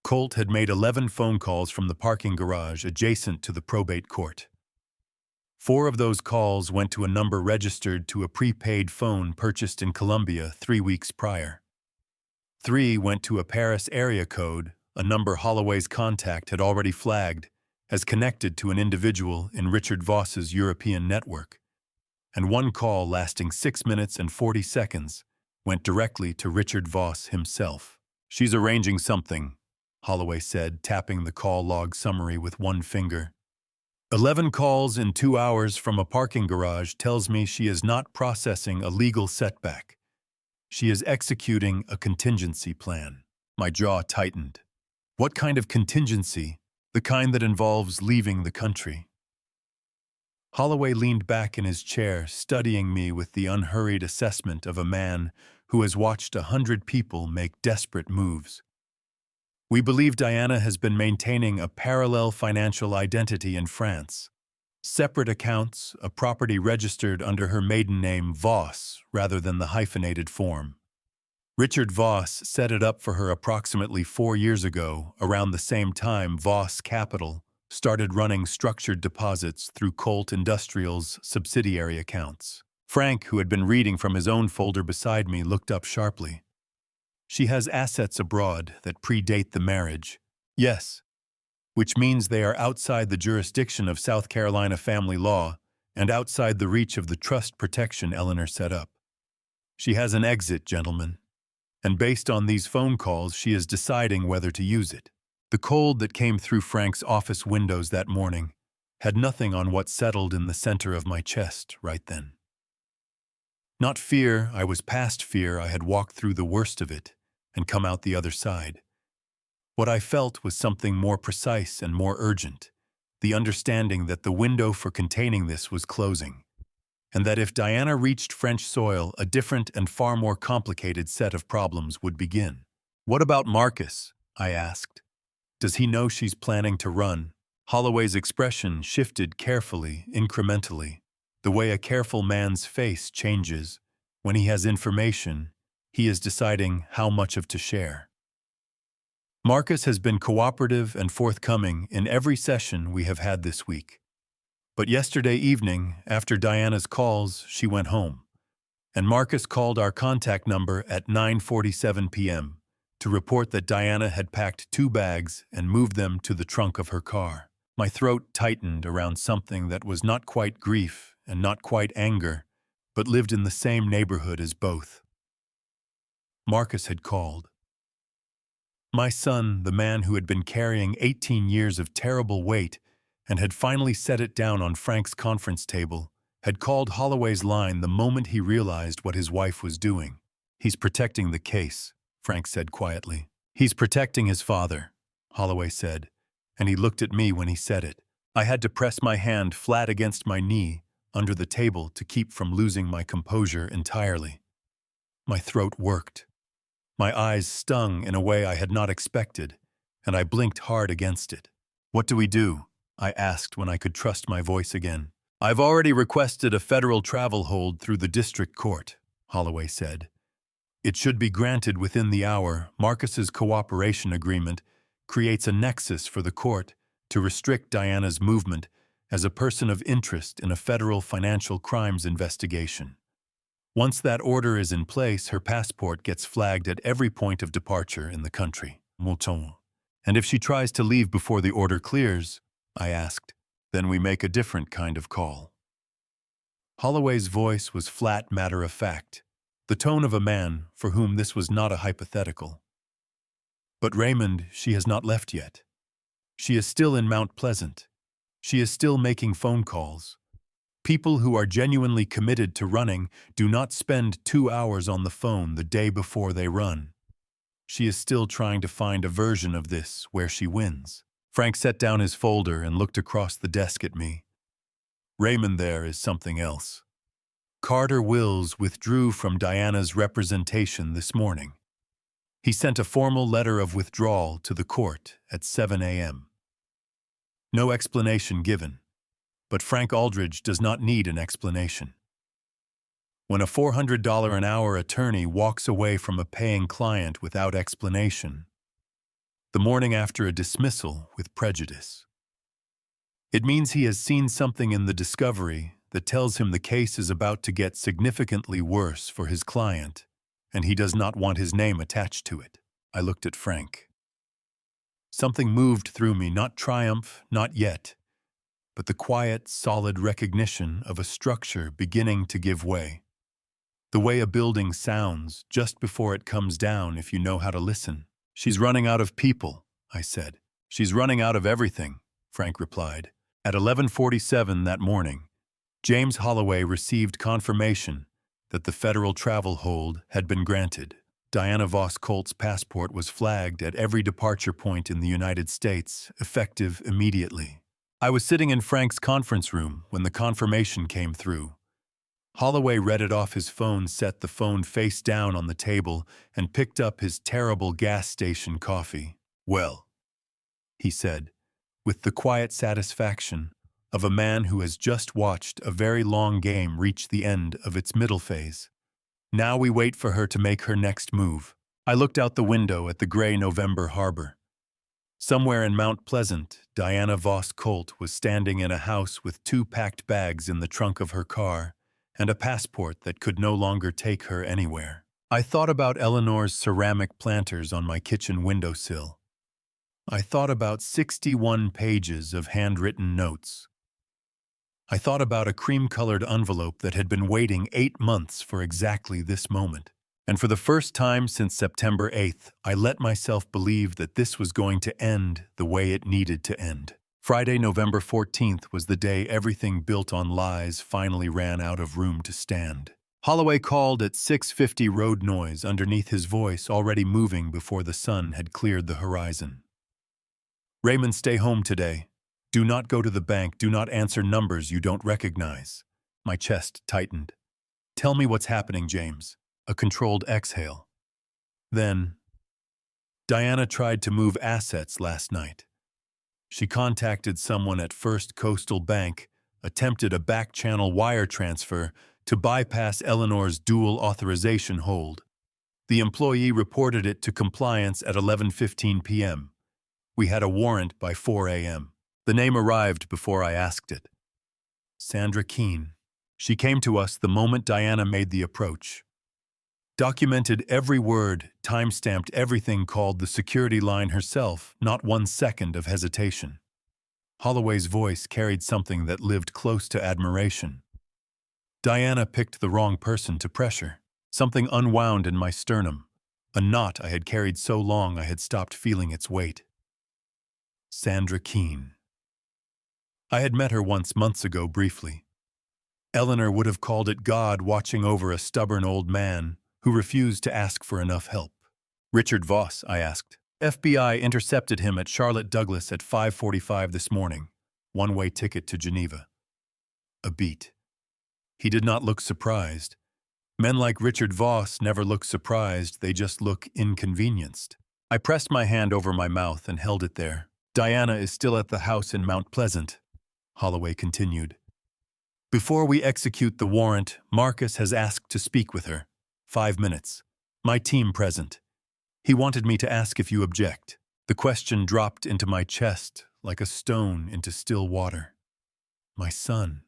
Colt had made 11 phone calls from the parking garage adjacent to the probate court. 4 of those calls went to a number registered to a prepaid phone purchased in Colombia 3 weeks prior. 3 went to a Paris area code, a number Holloway's contact had already flagged as connected to an individual in Richard Voss's European network. And 1 call lasting 6 minutes and 40 seconds went directly to Richard Voss himself. "She's arranging something," Holloway said, tapping the call log summary with 1 finger. 11 calls in 2 hours from a parking garage tells me she is not processing a legal setback. She is executing a contingency plan. My jaw tightened. What kind of contingency? The kind that involves leaving the country. Holloway leaned back in his chair, studying me with the unhurried assessment of a man who has watched 100 people make desperate moves. "We believe Diana has been maintaining a parallel financial identity in France. Separate accounts, a property registered under her maiden name Voss rather than the hyphenated form. Richard Voss set it up for her approximately 4 years ago, around the same time Voss Capital started running structured deposits through Colt Industrial's subsidiary accounts." Frank, who had been reading from his own folder beside me, looked up sharply. "She has assets abroad that predate the marriage." "Yes, which means they are outside the jurisdiction of South Carolina family law and outside the reach of the trust protection Eleanor set up. She has an exit, gentlemen, and based on these phone calls, she is deciding whether to use it." The cold that came through Frank's office windows that morning had nothing on what settled in the center of my chest right then. Not fear, I was past fear. I had walked through the worst of it and come out the other side. What I felt was something more precise and more urgent, the understanding that the window for containing this was closing, and that if Diana reached French soil, a different and far more complicated set of problems would begin. "What about Marcus?" I asked. "Does he know she's planning to run?" Holloway's expression shifted carefully, incrementally, the way a careful man's face changes. When he has information, he is deciding how much of to share. "Marcus has been cooperative and forthcoming in every session we have had this week. But yesterday evening, after Diana's calls, she went home, and Marcus called our contact number at 9:47 p.m. to report that Diana had packed 2 bags and moved them to the trunk of her car." My throat tightened around something that was not quite grief and not quite anger, but lived in the same neighborhood as both. Marcus had called. My son, the man who had been carrying 18 years of terrible weight and had finally set it down on Frank's conference table, had called Holloway's line the moment he realized what his wife was doing. "He's protecting the case," Frank said quietly. "He's protecting his father," Holloway said, and he looked at me when he said it. I had to press my hand flat against my knee under the table to keep from losing my composure entirely. My throat worked. My eyes stung in a way I had not expected, and I blinked hard against it. "What do we do?" I asked when I could trust my voice again. "I've already requested a federal travel hold through the district court," Holloway said. "It should be granted within the hour. Marcus's cooperation agreement creates a nexus for the court to restrict Diana's movement as a person of interest in a federal financial crimes investigation. Once that order is in place, her passport gets flagged at every point of departure in the country. And if she tries to leave before the order clears," I asked, "then we make a different kind of call." Holloway's voice was flat matter-of-fact, the tone of a man for whom this was not a hypothetical. "But Raymond, she has not left yet. She is still in Mount Pleasant. She is still making phone calls. People who are genuinely committed to running do not spend 2 hours on the phone the day before they run. She is still trying to find a version of this where she wins." Frank set down his folder and looked across the desk at me. "Raymond there is something else. Carter Wills withdrew from Diana's representation this morning. He sent a formal letter of withdrawal to the court at 7 a.m. No explanation given. But Frank Aldridge does not need an explanation. When a $400 an hour attorney walks away from a paying client without explanation, the morning after a dismissal with prejudice, it means he has seen something in the discovery that tells him the case is about to get significantly worse for his client, and he does not want his name attached to it. I looked at Frank. Something moved through me, not triumph, not yet, but the quiet, solid recognition of a structure beginning to give way. The way a building sounds just before it comes down if you know how to listen. "She's running out of people," I said. "She's running out of everything," Frank replied. At 11:47 that morning, James Holloway received confirmation that the federal travel hold had been granted. Diana Voss Colt's passport was flagged at every departure point in the United States, effective immediately. I was sitting in Frank's conference room when the confirmation came through. Holloway read it off his phone, set the phone face down on the table, and picked up his terrible gas station coffee. "Well," he said, with the quiet satisfaction of a man who has just watched a very long game reach the end of its middle phase. "Now we wait for her to make her next move." I looked out the window at the gray November harbor. Somewhere in Mount Pleasant, Diana Voss Colt was standing in a house with 2 packed bags in the trunk of her car and a passport that could no longer take her anywhere. I thought about Eleanor's ceramic planters on my kitchen windowsill. I thought about 61 pages of handwritten notes. I thought about a cream-colored envelope that had been waiting 8 months for exactly this moment. And for the first time since September 8th, I let myself believe that this was going to end the way it needed to end. Friday, November 14th was the day everything built on lies finally ran out of room to stand. Holloway called at 6:50 road noise underneath his voice, already moving before the sun had cleared the horizon. "Raymond, stay home today. Do not go to the bank. Do not answer numbers you don't recognize." My chest tightened. "Tell me what's happening, James." A controlled exhale. Then, "Diana tried to move assets last night. She contacted someone at First Coastal Bank, attempted a back-channel wire transfer to bypass Eleanor's dual authorization hold. The employee reported it to compliance at 11:15 p.m. We had a warrant by 4 a.m. The name arrived before I asked it. Sandra Keene. She came to us the moment Diana made the approach. Documented every word, time-stamped everything, called the security line herself, not 1 second of hesitation." Holloway's voice carried something that lived close to admiration. "Diana picked the wrong person to pressure." Something unwound in my sternum. A knot I had carried so long I had stopped feeling its weight. Sandra Keene. I had met her once months ago briefly. Eleanor would have called it God watching over a stubborn old man who refused to ask for enough help. Richard Voss, I asked. FBI intercepted him at Charlotte Douglas at 5:45 this morning. One-way ticket to Geneva. A beat. He did not look surprised. Men like Richard Voss never look surprised, they just look inconvenienced. I pressed my hand over my mouth and held it there. Diana is still at the house in Mount Pleasant, Holloway continued. Before we execute the warrant, Marcus has asked to speak with her. 5 minutes. My team present. He wanted me to ask if you object. The question dropped into my chest like a stone into still water. My son,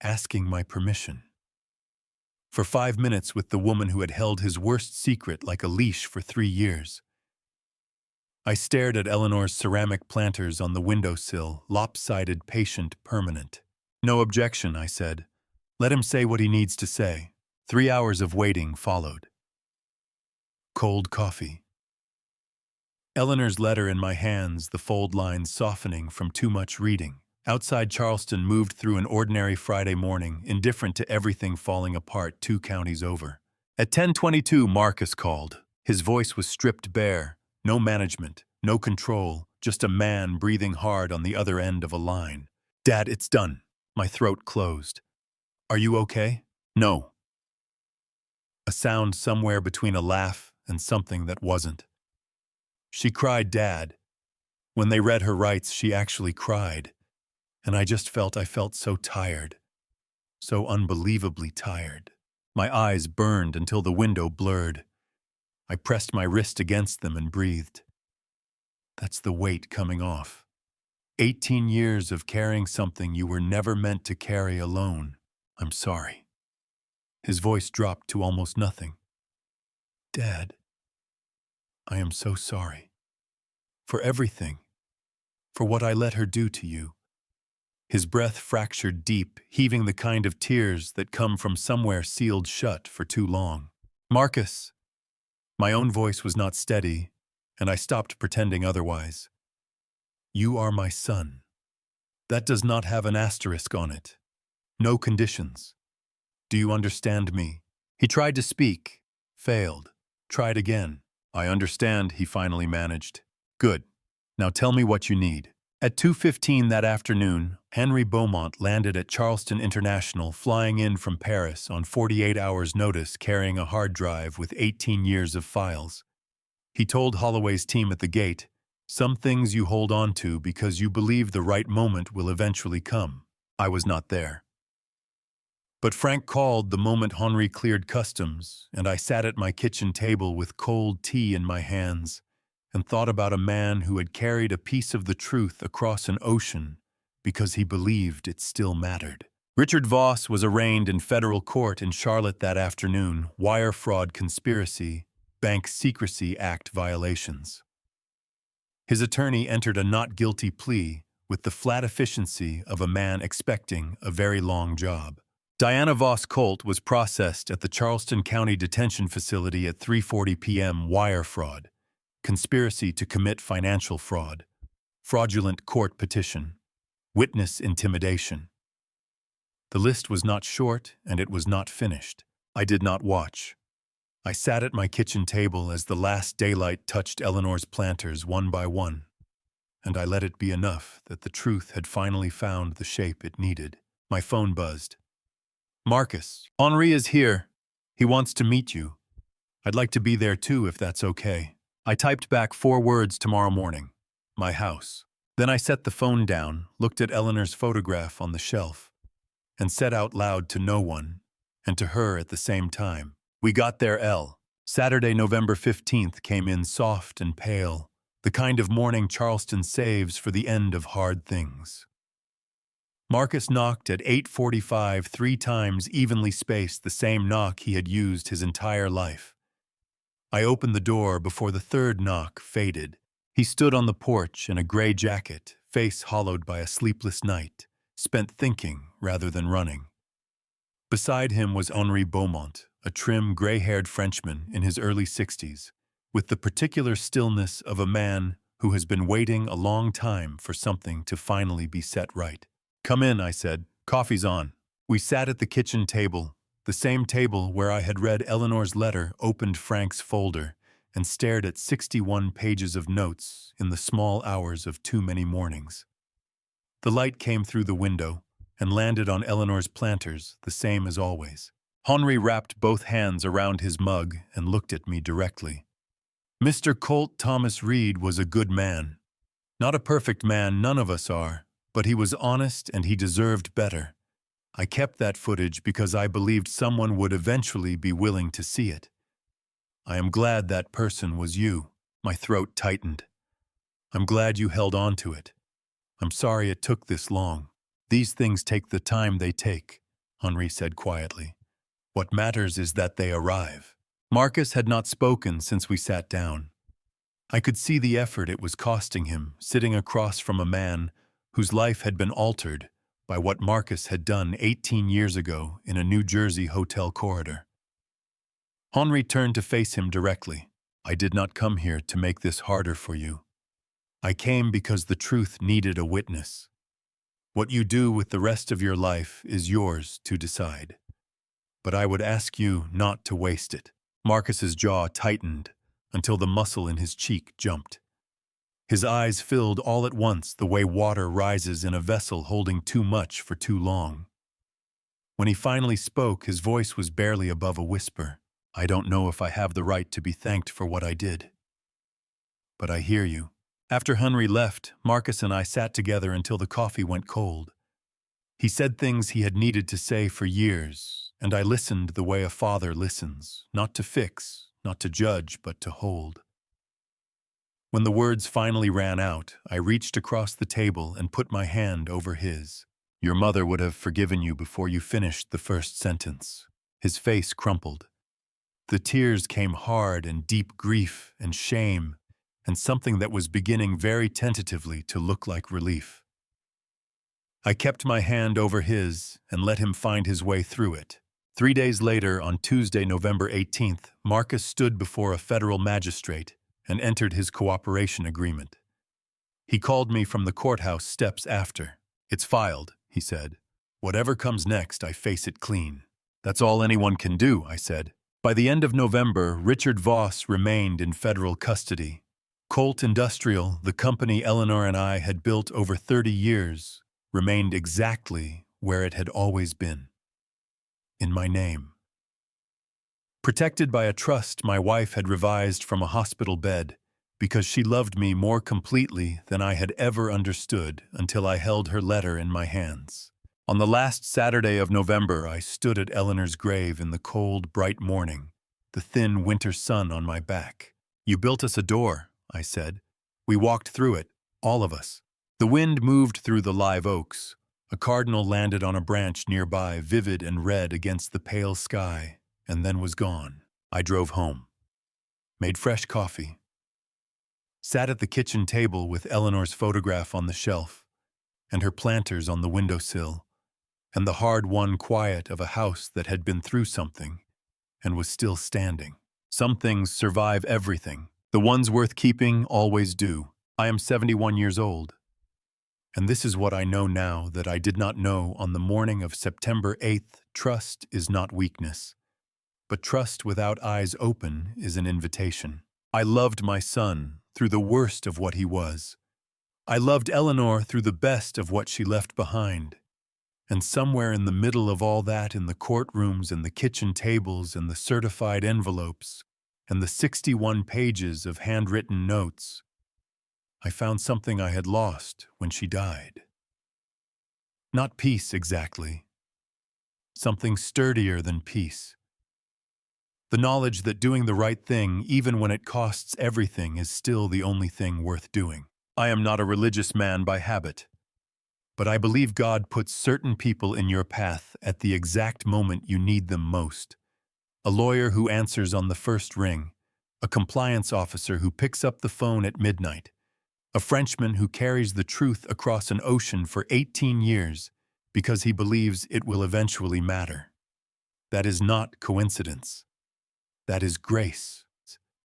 asking my permission. For 5 minutes with the woman who had held his worst secret like a leash for 3 years. I stared at Eleanor's ceramic planters on the windowsill, lopsided, patient, permanent. No objection, I said. Let him say what he needs to say. 3 hours of waiting followed. Cold coffee. Eleanor's letter in my hands, the fold lines softening from too much reading. Outside Charleston moved through an ordinary Friday morning, indifferent to everything falling apart 2 counties over. At 10:22, Marcus called. His voice was stripped bare. No management, no control, just a man breathing hard on the other end of a line. Dad, it's done. My throat closed. Are you okay? No. A sound somewhere between a laugh and something that wasn't. She cried, Dad. When they read her rights, she actually cried. And I felt so tired. So unbelievably tired. My eyes burned until the window blurred. I pressed my wrist against them and breathed. That's the weight coming off. 18 years of carrying something you were never meant to carry alone. I'm sorry. His voice dropped to almost nothing. Dad, I am so sorry. For everything. For what I let her do to you. His breath fractured deep, heaving the kind of tears that come from somewhere sealed shut for too long. Marcus. My own voice was not steady, and I stopped pretending otherwise. You are my son. That does not have an asterisk on it. No conditions. Do you understand me? He tried to speak, failed, tried again. I understand, he finally managed. Good. Now tell me what you need. At 2:15 that afternoon, Henry Beaumont landed at Charleston International, flying in from Paris on 48 hours' notice carrying a hard drive with 18 years of files. He told Holloway's team at the gate, some things you hold on to because you believe the right moment will eventually come. I was not there. But Frank called the moment Henry cleared customs, and I sat at my kitchen table with cold tea in my hands and thought about a man who had carried a piece of the truth across an ocean because he believed it still mattered. Richard Voss was arraigned in federal court in Charlotte that afternoon, wire fraud conspiracy, Bank Secrecy Act violations. His attorney entered a not guilty plea with the flat efficiency of a man expecting a very long job. Diana Voss Colt was processed at the Charleston County Detention Facility at 3:40 p.m. wire fraud, conspiracy to commit financial fraud, fraudulent court petition, witness intimidation. The list was not short and it was not finished. I did not watch. I sat at my kitchen table as the last daylight touched Eleanor's planters one by one, and I let it be enough that the truth had finally found the shape it needed. My phone buzzed. Marcus, Henri is here. He wants to meet you. I'd like to be there too if that's okay. I typed back 4 words tomorrow morning. My house. Then I set the phone down, looked at Eleanor's photograph on the shelf, and said out loud to no one, and to her at the same time. We got there, Elle. Saturday, November 15th came in soft and pale, the kind of morning Charleston saves for the end of hard things. Marcus knocked at 8:45 3 times, evenly spaced, the same knock he had used his entire life. I opened the door before the 3rd knock faded. He stood on the porch in a gray jacket, face hollowed by a sleepless night, spent thinking rather than running. Beside him was Henri Beaumont, a trim, gray-haired Frenchman in his early 60s. with the particular stillness of a man who has been waiting a long time for something to finally be set right. "Come in," I said. "Coffee's on." We sat at the kitchen table, the same table where I had read Eleanor's letter, opened Frank's folder, and stared at 61 pages of notes in the small hours of too many mornings. The light came through the window and landed on Eleanor's planters, the same as always. Henri wrapped both hands around his mug and looked at me directly. Mr. Colt Thomas Reed was a good man. Not a perfect man, none of us are, but he was honest and he deserved better. I kept that footage because I believed someone would eventually be willing to see it. I am glad that person was you. My throat tightened. I'm glad you held on to it. I'm sorry it took this long. These things take the time they take, Henri said quietly. What matters is that they arrive. Marcus had not spoken since we sat down. I could see the effort it was costing him, sitting across from a man whose life had been altered by what Marcus had done 18 years ago in a New Jersey hotel corridor. Henri turned to face him directly. I did not come here to make this harder for you. I came because the truth needed a witness. What you do with the rest of your life is yours to decide. But I would ask you not to waste it. Marcus's jaw tightened until the muscle in his cheek jumped. His eyes filled all at once the way water rises in a vessel holding too much for too long. When he finally spoke, his voice was barely above a whisper. I don't know if I have the right to be thanked for what I did. But I hear you. After Henri left, Marcus and I sat together until the coffee went cold. He said things he had needed to say for years, and I listened the way a father listens, not to fix, not to judge, but to hold. When the words finally ran out, I reached across the table and put my hand over his. Your mother would have forgiven you before you finished the first sentence. His face crumpled. The tears came hard and deep grief and shame, and something that was beginning very tentatively to look like relief. I kept my hand over his and let him find his way through it. 3 days later, on Tuesday, November 18th, Marcus stood before a federal magistrate and entered his cooperation agreement. He called me from the courthouse steps after. It's filed, he said. Whatever comes next, I face it clean. That's all anyone can do, I said. By the end of November, Richard Voss remained in federal custody. Colt Industrial, the company Eleanor and I had built over 30 years, remained exactly where it had always been. In my name. Protected by a trust my wife had revised from a hospital bed, because she loved me more completely than I had ever understood until I held her letter in my hands. On the last Saturday of November, I stood at Eleanor's grave in the cold, bright morning, the thin winter sun on my back. You built us a door, I said. We walked through it, all of us. The wind moved through the live oaks. A cardinal landed on a branch nearby, vivid and red against the pale sky, and then was gone. I drove home. Made fresh coffee. Sat at the kitchen table with Eleanor's photograph on the shelf, and her planters on the windowsill, and the hard-won quiet of a house that had been through something and was still standing. Some things survive everything. The ones worth keeping always do. I am 71 years old. And this is what I know now that I did not know on the morning of September 8th. Trust is not weakness. But trust without eyes open is an invitation. I loved my son through the worst of what he was. I loved Eleanor through the best of what she left behind. And somewhere in the middle of all that, in the courtrooms and the kitchen tables and the certified envelopes and the 61 pages of handwritten notes, I found something I had lost when she died. Not peace exactly. Something sturdier than peace. The knowledge that doing the right thing, even when it costs everything, is still the only thing worth doing. I am not a religious man by habit, but I believe God puts certain people in your path at the exact moment you need them most. A lawyer who answers on the first ring, a compliance officer who picks up the phone at midnight, a Frenchman who carries the truth across an ocean for 18 years because he believes it will eventually matter. That is not coincidence. That is grace.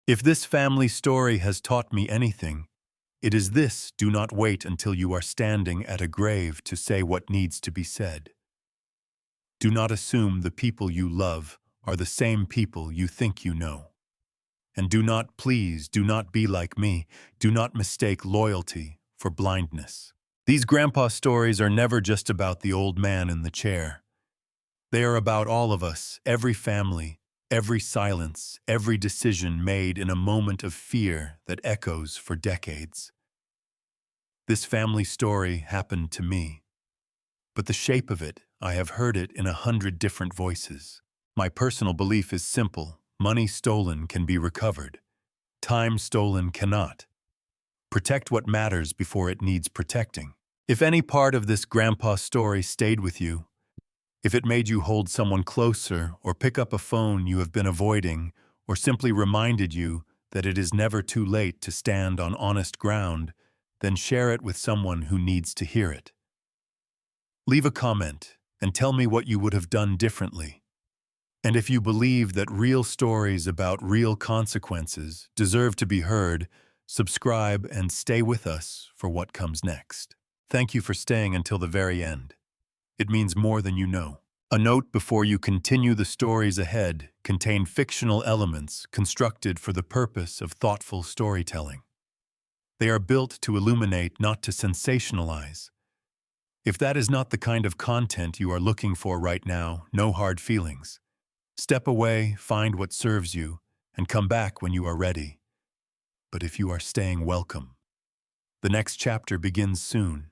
If this family story has taught me anything, it is this: do not wait until you are standing at a grave to say what needs to be said. Do not assume the people you love are the same people you think you know. And do not be like me. Do not mistake loyalty for blindness. These grandpa stories are never just about the old man in the chair. They are about all of us, every family, every silence, every decision made in a moment of fear that echoes for decades. This family story happened to me, but the shape of it, I have heard it in 100 different voices. My personal belief is simple: money stolen can be recovered. Time stolen cannot. Protect what matters before it needs protecting. If any part of this grandpa story stayed with you, if it made you hold someone closer or pick up a phone you have been avoiding, or simply reminded you that it is never too late to stand on honest ground, then share it with someone who needs to hear it. Leave a comment and tell me what you would have done differently. And if you believe that real stories about real consequences deserve to be heard, subscribe and stay with us for what comes next. Thank you for staying until the very end. It means more than you know. A note before you continue: the stories ahead contain fictional elements constructed for the purpose of thoughtful storytelling. They are built to illuminate, not to sensationalize. If that is not the kind of content you are looking for right now, no hard feelings. Step away, find what serves you, and come back when you are ready. But if you are staying, welcome. The next chapter begins soon.